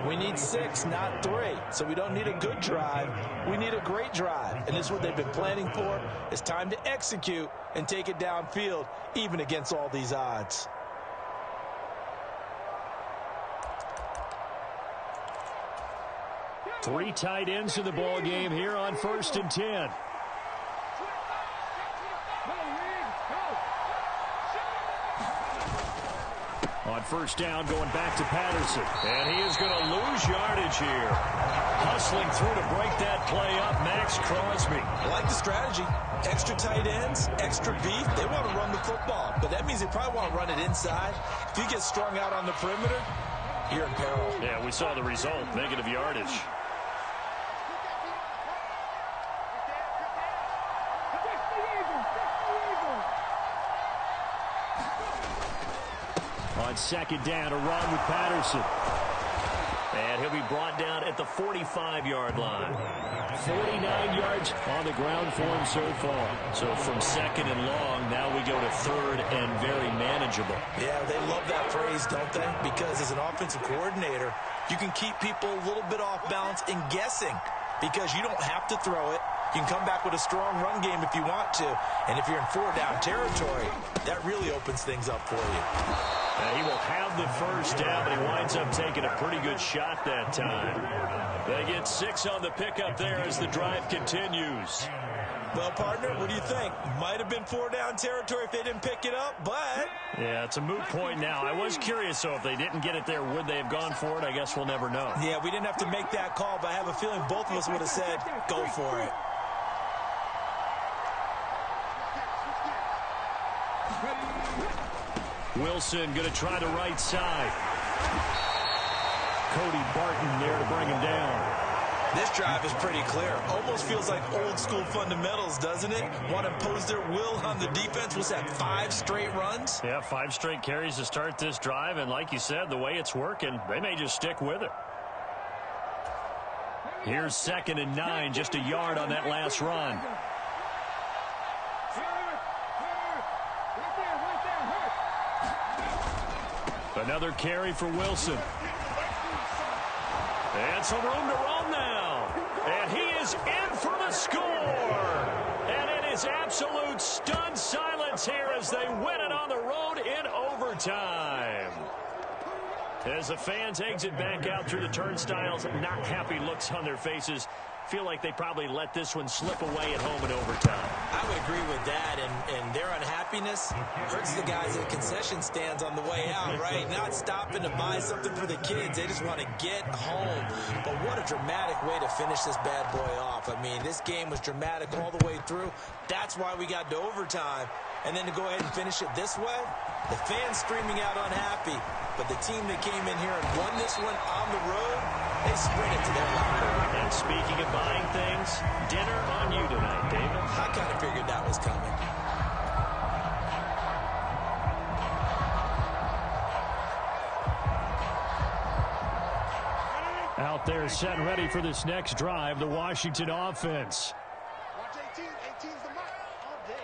we need 6, not 3. So we don't need a good drive. We need a great drive. And this is what they've been planning for. It's time to execute and take it downfield, even against all these odds. Three tight ends in the ball game here on 1st and 10. On first down, going back to Patterson. And he is going to lose yardage here. Hustling through to break that play up, Max Crosby. I like the strategy. Extra tight ends, extra beef. They want to run the football, but that means they probably want to run it inside. If you get strung out on the perimeter, you're in peril. Yeah, we saw the result, negative yardage. On second down, a run with Patterson. And he'll be brought down at the 45-yard line. 49 yards on the ground for him so far. So from second and long, now we go to third and very manageable. Yeah, they love that phrase, don't they? Because as an offensive coordinator, you can keep people a little bit off balance and guessing because you don't have to throw it. You can come back with a strong run game if you want to. And if you're in 4-down territory, that really opens things up for you. And he will have the first down, but he winds up taking a pretty good shot that time. They get 6 on the pickup there as the drive continues. Well, partner, what do you think? Might have been 4-down territory if they didn't pick it up, but... Yeah, it's a moot point now. I was curious, so if they didn't get it there, would they have gone for it? I guess we'll never know. Yeah, we didn't have to make that call, but I have a feeling both of us would have said, go for it. Wilson going to try the right side. Cody Barton there to bring him down. This drive is pretty clear. Almost feels like old school fundamentals, doesn't it? Want to impose their will on the defense. Was that 5 straight runs? Yeah, 5 straight carries to start this drive. And like you said, the way it's working, they may just stick with it. Here's 2nd and 9, just a yard on that last run. Another carry for Wilson. And some room to run now. And he is in for the score. And it is absolute stunned silence here as they win it on the road in overtime. As the fans exit back out through the turnstiles, not happy looks on their faces. Feel like they probably let this one slip away at home in overtime. I would agree with that, and their unhappiness hurts the guys at concession stands on the way out, right? Not stopping to buy something for the kids. They just want to get home. But what a dramatic way to finish this bad boy off. I mean, this game was dramatic all the way through. That's why we got to overtime. And then to go ahead and finish it this way, the fans screaming out unhappy. But the team that came in here and won this one on the road, they sprint it to their locker room. And speaking of buying things, dinner on you tonight, David. I kind of figured that was coming. Out there set and ready for this next drive, the Washington offense. Watch 18. 18's the mark. All day,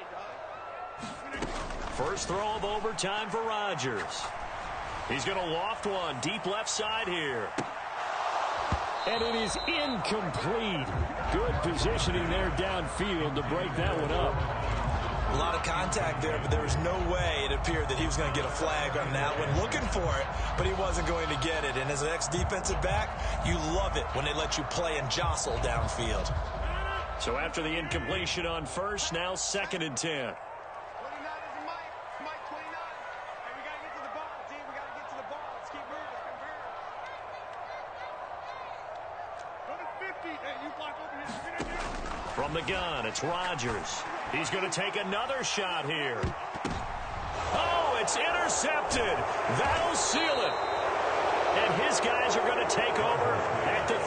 dog. First throw of overtime for Rodgers. He's going to loft one deep left side here. And it is incomplete. Good positioning there downfield to break that one up. A lot of contact there, but there was no way it appeared that he was going to get a flag on that one. Looking for it, but he wasn't going to get it. And as an ex-defensive back, you love it when they let you play and jostle downfield. So after the incompletion on first, now 2nd and 10. 29 is the Mike. Mike 29. Hey, we got to get to the ball, team. We got to get to the ball. Let's keep moving. Go to 50. Hey, you block over here. Get in there. From the gun, it's Rodgers. He's going to take another shot here. Oh, it's intercepted. That'll seal it. And his guys are going to take over at the